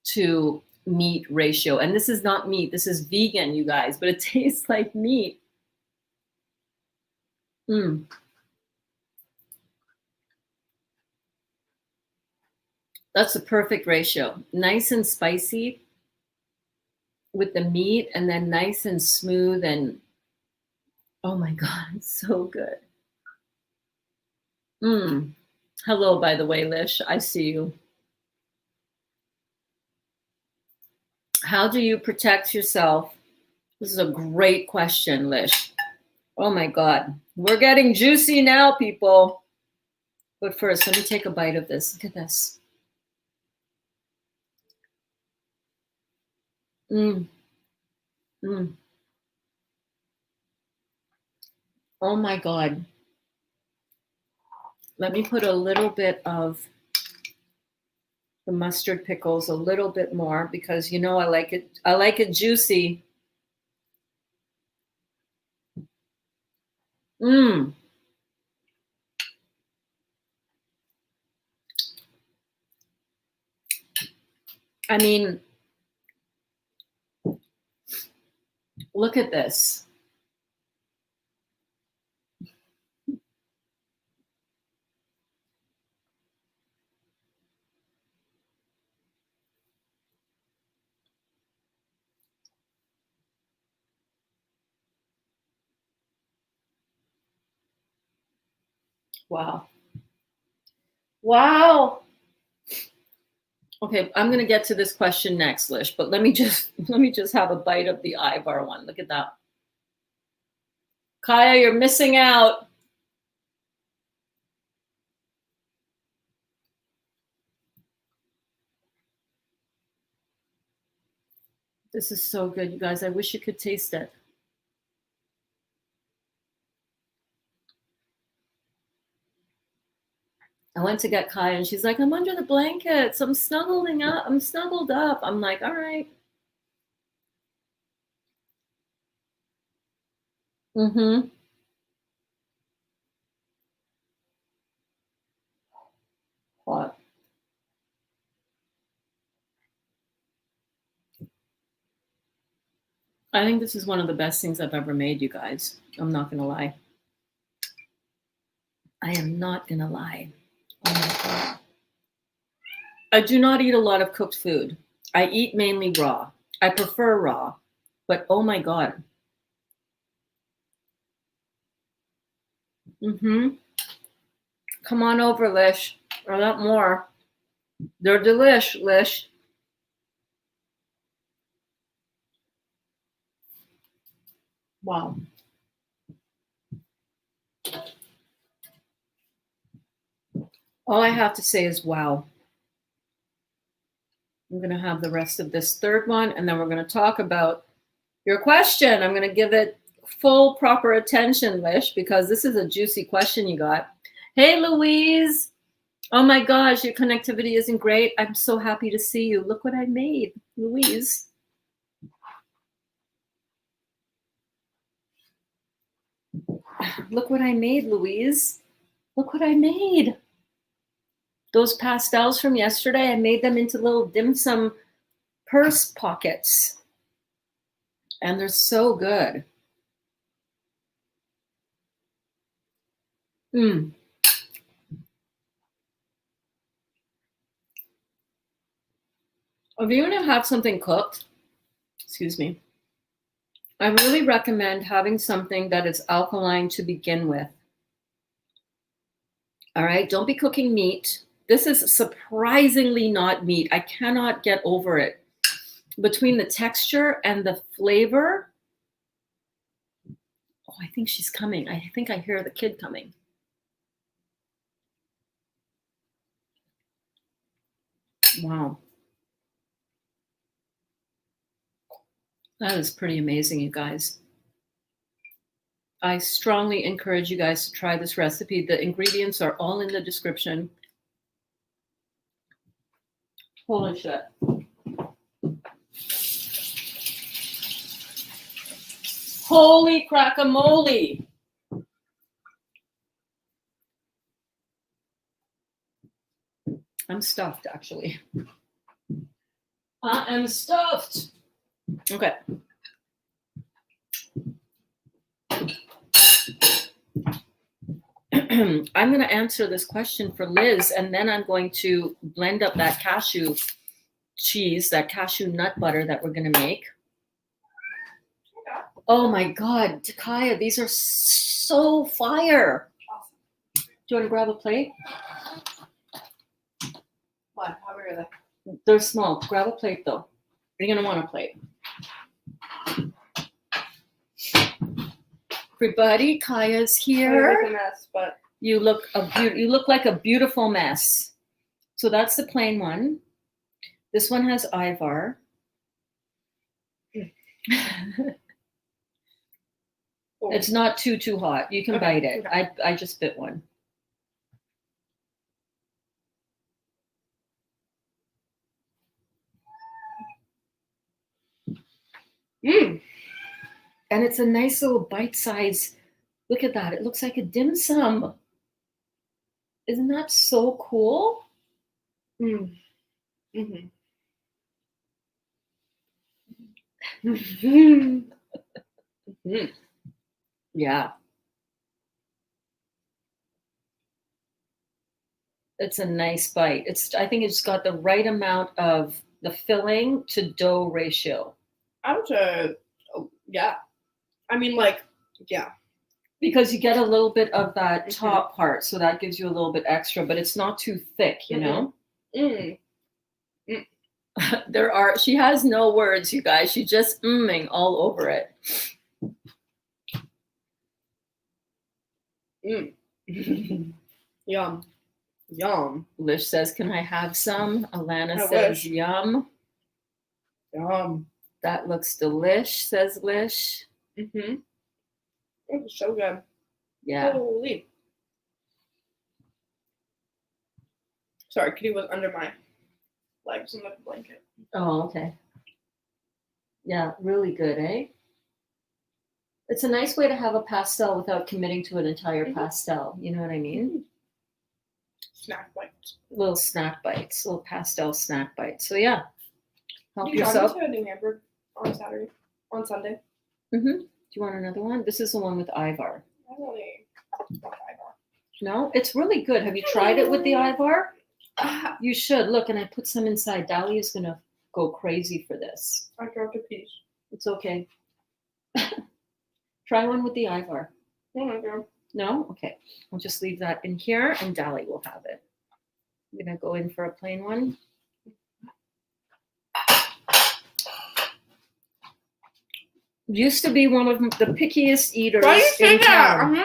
to meat ratio. And this is not meat. This is vegan, you guys, but it tastes like meat. Mm. That's the perfect ratio. Nice and spicy with the meat, and then nice and smooth. And oh my God, it's so good. Mm. Hello, by the way, Lish. I see you. How do you protect yourself? This is a great question, Lish. Oh my God. We're getting juicy now, people. But first, let me take a bite of this. Look at this. Mm. Mm. Oh my God. Let me put a little bit of the mustard pickles, a little bit more, because you know I like it juicy. Mm. I mean, look at this. Wow. Wow. Okay, I'm gonna get to this question next, Lish, but let me just have a bite of the Ivar one. Look at that. Kaya, you're missing out. This is so good, you guys. I wish you could taste it. I went to get Kaya and she's like, I'm under the blankets. I'm snuggling up. I'm snuggled up. I'm like, all right. Mm-hmm. Hot. I think this is one of the best things I've ever made, you guys. I'm not gonna lie. I am not gonna lie. Oh my God. I do not eat a lot of cooked food. I eat mainly raw. I prefer raw, but oh my God. Mm-hmm. Come on over, Lish. I want more. They're delish, Lish. Wow. All I have to say is wow. I'm going to have the rest of this third one, and then we're going to talk about your question. I'm going to give it full, proper attention, Lish, because this is a juicy question you got. Hey, Louise. Oh my gosh, your connectivity isn't great. I'm so happy to see you. Look what I made, Louise. Look what I made, Louise. Look what I made. Those pastels from yesterday, I made them into little dim sum purse pockets. And they're so good. Mm. If you want to have something cooked, excuse me, I really recommend having something that is alkaline to begin with. All right, don't be cooking meat. This is surprisingly not meat. I cannot get over it. between the texture and the flavor. Oh, I think she's coming. I think I hear the kid coming. Wow. That is pretty amazing, you guys. I strongly encourage you guys to try this recipe. The ingredients are all in the description. Holy shit. Holy crackamole. I'm stuffed, actually. I am stuffed. Okay. I'm going to answer this question for Liz, and then I'm going to blend up that cashew cheese, that cashew nut butter that we're going to make. Oh my God, Takaya, these are so fire. Do you want to grab a plate? What? How big are they? They're small. Grab a plate, though. You're going to want a plate. Everybody, Kaya's here. I look a mess, but You look like a beautiful mess. So that's the plain one. This one has Ivar. It's not too hot. You can bite it. Okay. I just bit one. And it's a nice little bite size. Look at that. It looks like a dim sum. Isn't that so cool? Mm-hmm. Yeah. It's a nice bite. I think it's got the right amount of the filling to dough ratio. I would say, yeah. I mean, like, yeah. Because you get a little bit of that top part, so that gives you a little bit extra, but it's not too thick, you know? She has no words, you guys. She's just mmming all over it. Yum. Yum. Lish says, can I have some? Alana I says, wish. yum. Yum. That looks delish, says Lish. It's so good. Yeah. Holy. Sorry, Kitty was under my legs in the blanket. Oh, okay. Yeah, really good, eh? It's a nice way to have a pastel without committing to an entire pastel. You know what I mean? Snack bites. Little snack bites, little pastel snack bites. So yeah, help You yourself. to New Hamburg on Sunday. Do you want another one? This is the one with Ivar. I don't know. No, it's really good. Have you tried it with the Ivar? You should. Look, and I put some inside. Dali is going to go crazy for this. I dropped a piece. It's okay. Try one with the Ivar. No. No? Okay. I'll just leave that in here, and Dali will have it. I'm going to go in for a plain one. Used to be one of the pickiest eaters in town.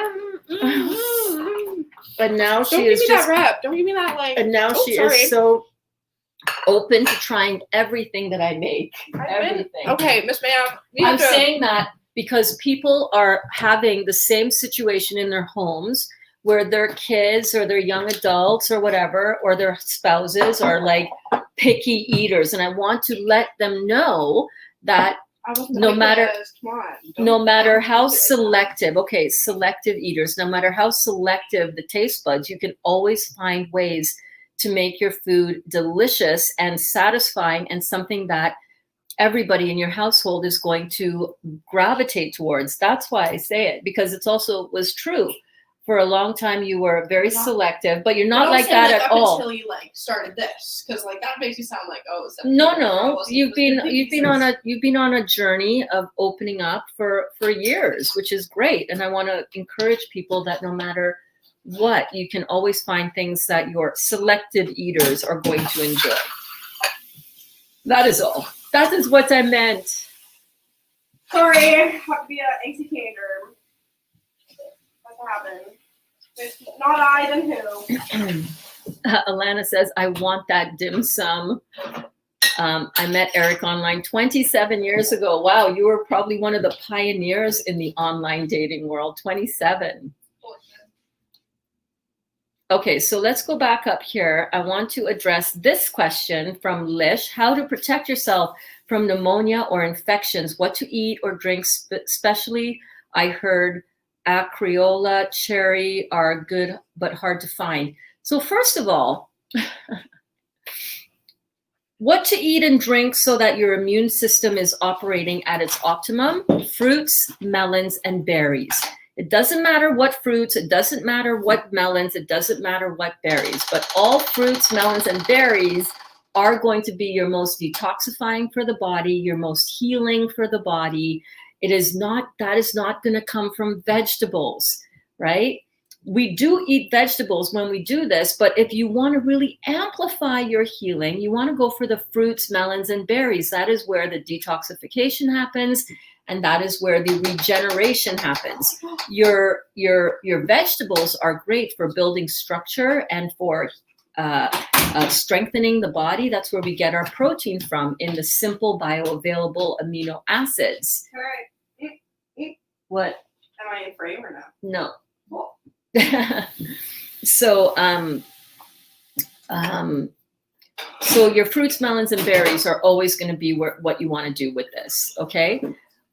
But now she is just. Don't give me that like. And now she is so open to trying everything that I make. Everything. Okay, Miss Ma'am. I'm saying that because people are having the same situation in their homes where their kids or their young adults or whatever, or their spouses are like picky eaters. And I want to let them know that no matter how selective, selective eaters, no matter how selective the taste buds, you can always find ways to make your food delicious and satisfying and something that everybody in your household is going to gravitate towards. That's why I say it, because it's also was true. For a long time, you were very selective, but you're not like that at all. Until you like started this, because like that makes you sound like no. You've been on a journey of opening up for years, which is great. And I want to encourage people that no matter what, you can always find things that your selective eaters are going to enjoy. That is all. That is what I meant. Sorry, I have to be an AC teenager. That's what happened. If not I, then who? Alana says, I want that dim sum. I met Eric online 27 years ago. Wow, you were probably one of the pioneers in the online dating world. 27. Okay, so let's go back up here. I want to address this question from Lish. How to protect yourself from pneumonia or infections, what to eat or drink, especially I heard acreola, cherry are good but hard to find. So first of all, what to eat and drink so that your immune system is operating at its optimum: fruits, melons, and berries. It doesn't matter what fruits, it doesn't matter what melons, it doesn't matter what berries, but all fruits, melons, and berries are going to be your most detoxifying for the body, your most healing for the body. That is not going to come from vegetables, right? We do eat vegetables when we do this, but if you want to really amplify your healing, you want to go for the fruits, melons, and berries. That is where the detoxification happens, and that is where the regeneration happens. Your vegetables are great for building structure and for strengthening the body. That's where we get our protein from, in the simple bioavailable amino acids. All right. What? Am I in frame or not? No. Cool. So your fruits, melons, and berries are always going to be what you want to do with this, okay?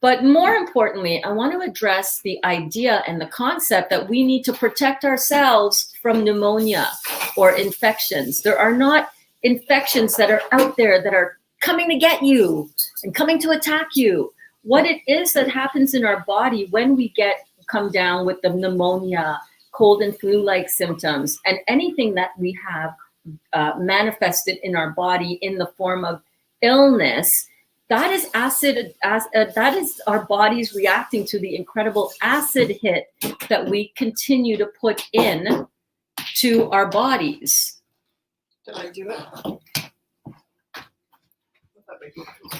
But more importantly, I want to address the idea and the concept that we need to protect ourselves from pneumonia or infections. There are not infections that are out there that are coming to get you and coming to attack you. What it is that happens in our body when we come down with the pneumonia, cold and flu-like symptoms, and anything that we have manifested in our body in the form of illness, that is that is our bodies reacting to the incredible acid hit that we continue to put in to our bodies. Did I do it?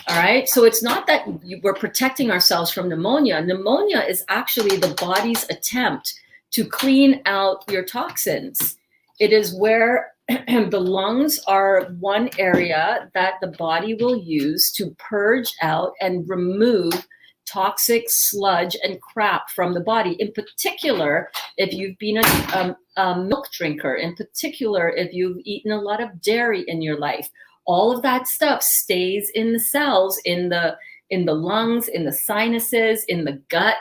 All right. So it's not that we're protecting ourselves from pneumonia. Pneumonia is actually the body's attempt to clean out your toxins. It is where the lungs are one area that the body will use to purge out and remove toxic sludge and crap from the body. In particular, if you've been a milk drinker, in particular, if you've eaten a lot of dairy in your life, all of that stuff stays in the cells, in the lungs, in the sinuses, in the gut,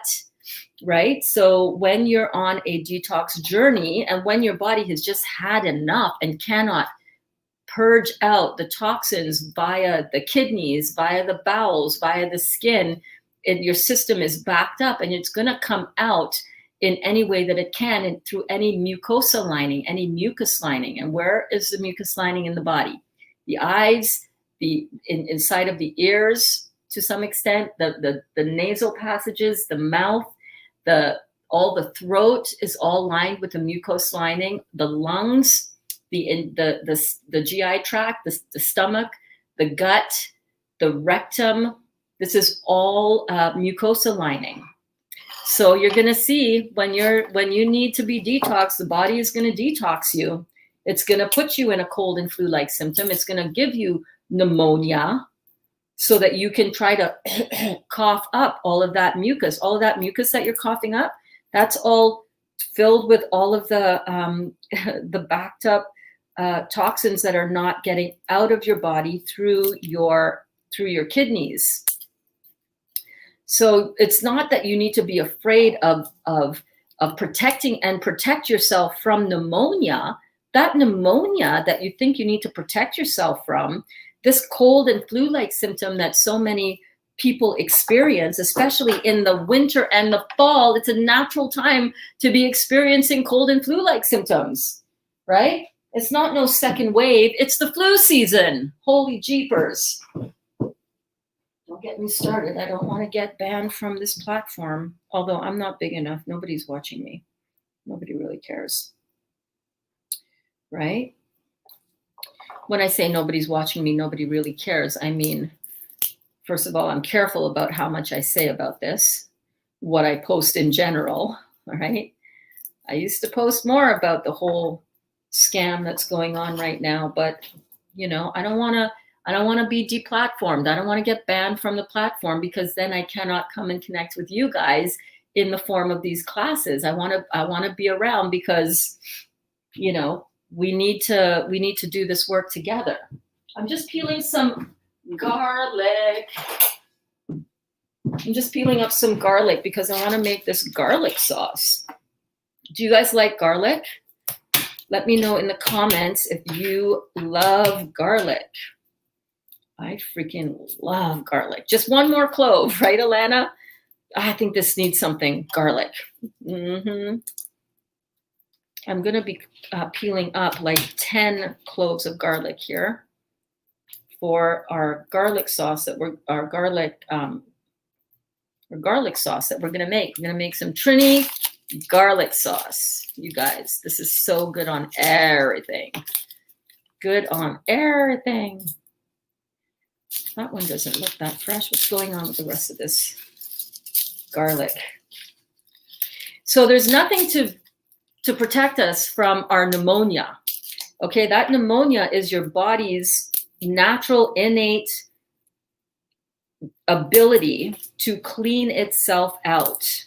right? So when you're on a detox journey and when your body has just had enough and cannot purge out the toxins via the kidneys, via the bowels, via the skin, and your system is backed up, and it's going to come out in any way that it can, and through any mucosa lining, any mucus lining. And where is the mucus lining in the body? The eyes, inside of the ears to some extent, the nasal passages, the mouth, all the throat is all lined with the mucous lining. The lungs, the GI tract, the stomach, the gut, the rectum. This is all mucosa lining. So you're going to see when you need to be detoxed, the body is going to detox you. It's going to put you in a cold and flu-like symptom. It's going to give you pneumonia so that you can try to cough up all of that mucus. All of that mucus that you're coughing up, that's all filled with all of the backed up toxins that are not getting out of your body through your kidneys. So it's not that you need to be afraid of protecting and protect yourself from pneumonia. That pneumonia that you think you need to protect yourself from, this cold and flu-like symptom that so many people experience, especially in the winter and the fall, it's a natural time to be experiencing cold and flu-like symptoms, right? It's not no second wave, it's the flu season. Holy jeepers. Don't get me started. I don't want to get banned from this platform, although I'm not big enough. Nobody's watching me. Nobody really cares. Right? When I say nobody's watching me, nobody really cares. I mean, First of all, I'm careful about how much I say about this, what I post in general, all right? I used to post more about the whole scam that's going on right now, but you know, I don't want to be deplatformed. I don't want to get banned from the platform, because then I cannot come and connect with you guys in the form of these classes. I want to be around, because, you know, we need to do this work together. I'm just peeling some garlic. I'm just peeling up some garlic because I want to make this garlic sauce. Do you guys like garlic? Let me know in the comments if you love garlic. I freaking love garlic. Just one more clove, right, Alana? I think this needs something garlic. I'm going to be peeling up like 10 cloves of garlic here for our garlic sauce that our garlic sauce that we're going to make. We're going to make some Trini garlic sauce. You guys, this is so good on everything. Good on everything. That one doesn't look that fresh. What's going on with the rest of this garlic? So there's nothing to protect us from our pneumonia. Okay, that pneumonia is your body's natural innate ability to clean itself out,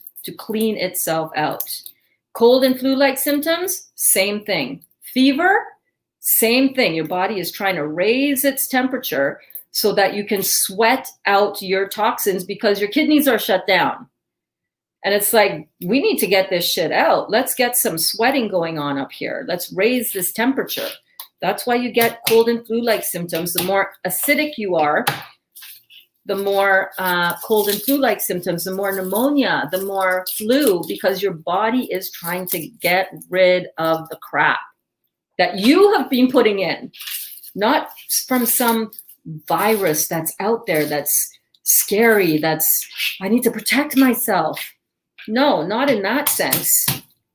Cold and flu-like symptoms, same thing. Fever, same thing. Your body is trying to raise its temperature so that you can sweat out your toxins because your kidneys are shut down. And it's like, we need to get this shit out. Let's get some sweating going on up here. Let's raise this temperature. That's why you get cold and flu-like symptoms. The more acidic you are, the more cold and flu-like symptoms, the more pneumonia, the more flu, because your body is trying to get rid of the crap that you have been putting in, not from some virus that's out there that's scary, that's, I need to protect myself. No, not in that sense.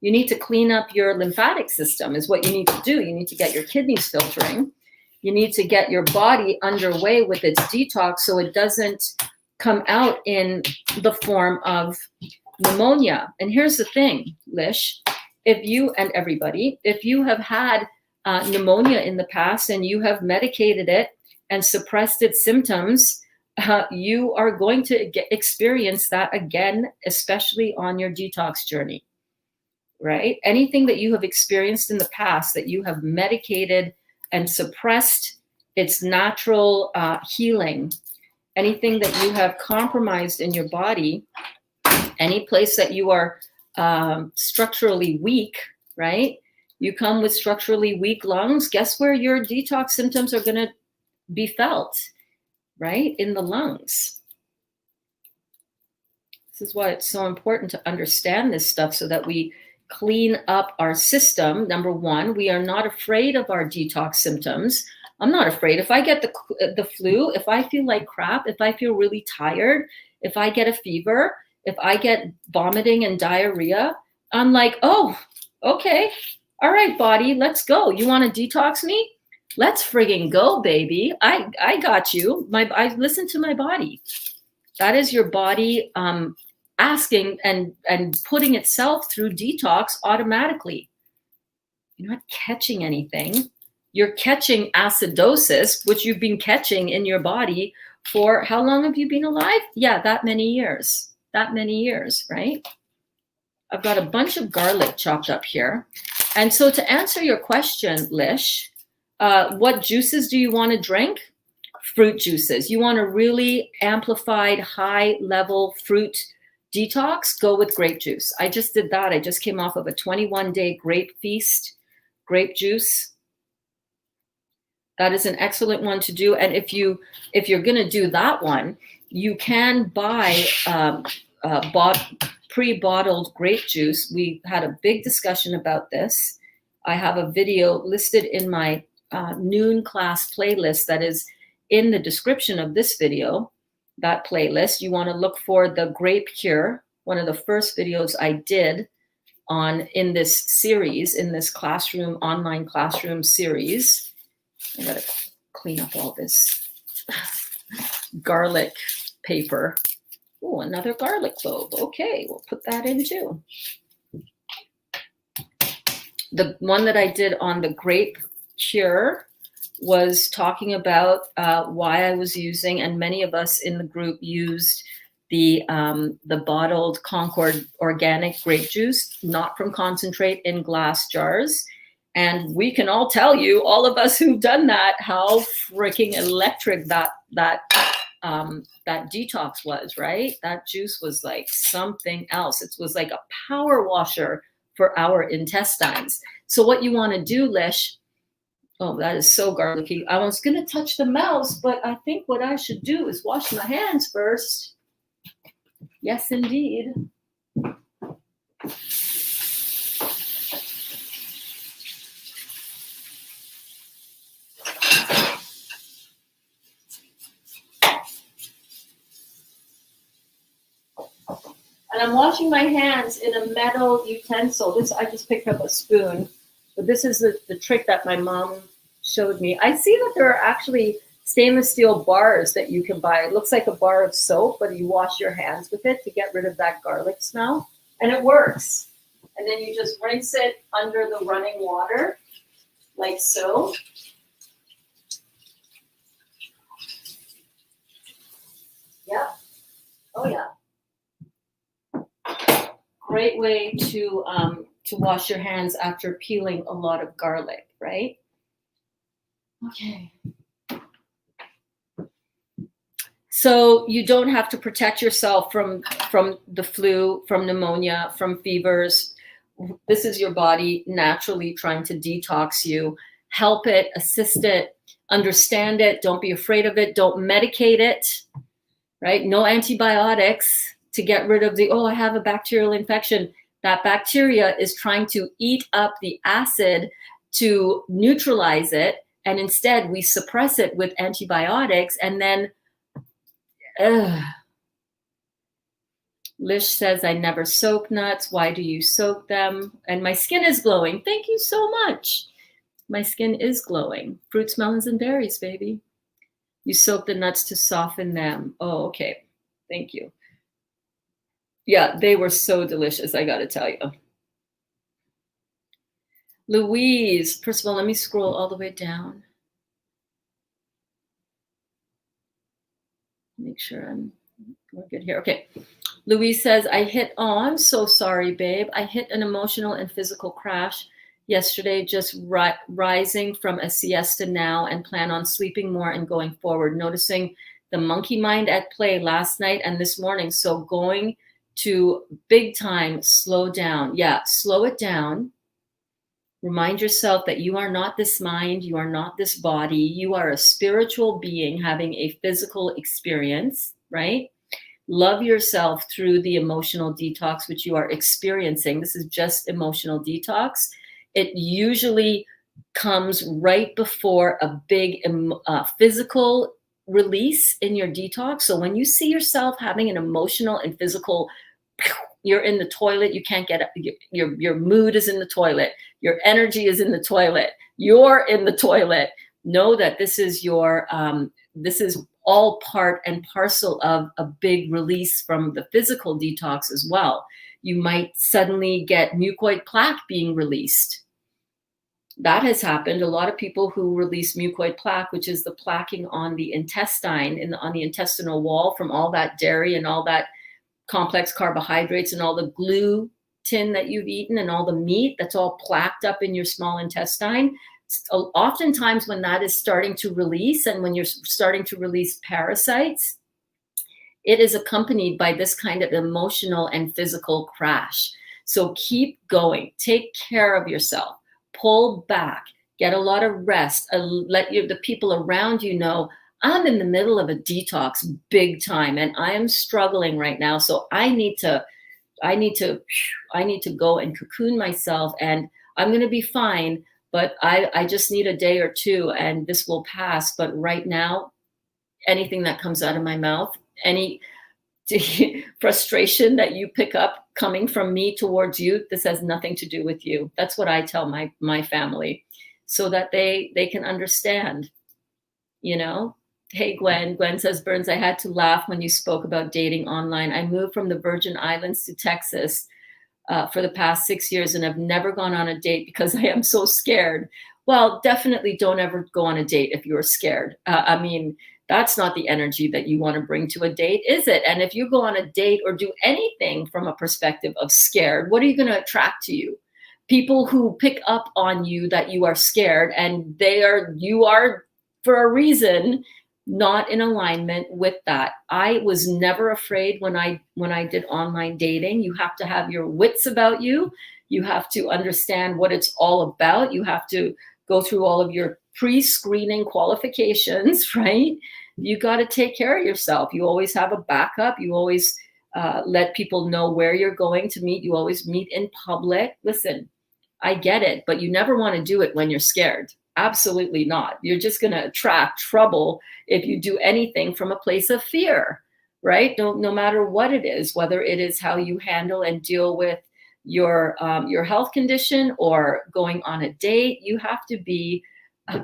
You need to clean up your lymphatic system is what you need to do. You need to get your kidneys filtering. You need to get your body underway with its detox so it doesn't come out in the form of pneumonia. And here's the thing, Lish, if you and everybody, if you have had pneumonia in the past and you have medicated it and suppressed its symptoms, you are going to experience that again, especially on your detox journey, right? Anything that you have experienced in the past that you have medicated and suppressed its natural healing, anything that you have compromised in your body, any place that you are structurally weak, right? You come with structurally weak lungs, guess where your detox symptoms are going to be felt, right? In the lungs. This is why it's so important to understand this stuff so that we clean up our system. Number one, we are not afraid of our detox symptoms. I'm not afraid. If I get the flu, if I feel like crap, if I feel really tired, if I get a fever, if I get vomiting and diarrhea, I'm like, oh, okay. All right, body, let's go. You want to detox me? Let's friggin' go, baby. I got you. I listen to my body. That is your body asking and putting itself through detox automatically. You're not catching anything. You're catching acidosis, which you've been catching in your body for how long have you been alive? Yeah, that many years. That many years, right? I've got a bunch of garlic chopped up here. And so to answer your question, Lish, what juices do you want to drink? Fruit juices. You want a really amplified, high-level fruit detox? Go with grape juice. I just did that. I just came off of a 21-day grape feast, grape juice. That is an excellent one to do. And if you're going to do that one, you can buy pre-bottled grape juice. We had a big discussion about this. I have a video listed in my noon class playlist that is in the description of this video. That playlist, you want to look for the grape cure, one of the first videos I did in this series, in this online classroom series. I gotta clean up all this garlic paper. Oh, another garlic clove. Okay, we'll put that in too. The one that I did on the grape cure was talking about why I was using, and many of us in the group used the bottled Concord organic grape juice, not from concentrate, in glass jars. And we can all tell you, all of us who've done that, how freaking electric that detox was, right? That juice was like something else. It was like a power washer for our intestines. So what you want to do, Lish, oh, that is so garlicky. I was going to touch the mouse, but I think what I should do is wash my hands first. Yes, indeed. And I'm washing my hands in a metal utensil. This, I just picked up a spoon, but this is the trick that my mom showed me. I see that there are actually stainless steel bars that you can buy. It looks like a bar of soap, but you wash your hands with it to get rid of that garlic smell, and it works. And then you just rinse it under the running water, like so. Yeah. Oh yeah. Great way to wash your hands after peeling a lot of garlic, right? Okay. So you don't have to protect yourself from the flu, from pneumonia, from fevers. This is your body naturally trying to detox you. Help it, assist it, understand it. Don't be afraid of it. Don't medicate it, right? No antibiotics to get rid of I have a bacterial infection. That bacteria is trying to eat up the acid to neutralize it. And instead we suppress it with antibiotics. And then, Lish says, I never soak nuts. Why do you soak them? And my skin is glowing. Thank you so much. My skin is glowing. Fruits, melons, and berries, baby. You soak the nuts to soften them. Oh, okay. Thank you. Yeah, they were so delicious, I got to tell you. Louise, first of all, let me scroll all the way down. Make sure we're good here. Okay. Louise says, I'm so sorry, babe. I hit an emotional and physical crash yesterday, just rising from a siesta now and plan on sleeping more and going forward, noticing the monkey mind at play last night and this morning. So going to big time, slow down. Yeah, slow it down. Remind yourself that you are not this mind, you are not this body, you are a spiritual being having a physical experience, right? Love yourself through the emotional detox, which you are experiencing. This is just emotional detox. It usually comes right before a big physical release in your detox. So when you see yourself having an emotional and physical, you're in the toilet, you can't get up, your mood is in the toilet, your energy is in the toilet, you're in the toilet. Know that this is this is all part and parcel of a big release from the physical detox as well. You might suddenly get mucoid plaque being released. That has happened. A lot of people who release mucoid plaque, which is the plaquing on the intestine, on the intestinal wall from all that dairy and all that complex carbohydrates and all the gluten that you've eaten and all the meat that's all plaqued up in your small intestine. Oftentimes when that is starting to release and when you're starting to release parasites, it is accompanied by this kind of emotional and physical crash. So keep going, take care of yourself, pull back, get a lot of rest, let the people around you know, I'm in the middle of a detox big time and I am struggling right now. So I need to go and cocoon myself and I'm going to be fine. But I just need a day or two and this will pass. But right now, anything that comes out of my mouth, any frustration that you pick up coming from me towards you, this has nothing to do with you. That's what I tell my family so that they can understand, you know, Hey, Gwen. Gwen says, Burns, I had to laugh when you spoke about dating online. I moved from the Virgin Islands to Texas for the past 6 years, and I've never gone on a date because I am so scared. Well, definitely don't ever go on a date if you're scared. I mean, that's not the energy that you want to bring to a date, is it? And if you go on a date or do anything from a perspective of scared, what are you going to attract to you? People who pick up on you that you are scared, and you are for a reason not in alignment with that. I was never afraid when I did online dating. You have to have your wits about you. You have to understand what it's all about. You have to go through all of your pre-screening qualifications, right? You got to take care of yourself. You always have a backup. You always let people know where you're going to meet. You always meet in public. Listen, I get it, but you never want to do it when you're scared. Absolutely not. You're just going to attract trouble if you do anything from a place of fear, right? No matter what it is, whether it is how you handle and deal with your health condition or going on a date, you have to be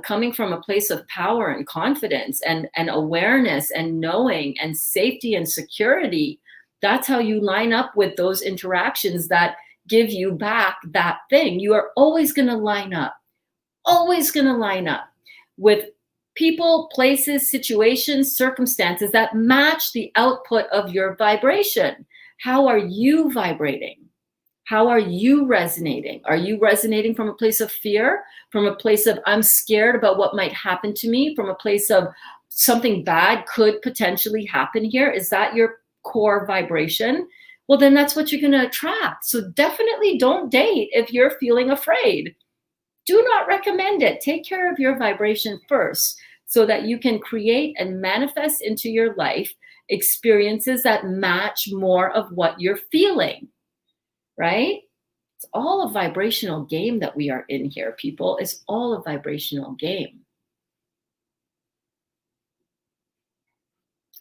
coming from a place of power and confidence and awareness and knowing and safety and security. That's how you line up with those interactions that give you back that thing. You are always going to line up with people, places, situations, circumstances that match the output of your vibration. How are you vibrating? How are you resonating? Are you resonating from a place of fear? From a place of I'm scared about what might happen to me? From a place of something bad could potentially happen here? Is that your core vibration? Well, then that's what you're going to attract. So definitely don't date if you're feeling afraid. Do not recommend it. Take care of your vibration first so that you can create and manifest into your life experiences that match more of what you're feeling, right? It's all a vibrational game that we are in here, people. It's all a vibrational game.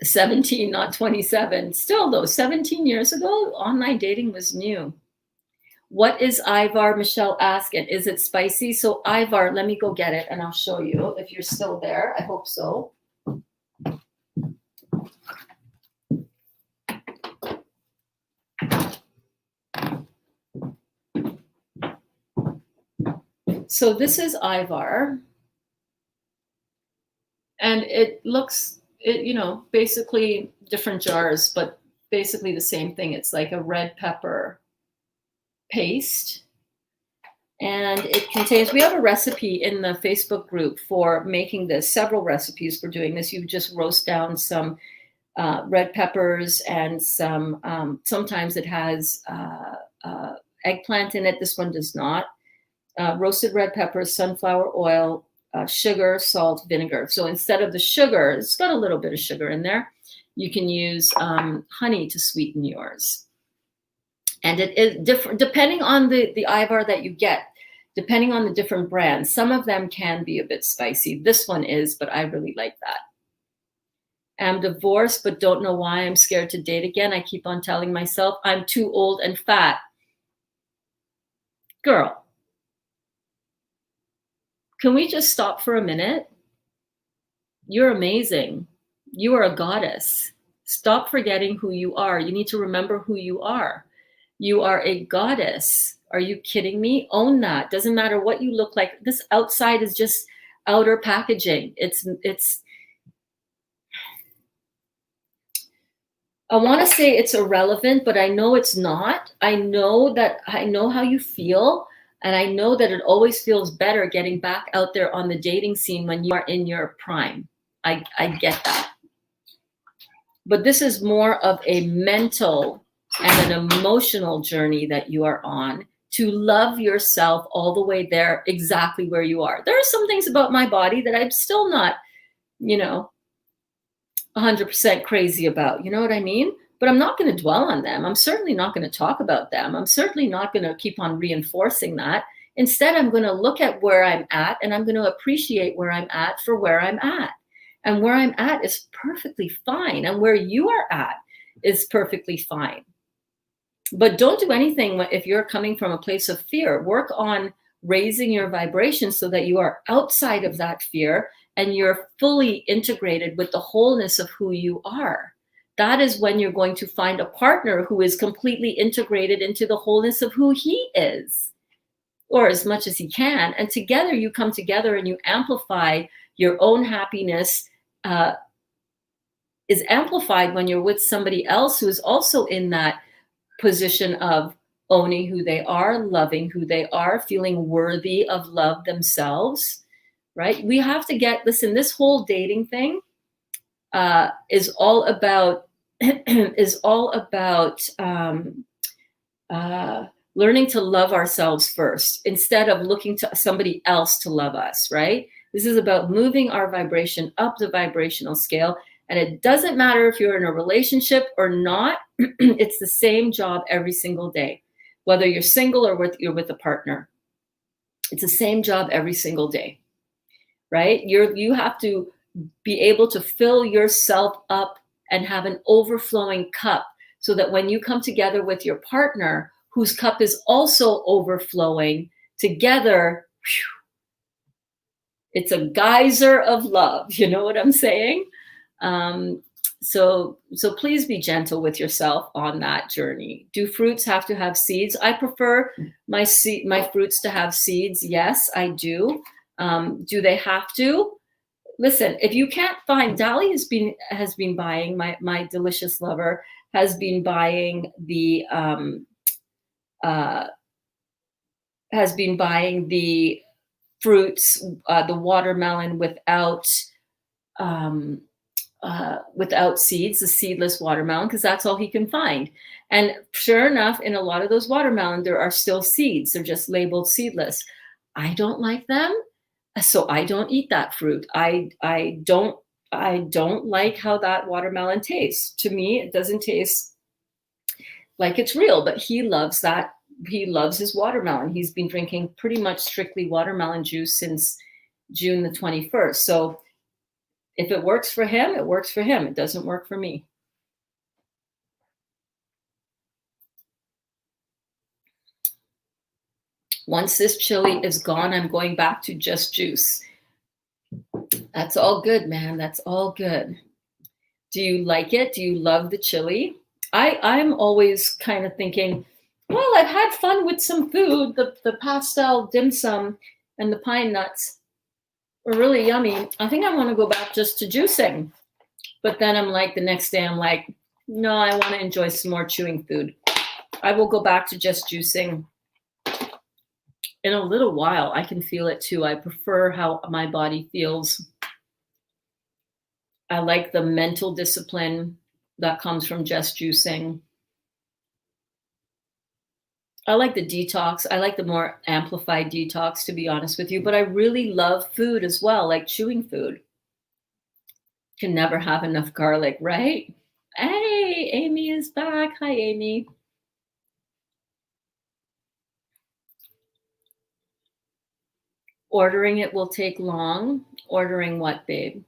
17, not 27. Still, though, 17 years ago, online dating was new. What is Ivar? Michelle asked, and is it spicy? So Ivar, let me go get it and I'll show you if you're still there. I hope so. So this is Ivar. And it looks, basically different jars, but basically the same thing. It's like a red pepper paste, and it contains, we have a recipe in the Facebook group for making this, several recipes for doing this. You just roast down some red peppers and some, sometimes it has eggplant in it. This one does not. Roasted red peppers, sunflower oil, sugar, salt, vinegar. So instead of the sugar, it's got a little bit of sugar in there. You can use honey to sweeten yours. And it is different depending on the Ivar that you get, depending on the different brands. Some of them can be a bit spicy. This one is, but I really like that. I'm divorced, but don't know why. I'm scared to date again. I keep on telling myself I'm too old and fat. Girl, can we just stop for a minute? You're amazing. You are a goddess. Stop forgetting who you are. You need to remember who you are. You are a goddess. Are you kidding me? Own that. Doesn't matter what you look like. This outside is just outer packaging. It's I want to say it's irrelevant, but I know it's not. I know how you feel. And I know that it always feels better getting back out there on the dating scene when you are in your prime. I get that. But this is more of a mental and an emotional journey that you are on to love yourself all the way there, exactly where you are. There are some things about my body that I'm still not, 100% crazy about. You know what I mean? But I'm not going to dwell on them. I'm certainly not going to talk about them. I'm certainly not going to keep on reinforcing that. Instead, I'm going to look at where I'm at and I'm going to appreciate where I'm at for where I'm at. And where I'm at is perfectly fine. And where you are at is perfectly fine. But don't do anything if you're coming from a place of fear. Work on raising your vibration so that you are outside of that fear and you're fully integrated with the wholeness of who you are, that is when you're going to find a partner who is completely integrated into the wholeness of who he is, or as much as he can. And together you come together and you amplify your own happiness. Is amplified when you're with somebody else who is also in that position of owning who they are, loving who they are, feeling worthy of love themselves, right? We have to listen, this whole dating thing is all about learning to love ourselves first instead of looking to somebody else to love us, right? This is about moving our vibration up the vibrational scale. And it doesn't matter if you're in a relationship or not. It's the same job every single day, whether you're single or you're with a partner. It's the same job every single day, right? You have to be able to fill yourself up and have an overflowing cup so that when you come together with your partner, whose cup is also overflowing, together, it's a geyser of love. You know what I'm saying? So please be gentle with yourself on that journey. Do fruits have to have seeds? I prefer my fruits to have seeds. Yes, I do. Do they have to? Listen, if you can't find, Dali has been buying, my delicious lover has been buying the fruits, the watermelon without seeds, the seedless watermelon, because that's all he can find. And sure enough, in a lot of those watermelon, there are still seeds. They're just labeled seedless. I don't like them, so I don't eat that fruit. I don't like how that watermelon tastes. To me, it doesn't taste like it's real, but he loves that. He loves his watermelon. He's been drinking pretty much strictly watermelon juice since June the 21st. So if it works for him, it works for him. It doesn't work for me. Once this chili is gone, I'm going back to just juice. That's all good, man. That's all good. Do you like it? Do you love the chili? I'm always kind of thinking, well, I've had fun with some food. The pastel dim sum and the pine nuts were really yummy. I think I want to go back just to juicing. But then I'm like, the next day I'm like, no, I want to enjoy some more chewing food. I will go back to just juicing in a little while. I can feel it too. I prefer how my body feels. I like the mental discipline that comes from just juicing. I like the detox. I like the more amplified detox, to be honest with you. But I really love food as well, like chewing food. Can never have enough garlic, right? Hey, Amy is back. Hi, Amy. Ordering it will take long. Ordering what, babe?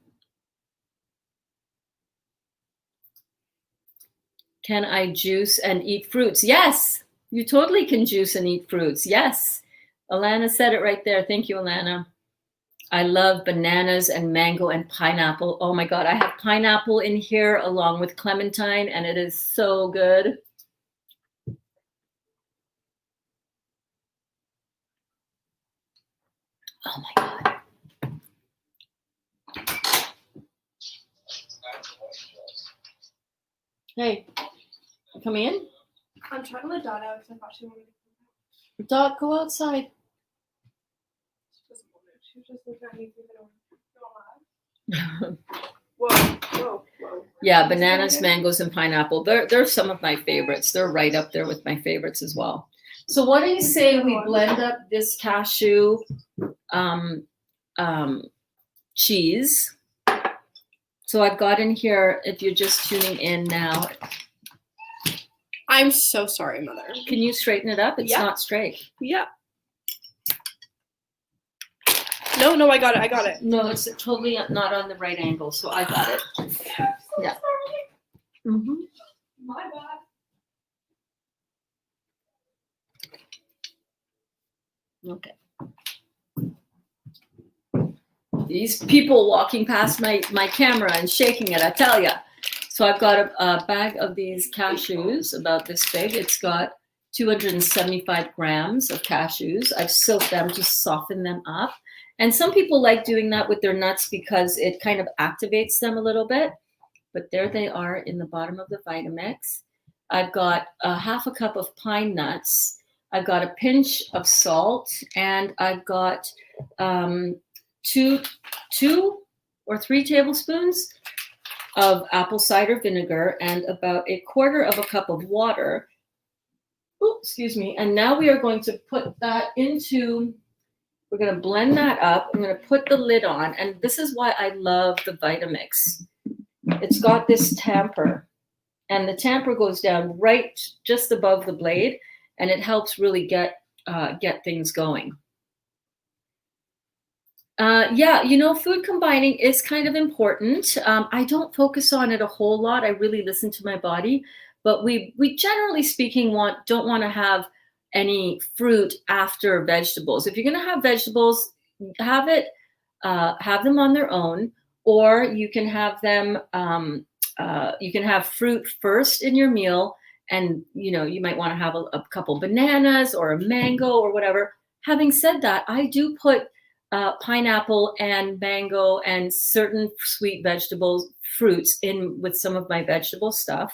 Can I juice and eat fruits? Yes, you totally can juice and eat fruits. Yes. Alana said it right there. Thank you, Alana. I love bananas and mango and pineapple. Oh my God, I have pineapple in here along with clementine, and it is so good. Oh my God. Hey, come in. I'm trying to let Dot out because I thought she wanted to. Dot, go outside. She doesn't want it. She was just looking at me thinking, whoa. Yeah, bananas, mangoes, and pineapple. They're some of my favorites. They're right up there with my favorites as well. So what do you say we blend up this cashew cheese? So I've got in here, if you're just tuning in now. I'm so sorry, Mother. Can you straighten it up? It's not straight. Yeah. No, I got it. No, it's totally not on the right angle, so I got it. Yeah. Mm-hmm. My bad. Okay. these people walking past my camera and shaking it, I tell you. So I've got a bag of these cashews about this big. It's got 275 grams of cashews. I've soaked them to soften them up. And some people like doing that with their nuts because it kind of activates them a little bit. But there they are in the bottom of the Vitamix. I've got a half a cup of pine nuts. I've got a pinch of salt, and I've got two or three tablespoons of apple cider vinegar and about a quarter of a cup of water. Oh, excuse me. And now we are going to put that into, we're going to blend that up. I'm going to put the lid on. And this is why I love the Vitamix. It's got this tamper, and the tamper goes down right just above the blade, and it helps really get things going. Yeah, you know, food combining is kind of important. I don't focus on it a whole lot. I really listen to my body, but we generally speaking don't want to have any fruit after vegetables. If you're going to have vegetables, have them on their own, or you can have them. You can have fruit first in your meal, and you know you might want to have a couple bananas or a mango or whatever. Having said that, I do put pineapple and mango and certain sweet fruits in with some of my vegetable stuff.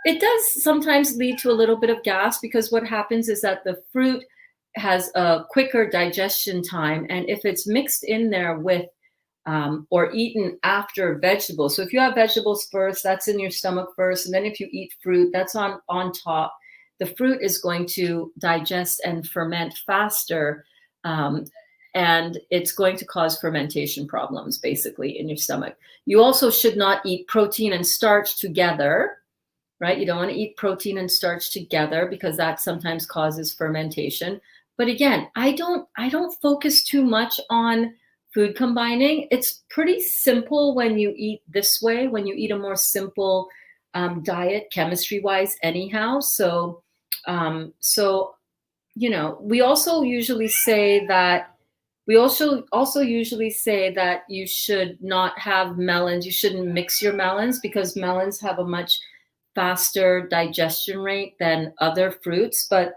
It does sometimes lead to a little bit of gas because what happens is that the fruit has a quicker digestion time, and if it's mixed in there with or eaten after vegetables. So if you have vegetables first, that's in your stomach first, and then if you eat fruit, that's on top. The fruit is going to digest and ferment faster. And it's going to cause fermentation problems basically in your stomach. You also should not eat protein and starch together, right? You don't want to eat protein and starch together because that sometimes causes fermentation. But again, I don't focus too much on food combining. It's pretty simple when you eat this way, when you eat a more simple diet chemistry-wise anyhow. So, you know, we also usually say that you should not have melons. You shouldn't mix your melons because melons have a much faster digestion rate than other fruits. But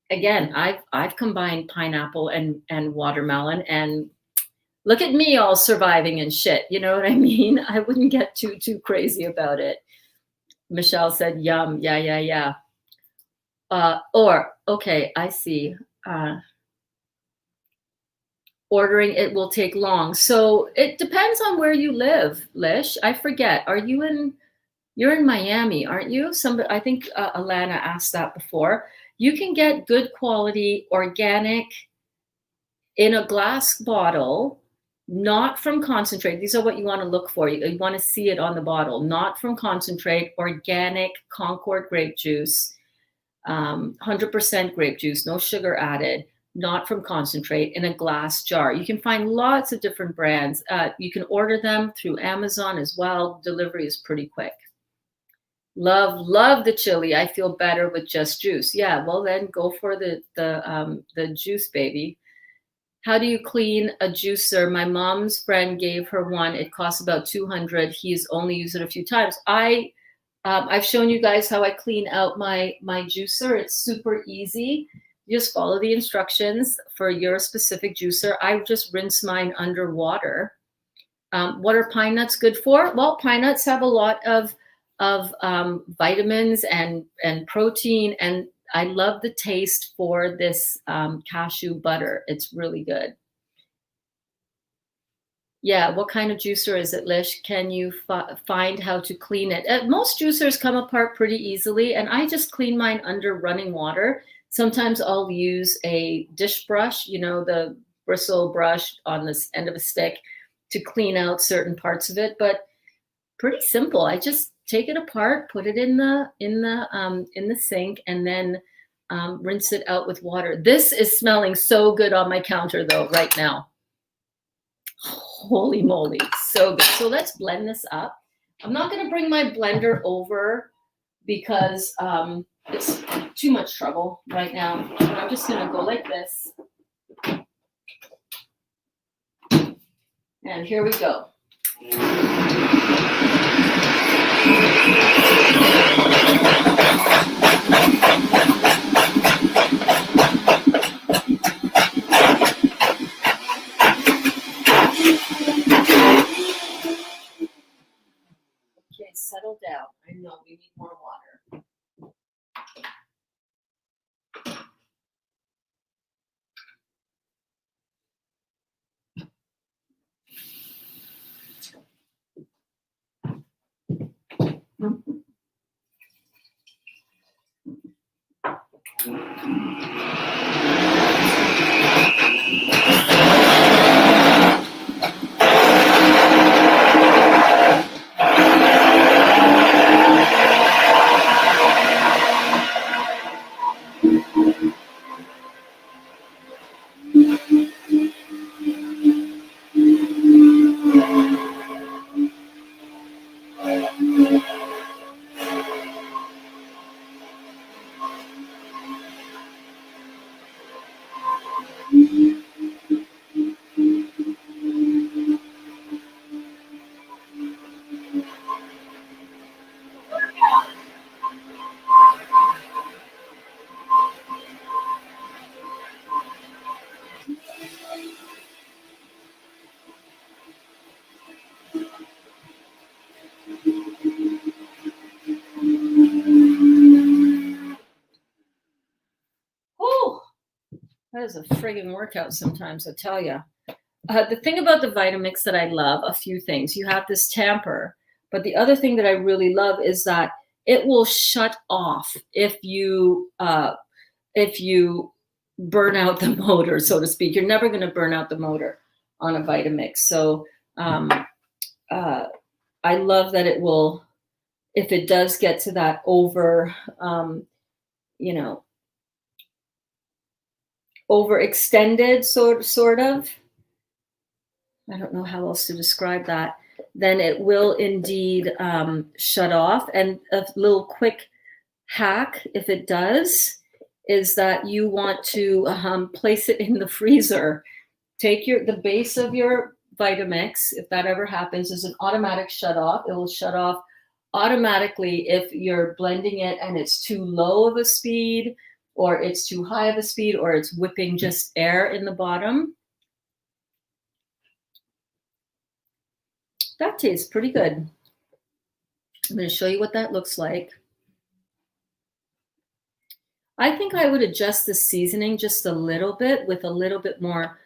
again, I've combined pineapple and watermelon, and look at me all surviving and shit. You know what I mean? I wouldn't get too crazy about it. Michelle said, yum. Yeah. Okay, I see. Ordering it will take long. So it depends on where you live, Lish. I forget. You're in Miami, aren't you? I think Alana asked that before. You can get good quality organic in a glass bottle, not from concentrate. These are what you want to look for. You want to see it on the bottle, not from concentrate, organic Concord grape juice, 100% grape juice, no sugar added, not from concentrate, in a glass jar. You can find lots of different brands. You can order them through Amazon as well. Delivery is pretty quick. Love the chili. I feel better with just juice. Yeah, well then go for the juice, baby. How do you clean a juicer? My mom's friend gave her one. It costs about $200. He's only used it a few times. I've shown you guys how I clean out my juicer. It's super easy. You just follow the instructions for your specific juicer. I just rinse mine under water. What are pine nuts good for? Well, pine nuts have a lot of vitamins and protein, and I love the taste for this cashew butter. It's really good. Yeah, what kind of juicer is it, Lish? Can you find how to clean it? Most juicers come apart pretty easily, and I just clean mine under running water. Sometimes I'll use a dish brush, you know, the bristle brush on this end of a stick to clean out certain parts of it, but pretty simple. I just take it apart, put it in the sink, and then rinse it out with water. This is smelling so good on my counter though right now. Holy moly, so good. So let's blend this up. I'm not going to bring my blender over because it's too much trouble right now. I'm just going to go like this. And here we go. Okay, settle down. I know we need more water. Oh, that is a friggin' workout sometimes, I tell you. The thing about the Vitamix that I love, a few things. You have this tamper, but the other thing that I really love is that it will shut off if you burn out the motor, so to speak. You're never going to burn out the motor on a Vitamix. So I love that it will, if it does get to that overextended sort of, I don't know how else to describe that, then it will indeed shut off. And a little quick hack, if it does, is that you want to place it in the freezer. Take the base of your Vitamix, if that ever happens, is an automatic shut off. It will shut off automatically if you're blending it and it's too low of a speed, or it's too high of a speed, or it's whipping just air in the bottom. That tastes pretty good. I'm going to show you what that looks like. I think I would adjust the seasoning just a little bit with a little bit more,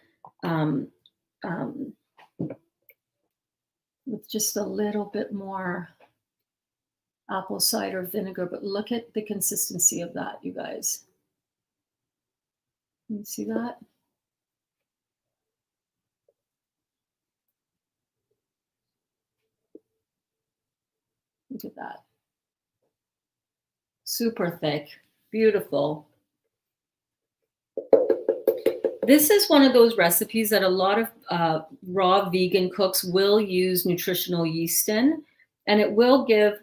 with just a little bit more apple cider vinegar. But look at the consistency of that, you guys. Can you see that? Look at that. Super thick, beautiful. This is one of those recipes that a lot of raw vegan cooks will use nutritional yeast in, and it will give,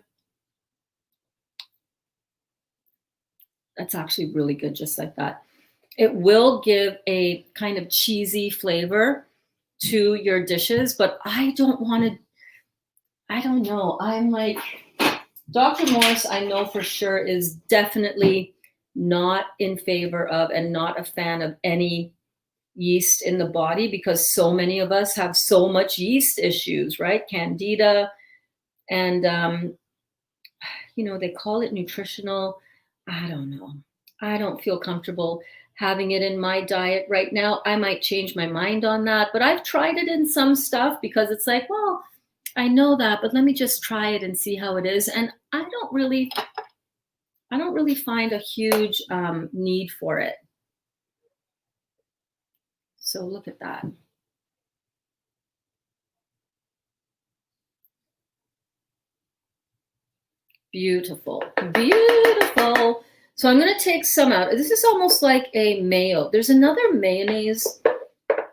that's actually really good just like that. It will give a kind of cheesy flavor to your dishes, but I don't want to, I don't know. I'm like, Dr. Morris, I know for sure, is definitely not in favor of and not a fan of any yeast in the body, because so many of us have so much yeast issues, right? Candida, and they call it nutritional. I don't know. I don't feel comfortable having it in my diet right now. I might change my mind on that, but I've tried it in some stuff because it's like, well, I know that, but let me just try it and see how it is. And I don't really find a huge need for it. So look at that. Beautiful, beautiful. So I'm going to take some out. This is almost like a mayo. There's another mayonnaise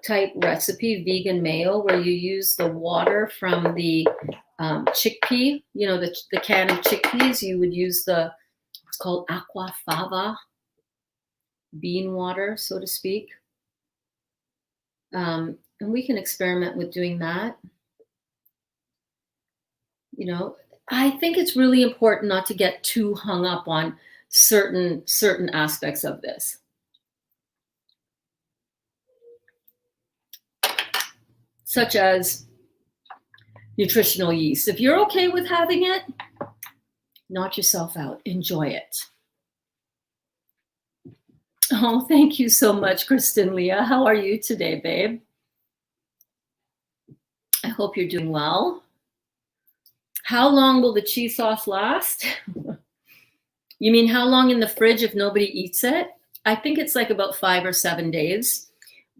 type recipe, vegan mayo, where you use the water from the chickpea, the can of chickpeas. You would use it's called aqua fava, bean water, so to speak. And we can experiment with doing that. You know, I think it's really important not to get too hung up on certain aspects of this. Such as nutritional yeast. If you're okay with having it, knock yourself out. Enjoy it. Oh, thank you so much, Kristen Leah. How are you today, babe? I hope you're doing well. How long will the cheese sauce last? You mean how long in the fridge if nobody eats it? I think it's like about 5 or 7 days,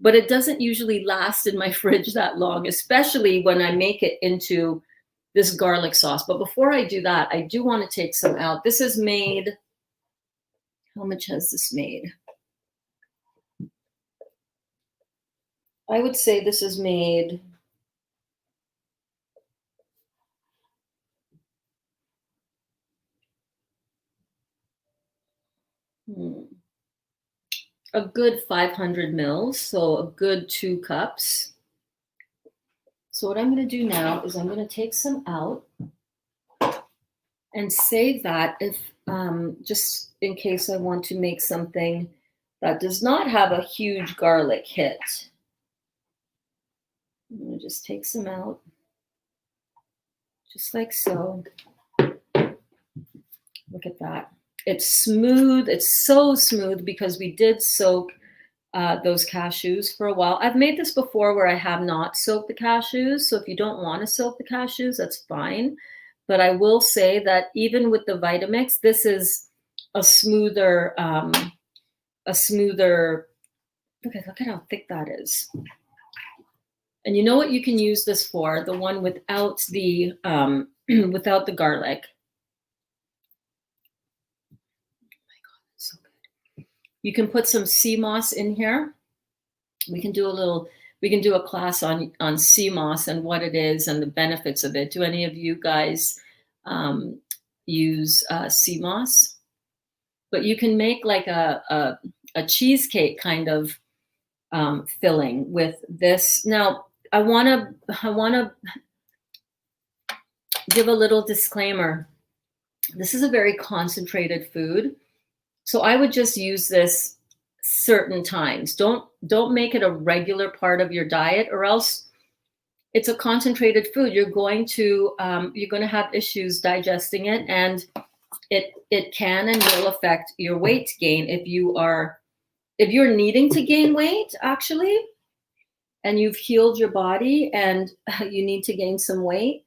but it doesn't usually last in my fridge that long, especially when I make it into this garlic sauce. But before I do that, I do want to take some out. This is made, how much has this made? I would say this is made a good 500 mils, so a good 2 cups. So what I'm going to do now is I'm going to take some out and save that if just in case I want to make something that does not have a huge garlic hit. I'm going to just take some out, just like so. Look at that. It's smooth. It's so smooth because we did soak those cashews for a while. I've made this before where I have not soaked the cashews. So if you don't want to soak the cashews, that's fine. But I will say that even with the Vitamix, this is a smoother, look at how thick that is. And you know what you can use this for? The one without the, without the garlic. So good. You can put some sea moss in here. We can do a class on sea moss and what it is and the benefits of it. Do any of you guys use sea moss? But you can make like a cheesecake kind of filling with this. Now, I wanna give a little disclaimer. This is a very concentrated food. So I would just use this certain times. Don't make it a regular part of your diet, or else it's a concentrated food. You're going to have issues digesting it, and it can and will affect your weight gain if you're needing to gain weight actually, and you've healed your body and you need to gain some weight.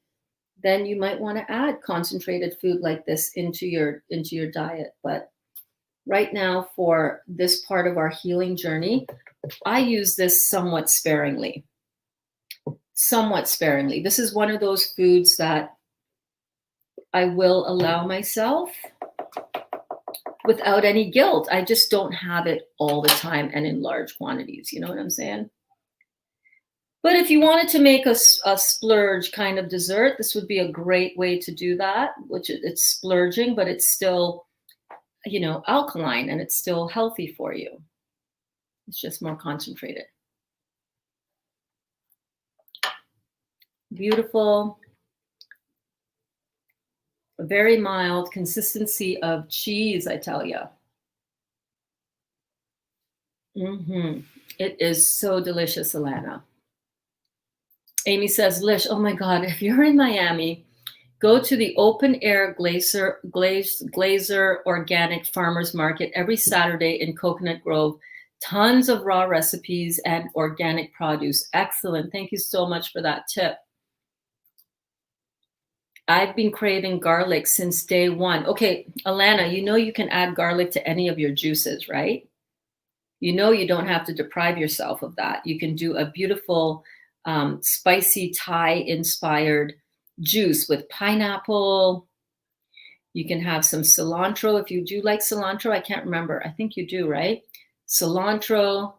Then you might want to add concentrated food like this into your diet. But right now, for this part of our healing journey, I use this somewhat sparingly. Somewhat sparingly. This is one of those foods that I will allow myself without any guilt. I just don't have it all the time and in large quantities. You know what I'm saying? But if you wanted to make a splurge kind of dessert, this would be a great way to do that, which it's splurging, but it's still, you know, alkaline and it's still healthy for you. It's just more concentrated. Beautiful, very mild consistency of cheese, I tell you. It is so delicious, Alana. Amy says, Lish, oh my God, if you're in Miami, go to the open air Glazer Organic Farmers Market every Saturday in Coconut Grove. Tons of raw recipes and organic produce. Excellent. Thank you so much for that tip. I've been craving garlic since day one. Okay, Alana, you know you can add garlic to any of your juices, right? You know you don't have to deprive yourself of that. You can do a beautiful spicy Thai-inspired juice with pineapple. You can have some cilantro if you do like cilantro. I can't remember. I think you do, right? Cilantro,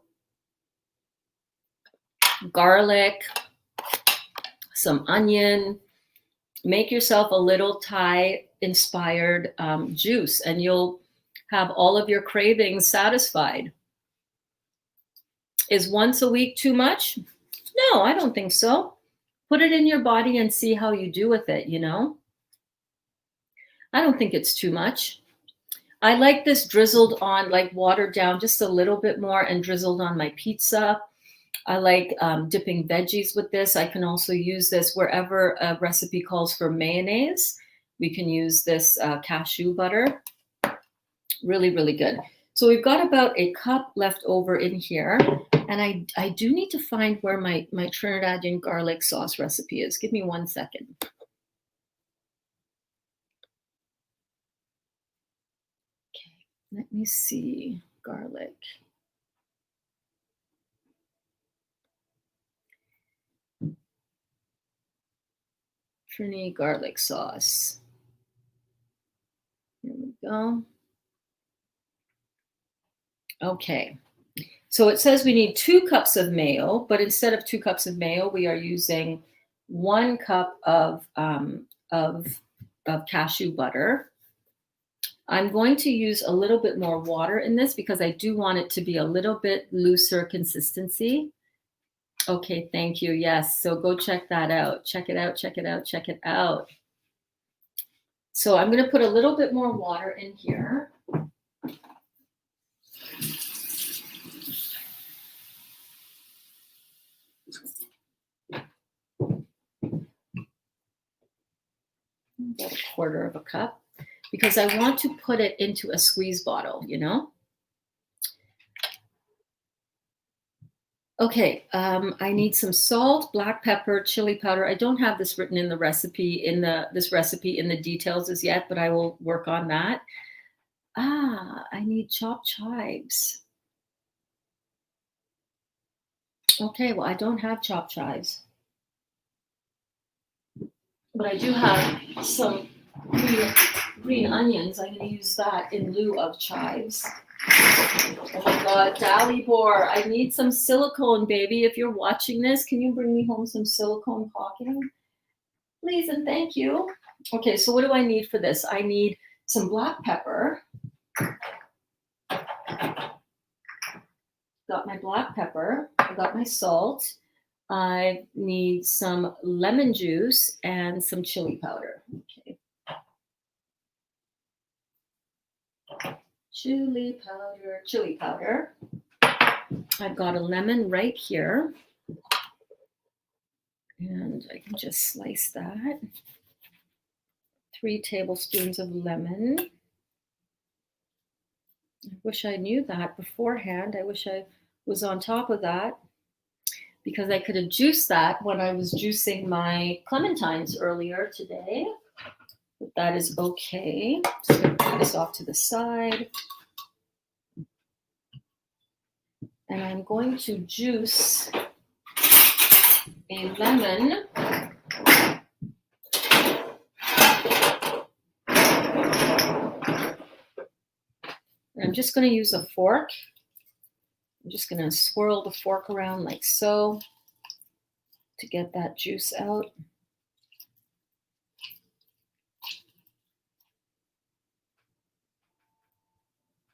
garlic, some onion. Make yourself a little Thai-inspired juice, and you'll have all of your cravings satisfied. Is once a week too much? No, I don't think so. Put it in your body and see how you do with it, you know? I don't think it's too much. I like this drizzled on, like watered down just a little bit more and drizzled on my pizza. I like dipping veggies with this. I can also use this wherever a recipe calls for mayonnaise. We can use this cashew butter. Really, really good. So we've got about a cup left over in here. And I do need to find where my Trinidadian garlic sauce recipe is. Give me 1 second. Okay, let me see. Garlic. Trini garlic sauce. Here we go. Okay. So it says we need 2 cups of mayo, but instead of 2 cups of mayo, we are using 1 cup of cashew butter. I'm going to use a little bit more water in this because I do want it to be a little bit looser consistency. Okay, thank you. Yes, so go check that out. Check it out, check it out, check it out. So I'm going to put a little bit more water in here. About 1/4 of a cup, because I want to put it into a squeeze bottle, you know? Okay, I need some salt, black pepper, chili powder. I don't have this written in the recipe, in the details as yet, but I will work on that. I need chopped chives. Okay, well, I don't have chopped chives. But I do have some green onions. I'm going to use that in lieu of chives. Oh my God, Dalibor, I need some silicone, baby. If you're watching this, can you bring me home some silicone caulking? Please and thank you. Okay, so what do I need for this? I need some black pepper. Got my black pepper. I got my salt. I need some lemon juice and some chili powder. Okay. Chili powder. I've got a lemon right here. And I can just slice that. 3 tablespoons of lemon. I wish I knew that beforehand. I wish I was on top of that, because I could have juiced that when I was juicing my clementines earlier today. But that is okay. Just going to put this off to the side. And I'm going to juice a lemon. And I'm just going to use a fork. I'm just going to swirl the fork around like so to get that juice out.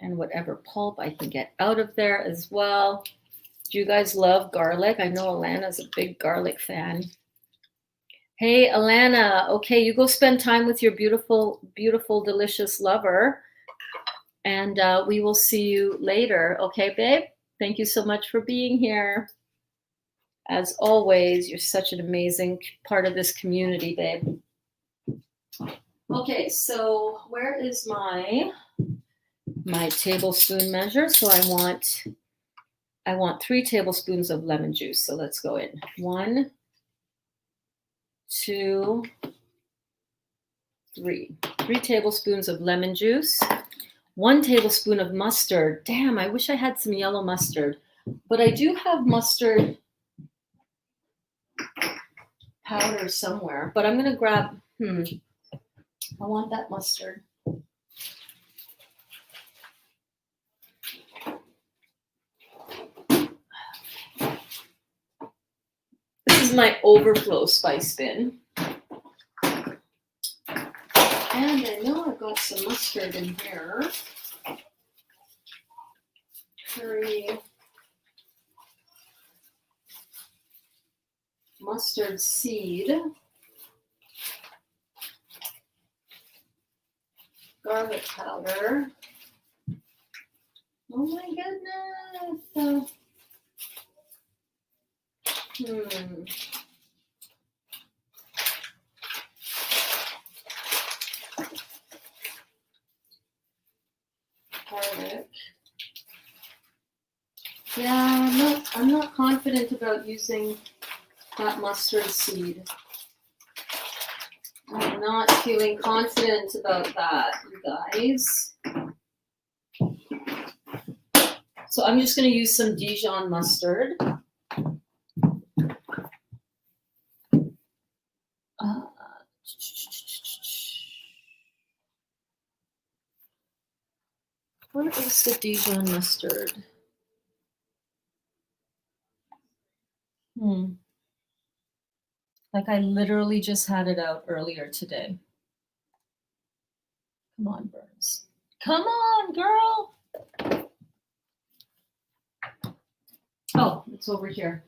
And whatever pulp I can get out of there as well. Do you guys love garlic? I know Alana's a big garlic fan. Hey, Alana. Okay, you go spend time with your beautiful, beautiful, delicious lover. And we will see you later. Okay, babe? Thank you so much for being here. As always, you're such an amazing part of this community, babe. Okay, so where is my tablespoon measure? So I want 3 tablespoons of lemon juice. So let's go in. 1, 2, 3. 3 tablespoons of lemon juice. 1 tablespoon of mustard. Damn, I wish I had some yellow mustard. But I do have mustard powder somewhere. But I'm going to grab, I want that mustard. This is my overflow spice bin. And I know I've got some mustard in here. Curry. mustard seed, garlic powder. Oh my goodness. Garlic. Yeah, I'm not confident about using that mustard seed. I'm not feeling confident about that, you guys. So I'm just going to use some Dijon mustard. What is the Dijon mustard? Like I literally just had it out earlier today. Come on, Burns. Come on, girl. Oh, it's over here.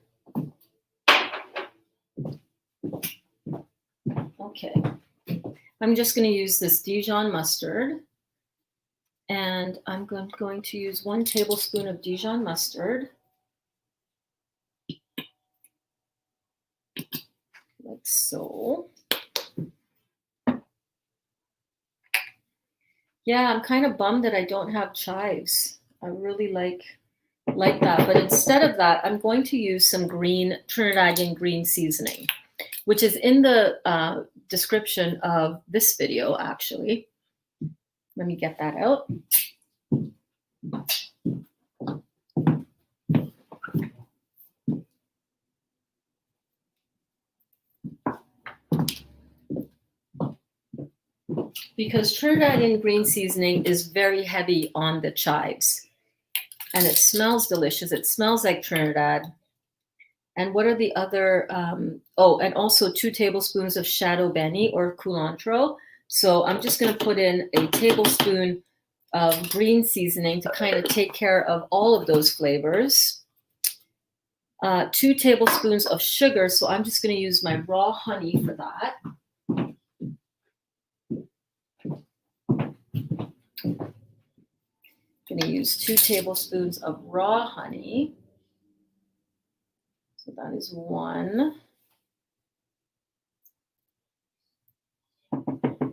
Okay. I'm just going to use this Dijon mustard. And I'm going to use 1 tablespoon of Dijon mustard. Like so. Yeah, I'm kind of bummed that I don't have chives. I really like that. But instead of that, I'm going to use some Trinidadian green seasoning, which is in the description of this video, actually. Let me get that out. Because Trinidadian green seasoning is very heavy on the chives. And it smells delicious. It smells like Trinidad. And what are the other, and also 2 tablespoons of shadow benny or culantro. So I'm just going to put in a tablespoon of green seasoning to kind of take care of all of those flavors. 2 tablespoons of sugar. So I'm just going to use my raw honey for that. I'm going to use 2 tablespoons of raw honey. So that is 1.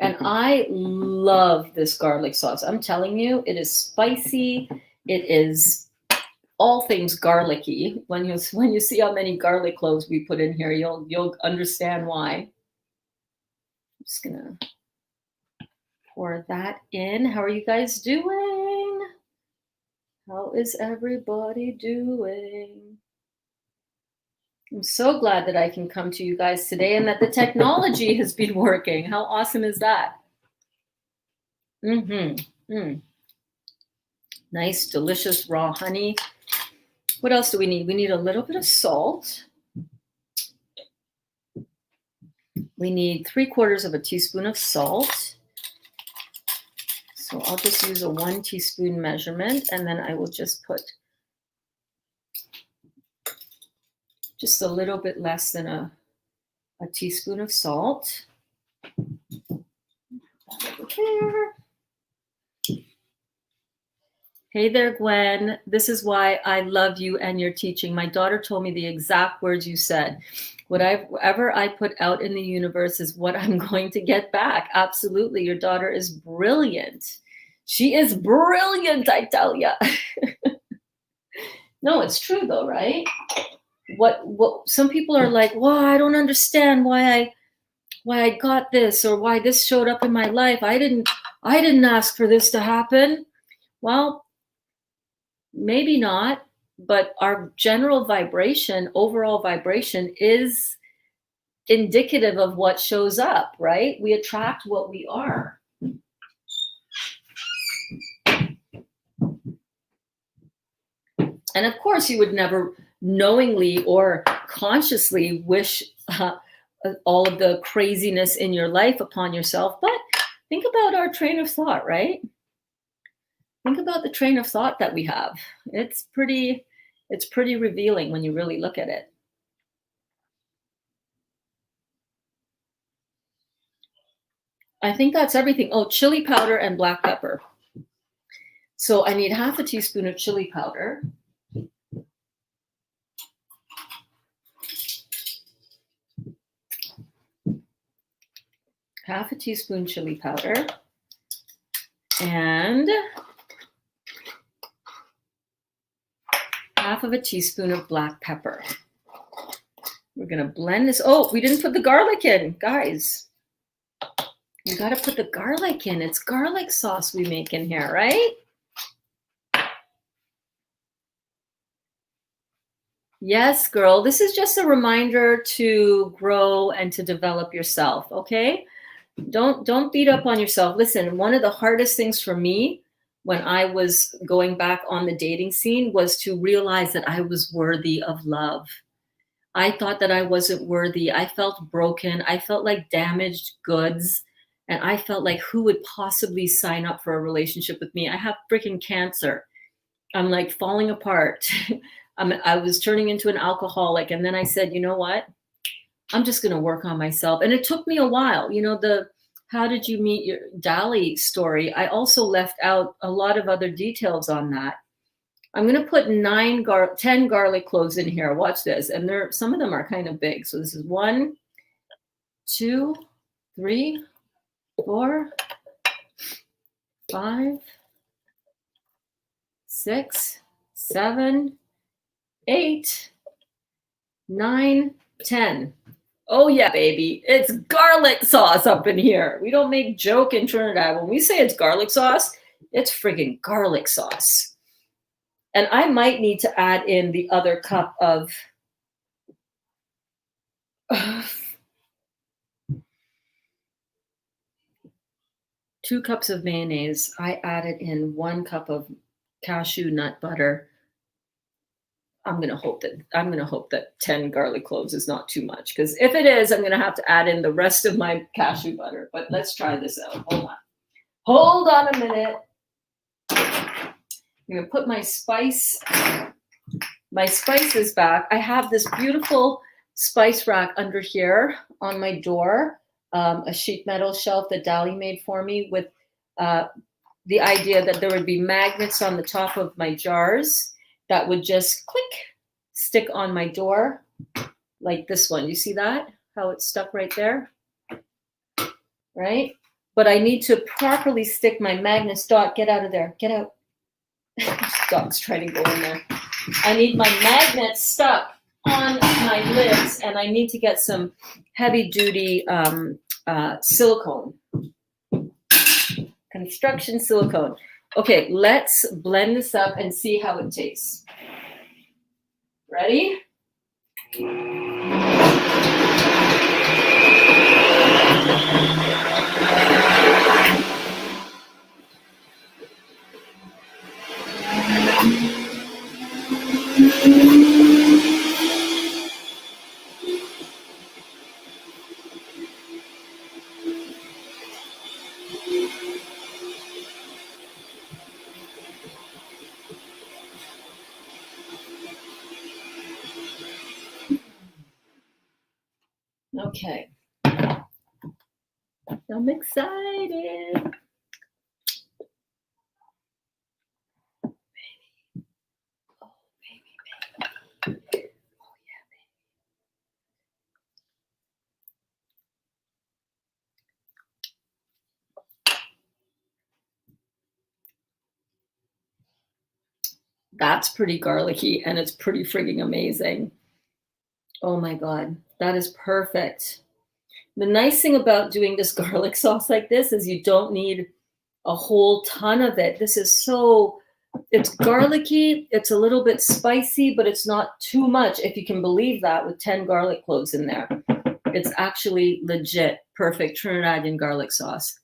And I love this garlic sauce. I'm telling you, it is spicy. It is all things garlicky. When you see how many garlic cloves we put in here, you'll understand why. I'm just gonna pour that in. How are you guys doing? How is everybody doing? I'm so glad that I can come to you guys today and that the technology has been working. How awesome is that? Nice, delicious raw honey. What else do we need? We need a little bit of salt. We need 3/4 of a teaspoon of salt. So I'll just use a 1 teaspoon measurement, and then I will just put just a little bit less than a teaspoon of salt. That over here. Hey there, Gwen. This is why I love you and your teaching. My daughter told me the exact words you said. Whatever I put out in the universe is what I'm going to get back. Absolutely. Your daughter is brilliant. She is brilliant, I tell ya. No, it's true though, right? What some people are like, well, I don't understand why I got this or why this showed up in my life. I didn't ask for this to happen. Well, maybe not, but our general vibration, overall vibration is indicative of what shows up, right? We attract what we are. And of course, you would never knowingly or consciously wish all of the craziness in your life upon yourself. But think about our train of thought, right? Think about the train of thought that we have. It's pretty revealing when you really look at it. I think that's everything. Oh, chili powder and black pepper. So I need half a teaspoon of chili powder. Half a teaspoon chili powder. And half of a teaspoon of black pepper. We're going to blend this. Oh, we didn't put the garlic in, guys. You got to put the garlic in. It's garlic sauce we make in here, right? Yes, girl. This is just a reminder to grow and to develop yourself, okay? Don't beat up on yourself. Listen, one of the hardest things for me when I was going back on the dating scene was to realize that I was worthy of love. I thought that I wasn't worthy. I felt broken. I felt like damaged goods. And I felt like, who would possibly sign up for a relationship with me? I have freaking cancer. I'm like falling apart. I was turning into an alcoholic. And then I said, you know what? I'm just going to work on myself. And it took me a while. You know, the how did you meet your Dali story? I also left out a lot of other details on that. I'm going to put 10 garlic cloves in here. Watch this. And some of them are kind of big. So this is 1, 2, 3, 4, 5, 6, 7, 8, 9, 10. Oh yeah, baby. It's garlic sauce up in here. We don't make joke in Trinidad. When we say it's garlic sauce, it's friggin' garlic sauce. And I might need to add in the other cup of 2 cups of mayonnaise. I added in 1 cup of cashew nut butter. I'm gonna hope that 10 garlic cloves is not too much, because if it is, I'm gonna have to add in the rest of my cashew butter. But let's try this out. Hold on a minute. I'm gonna put my spices back. I have this beautiful spice rack under here on my door, a sheet metal shelf that Dali made for me with the idea that there would be magnets on the top of my jars that would just click, stick on my door, like this one. You see that? How it's stuck right there? Right? But I need to properly stick my magnets. Dot, get out of there. Get out. Dog's trying to go in there. I need my magnets stuck on my lids, and I need to get some heavy-duty silicone. Construction silicone. Okay, let's blend this up and see how it tastes. Ready? Okay. I'm excited. That's pretty garlicky, and it's pretty frigging amazing. Oh my God, that is perfect. The nice thing about doing this garlic sauce like this is you don't need a whole ton of it. This is it's garlicky, it's a little bit spicy, but it's not too much, if you can believe that, with 10 garlic cloves in there. It's actually legit perfect Trinidadian garlic sauce.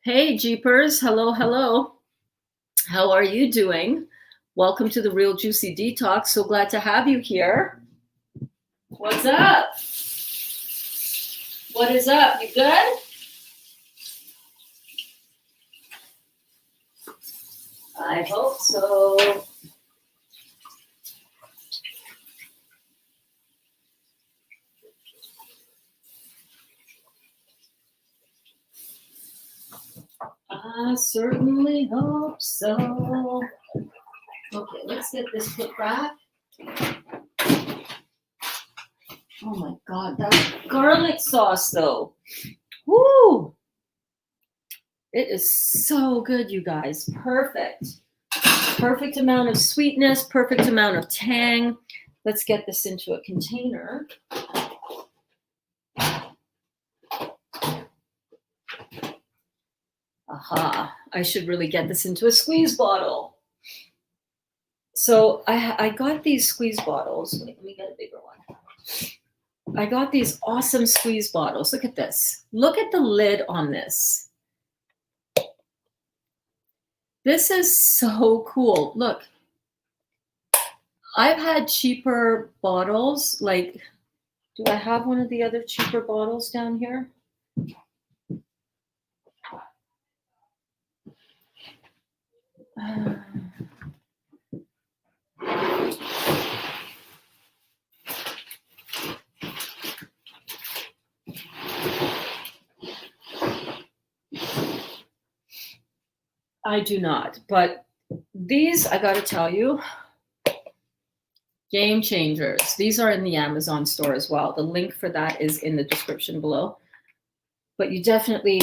Hey, Jeepers. Hello, hello. How are you doing? Welcome to the Real Juicy Detox. So glad to have you here. What's up? What is up? You good? I hope so. I certainly hope so. Okay, let's get this put back. Oh my God, that garlic sauce though. Woo! It is so good, you guys. Perfect. Perfect amount of sweetness, perfect amount of tang. Let's get this into a container. Aha, I should really get this into a squeeze bottle. So I got these squeeze bottles. Wait, let me get a bigger one. I got these awesome squeeze bottles. Look at this. Look at the lid on this. This is so cool. Look, I've had cheaper bottles. Like, do I have one of the other cheaper bottles down here? I do not, but these, I got to tell you, game changers. These are in the Amazon store as well. The link for that is in the description below. But you definitely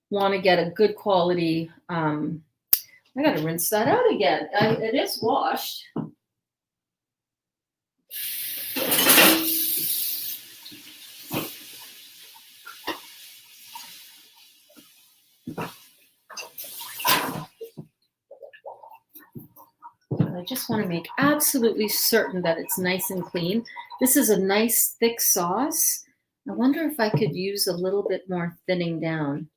want to get a good quality. I got to rinse that out again. It is washed. I just want to make absolutely certain that it's nice and clean. This is a nice thick sauce. I wonder if I could use a little bit more thinning down.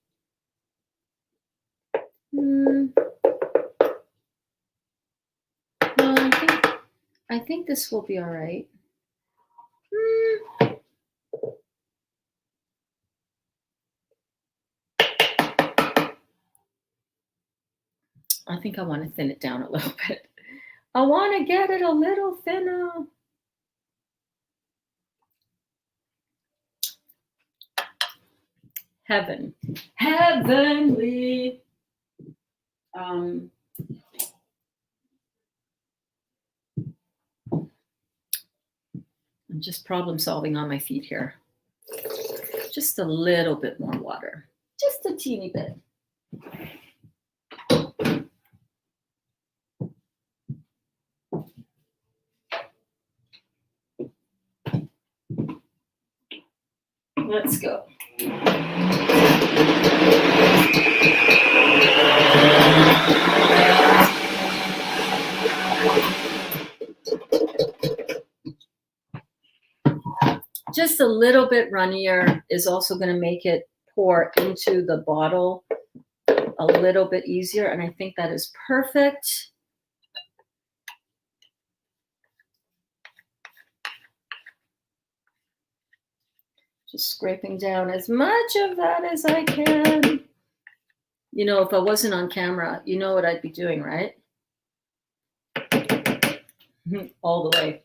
No, I think this will be all right. I think I want to thin it down a little bit. I want to get it a little thinner. Heaven. Heavenly. I'm just problem solving on my feet here. Just a little bit more water. Just a teeny bit. Let's go. Just a little bit runnier is also going to make it pour into the bottle a little bit easier, and I think that is perfect. Just scraping down as much of that as I can. You know, if I wasn't on camera, you know what I'd be doing, right? All the way.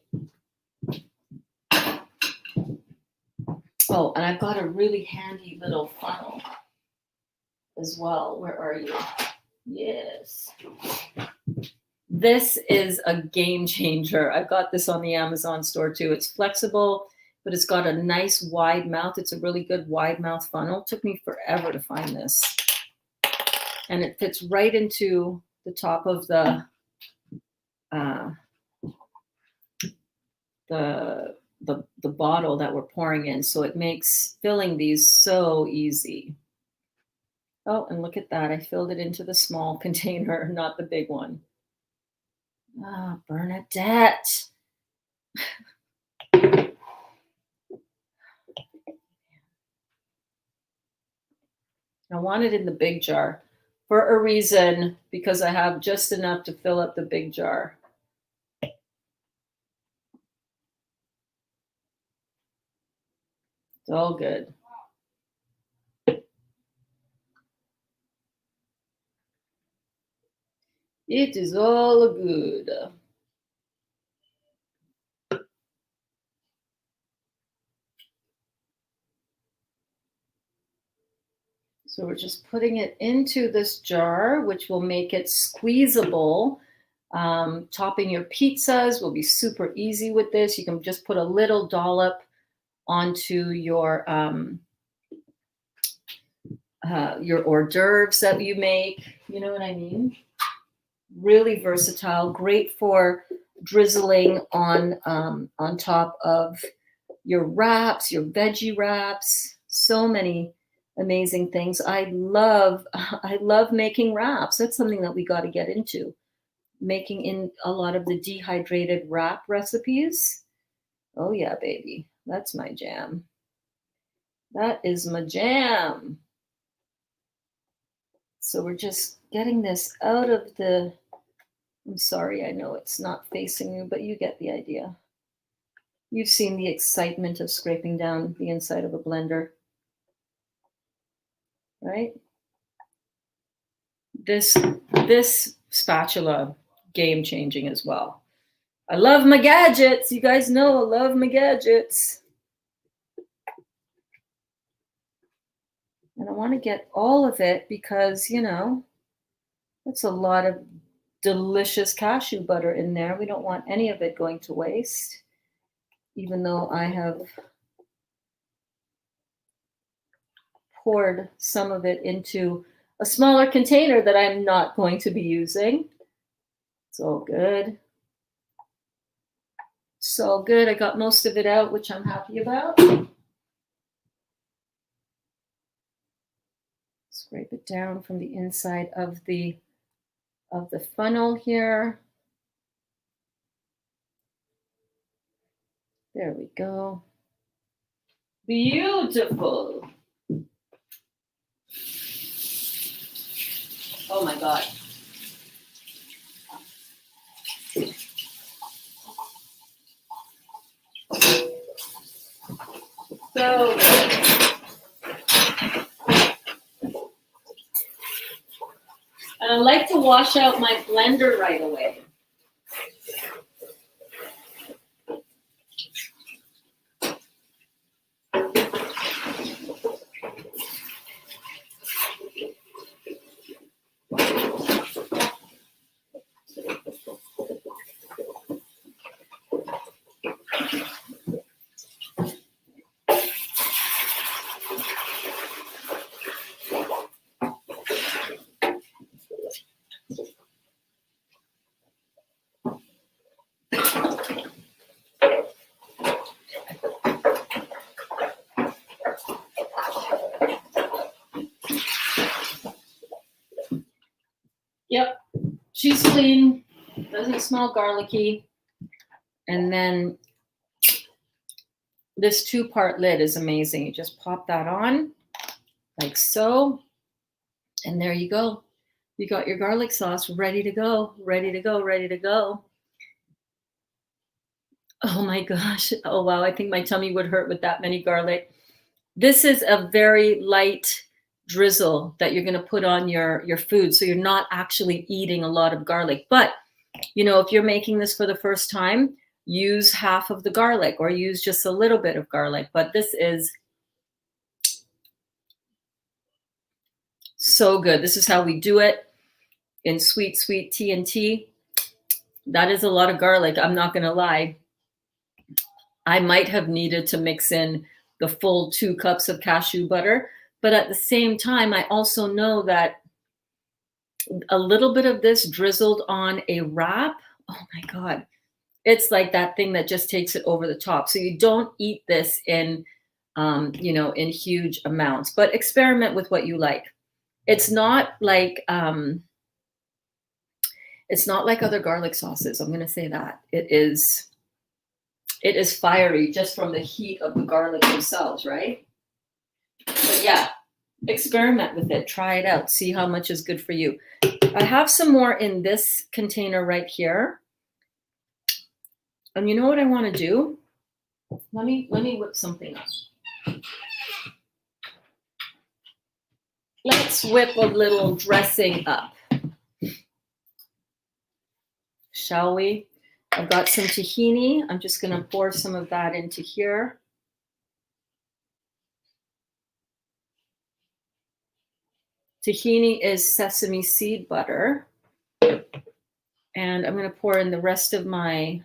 Oh, and I've got a really handy little funnel as well. Where are you? Yes. This is a game changer. I got this on the Amazon store too. It's flexible, but it's got a nice wide mouth. It's a really good wide mouth funnel. It took me forever to find this. And it fits right into the top of the bottle that we're pouring in. So it makes filling these so easy. Oh, and look at that. I filled it into the small container, not the big one. Ah, Bernadette. I want it in the big jar for a reason, because I have just enough to fill up the big jar. It's all good. It is all good. So we're just putting it into this jar, which will make it squeezable. Topping your pizzas will be super easy with this. You can just put a little dollop onto your hors d'oeuvres that you make. You know what I mean? Really versatile, great for drizzling on top of your wraps, your veggie wraps. So many amazing things. I love making wraps. That's something that we got to get into. Making in a lot of the dehydrated wrap recipes. Oh yeah, baby. That's my jam. That is my jam. So we're just getting this out of the, I'm sorry, I know it's not facing you, but you get the idea. You've seen the excitement of scraping down the inside of a blender, right? This spatula, game changing as well. I love my gadgets. You guys know I love my gadgets. And I want to get all of it because, you know, that's a lot of delicious cashew butter in there. We don't want any of it going to waste, even though I have poured some of it into a smaller container that I'm not going to be using. It's all good. So good. I got most of it out, which I'm happy about. Scrape it down from the inside of the funnel here. There we go. Beautiful. Oh my God. So and I like to wash out my blender right away. Yep, she's clean, doesn't smell garlicky. And then this 2-part lid is amazing. You just pop that on like so, and there you go. You got your garlic sauce ready to go, ready to go, ready to go. Oh my gosh. Oh wow, I think my tummy would hurt with that many garlic. This is a very light drizzle that you're going to put on your food, so you're not actually eating a lot of garlic. But you know, if you're making this for the first time, use half of the garlic or use just a little bit of garlic. But this is so good. This is how we do it in sweet T&T. That is a lot of garlic. I'm not going to lie. I might have needed to mix in the full 2 cups of cashew butter. But at the same time, I also know that a little bit of this drizzled on a wrap, oh my God, it's like that thing that just takes it over the top. So you don't eat this in, you know, in huge amounts, but experiment with what you like. It's not like other garlic sauces. I'm going to say that it is fiery just from the heat of the garlic themselves, right? But yeah, experiment with it. Try it out. See how much is good for you. I have some more in this container right here. And you know what I want to do? Let me whip something up. Let's whip a little dressing up. Shall we? I've got some tahini. I'm just going to pour some of that into here. Tahini is sesame seed butter. And I'm going to pour in the rest of my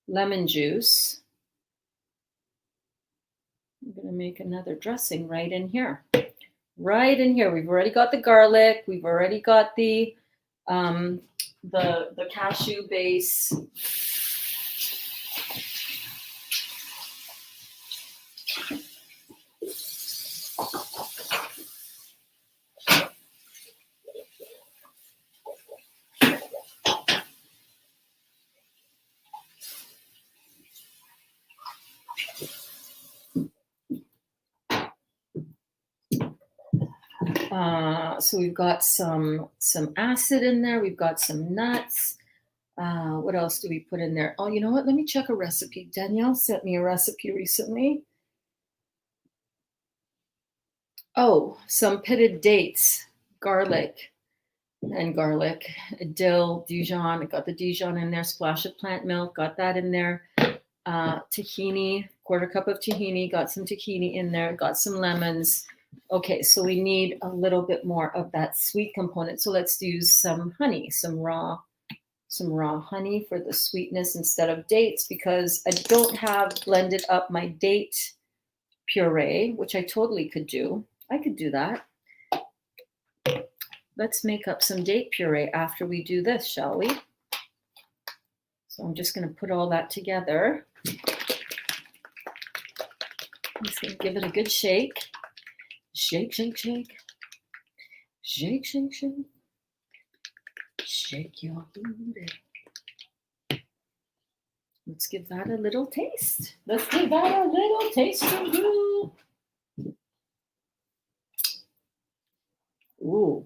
lemon juice. I'm going to make another dressing right in here. Right in here. We've already got the garlic. We've already got the cashew base. So we've got some acid in there. We've got some nuts. What else do we put in there? Oh, you know what? Let me check a recipe. Danielle sent me a recipe recently. Oh, some pitted dates, garlic, dill, Dijon. I got the Dijon in there. Splash of plant milk. Got that in there. Tahini, quarter cup of tahini. Got some tahini in there. Got some lemons. Okay, so we need a little bit more of that sweet component. So let's use some honey, some raw honey for the sweetness instead of dates, because I don't have blended up my date puree, which I totally could do. I could do that. Let's make up some date puree after we do this, shall we? So I'm just going to put all that together. I'm just going to give it a good shake. Shake, shake, shake. Shake, shake, shake. Shake your booty. Let's give that a little taste. Let's give that a little taste of you. Ooh.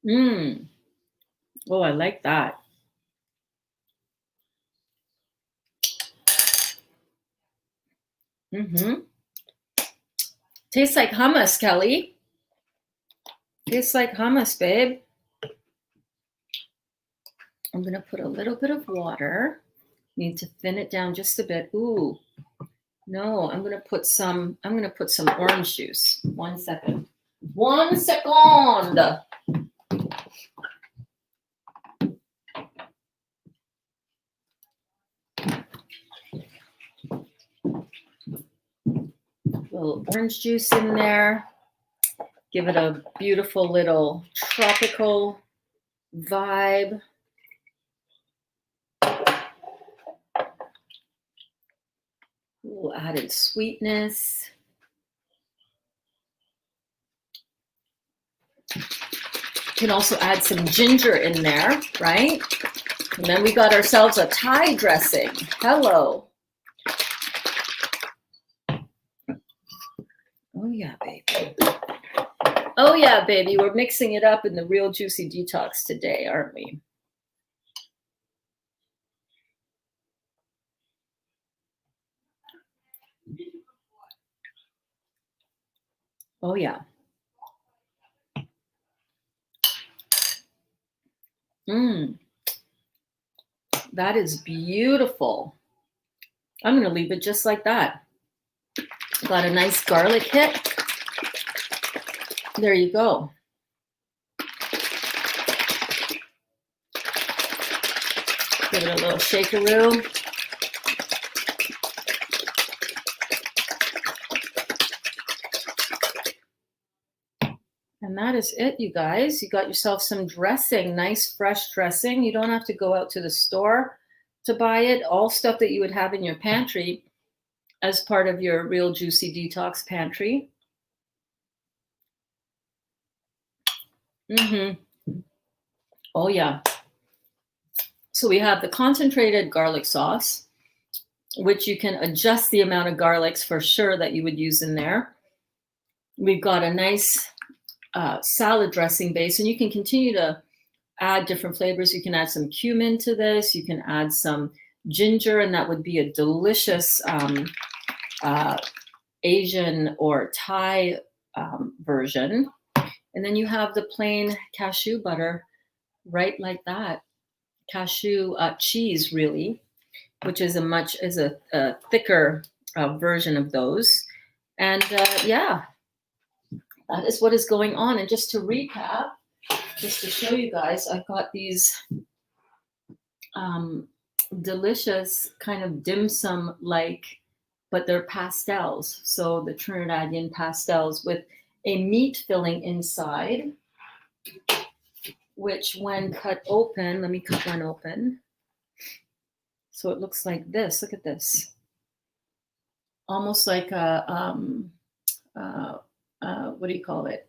Mmm. Oh, I like that. Mm-hmm. Tastes like hummus, Kelly. Tastes like hummus, babe. I'm going to put a little bit of water. Need to thin it down just a bit. Ooh. No, I'm going to put some orange juice. 1 second. 1 second. Little orange juice in there. Give it a beautiful little tropical vibe. Little added sweetness. You can also add some ginger in there, right? And then we got ourselves a Thai dressing. Hello. Oh yeah, baby. Oh yeah, baby. We're mixing it up in the Real Juicy Detox today, aren't we? Oh yeah. Mmm. That is beautiful. I'm going to leave it just like that. Got a nice garlic hit. There you go. Give it a little shakeroo. And that is it, you guys. You got yourself some dressing, nice fresh dressing. You don't have to go out to the store to buy it. All stuff that you would have in your pantry as part of your Real Juicy Detox pantry. Mm-hmm. Oh, yeah. So we have the concentrated garlic sauce, which you can adjust the amount of garlics for sure that you would use in there. We've got a nice salad dressing base, and you can continue to add different flavors. You can add some cumin to this. You can add some ginger, and that would be a delicious Asian or Thai version. And then you have the plain cashew butter right like that. Cashew cheese, really, which is a thicker version of those. And yeah, that is what is going on. And just to recap, just to show you guys, I've got these delicious kind of dim sum like, but they're pastels. So the Trinidadian pastels with a meat filling inside, which when cut open, let me cut one open. So it looks like this. Look at this. Almost like a, what do you call it?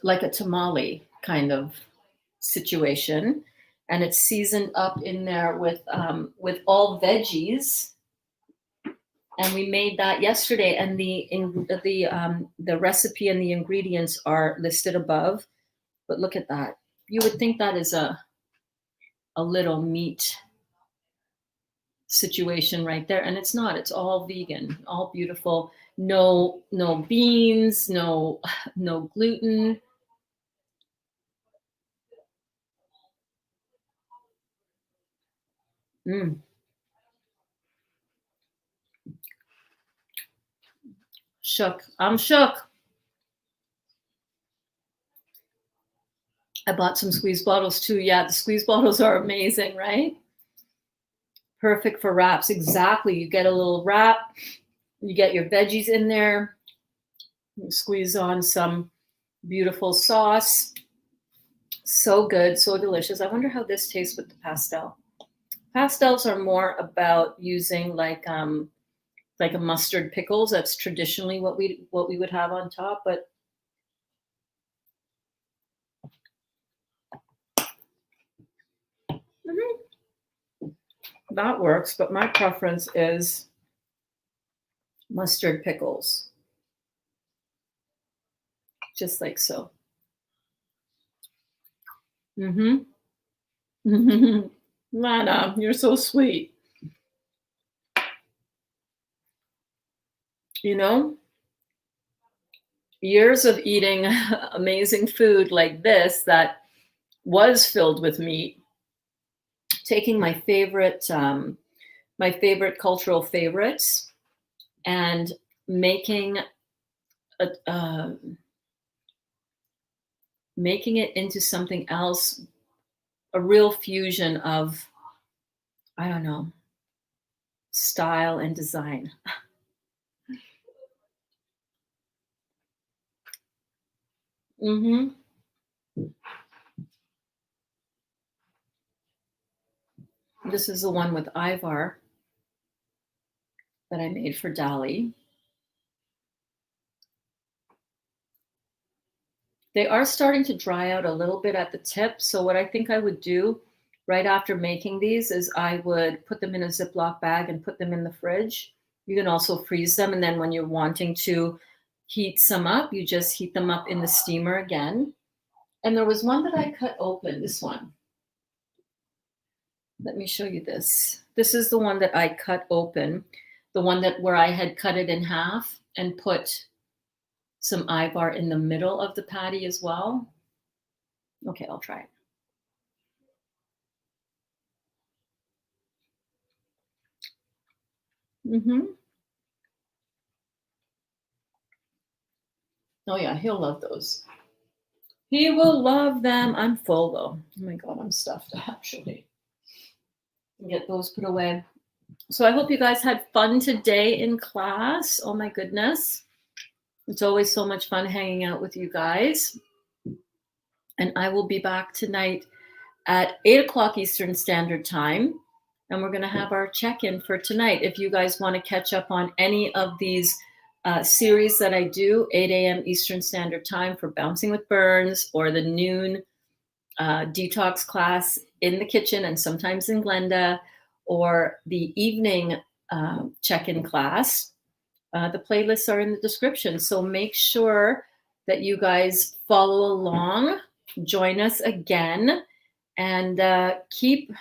Like a tamale kind of situation. And it's seasoned up in there with all veggies. And we made that yesterday, and the recipe and the ingredients are listed above. But look at that. You would think that is a little meat situation right there, and it's not. It's all vegan, all beautiful. No beans, no gluten. Shook. I'm shook. I bought some squeeze bottles too. Yeah, the squeeze bottles are amazing, right? Perfect for wraps. Exactly. You get a little wrap, you get your veggies in there, you squeeze on some beautiful sauce. So good, so delicious. I wonder how this tastes with the pastel. Pastels are more about using like a mustard pickles. That's traditionally what we would have on top, but that works. But my preference is mustard pickles, just like so. Lana, you're so sweet. You know, years of eating amazing food like this that was filled with meat, taking my favorite cultural favorites and making it into something else, a real fusion of, I don't know, style and design. This is the one with Ivar that I made for Dali. They are starting to dry out a little bit at the tip. So what I think I would do right after making these is I would put them in a Ziploc bag and put them in the fridge. You can also freeze them. And then when you're wanting to heat some up, you just heat them up in the steamer again. And there was one that I cut open, this one. Let me show you this. This is the one that I cut open, the one where I had cut it in half and put some Ivar in the middle of the patty as well. Okay, I'll try it. Oh yeah, he'll love those. He will love them. I'm full though. Oh my God, I'm stuffed actually. Get those put away. So I hope you guys had fun today in class. Oh my goodness. It's always so much fun hanging out with you guys. And I will be back tonight at 8 o'clock Eastern Standard Time. And we're going to have our check-in for tonight. If you guys want to catch up on any of these series that I do, 8 a.m. Eastern Standard Time for Bouncing with Burns, or the noon detox class in the kitchen and sometimes in Glenda, or the evening check-in class, the playlists are in the description. So make sure that you guys follow along, join us again, and keep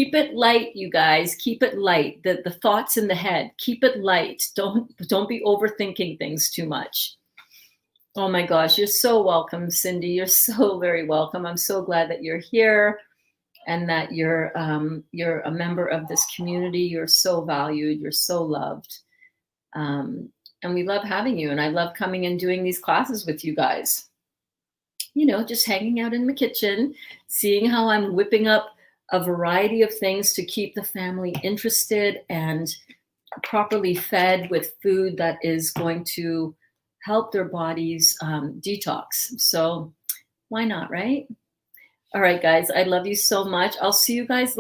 it light, you guys. Keep it light. The thoughts in the head, keep it light. Don't be overthinking things too much. Oh my gosh, you're so welcome, Cindy. You're so very welcome. I'm so glad that you're here and that you're a member of this community. You're so valued. You're so loved. And we love having you. And I love coming and doing these classes with you guys. You know, just hanging out in the kitchen, seeing how I'm whipping up a variety of things to keep the family interested and properly fed with food that is going to help their bodies detox. So why not, right? All right, guys, I love you so much. I'll see you guys later.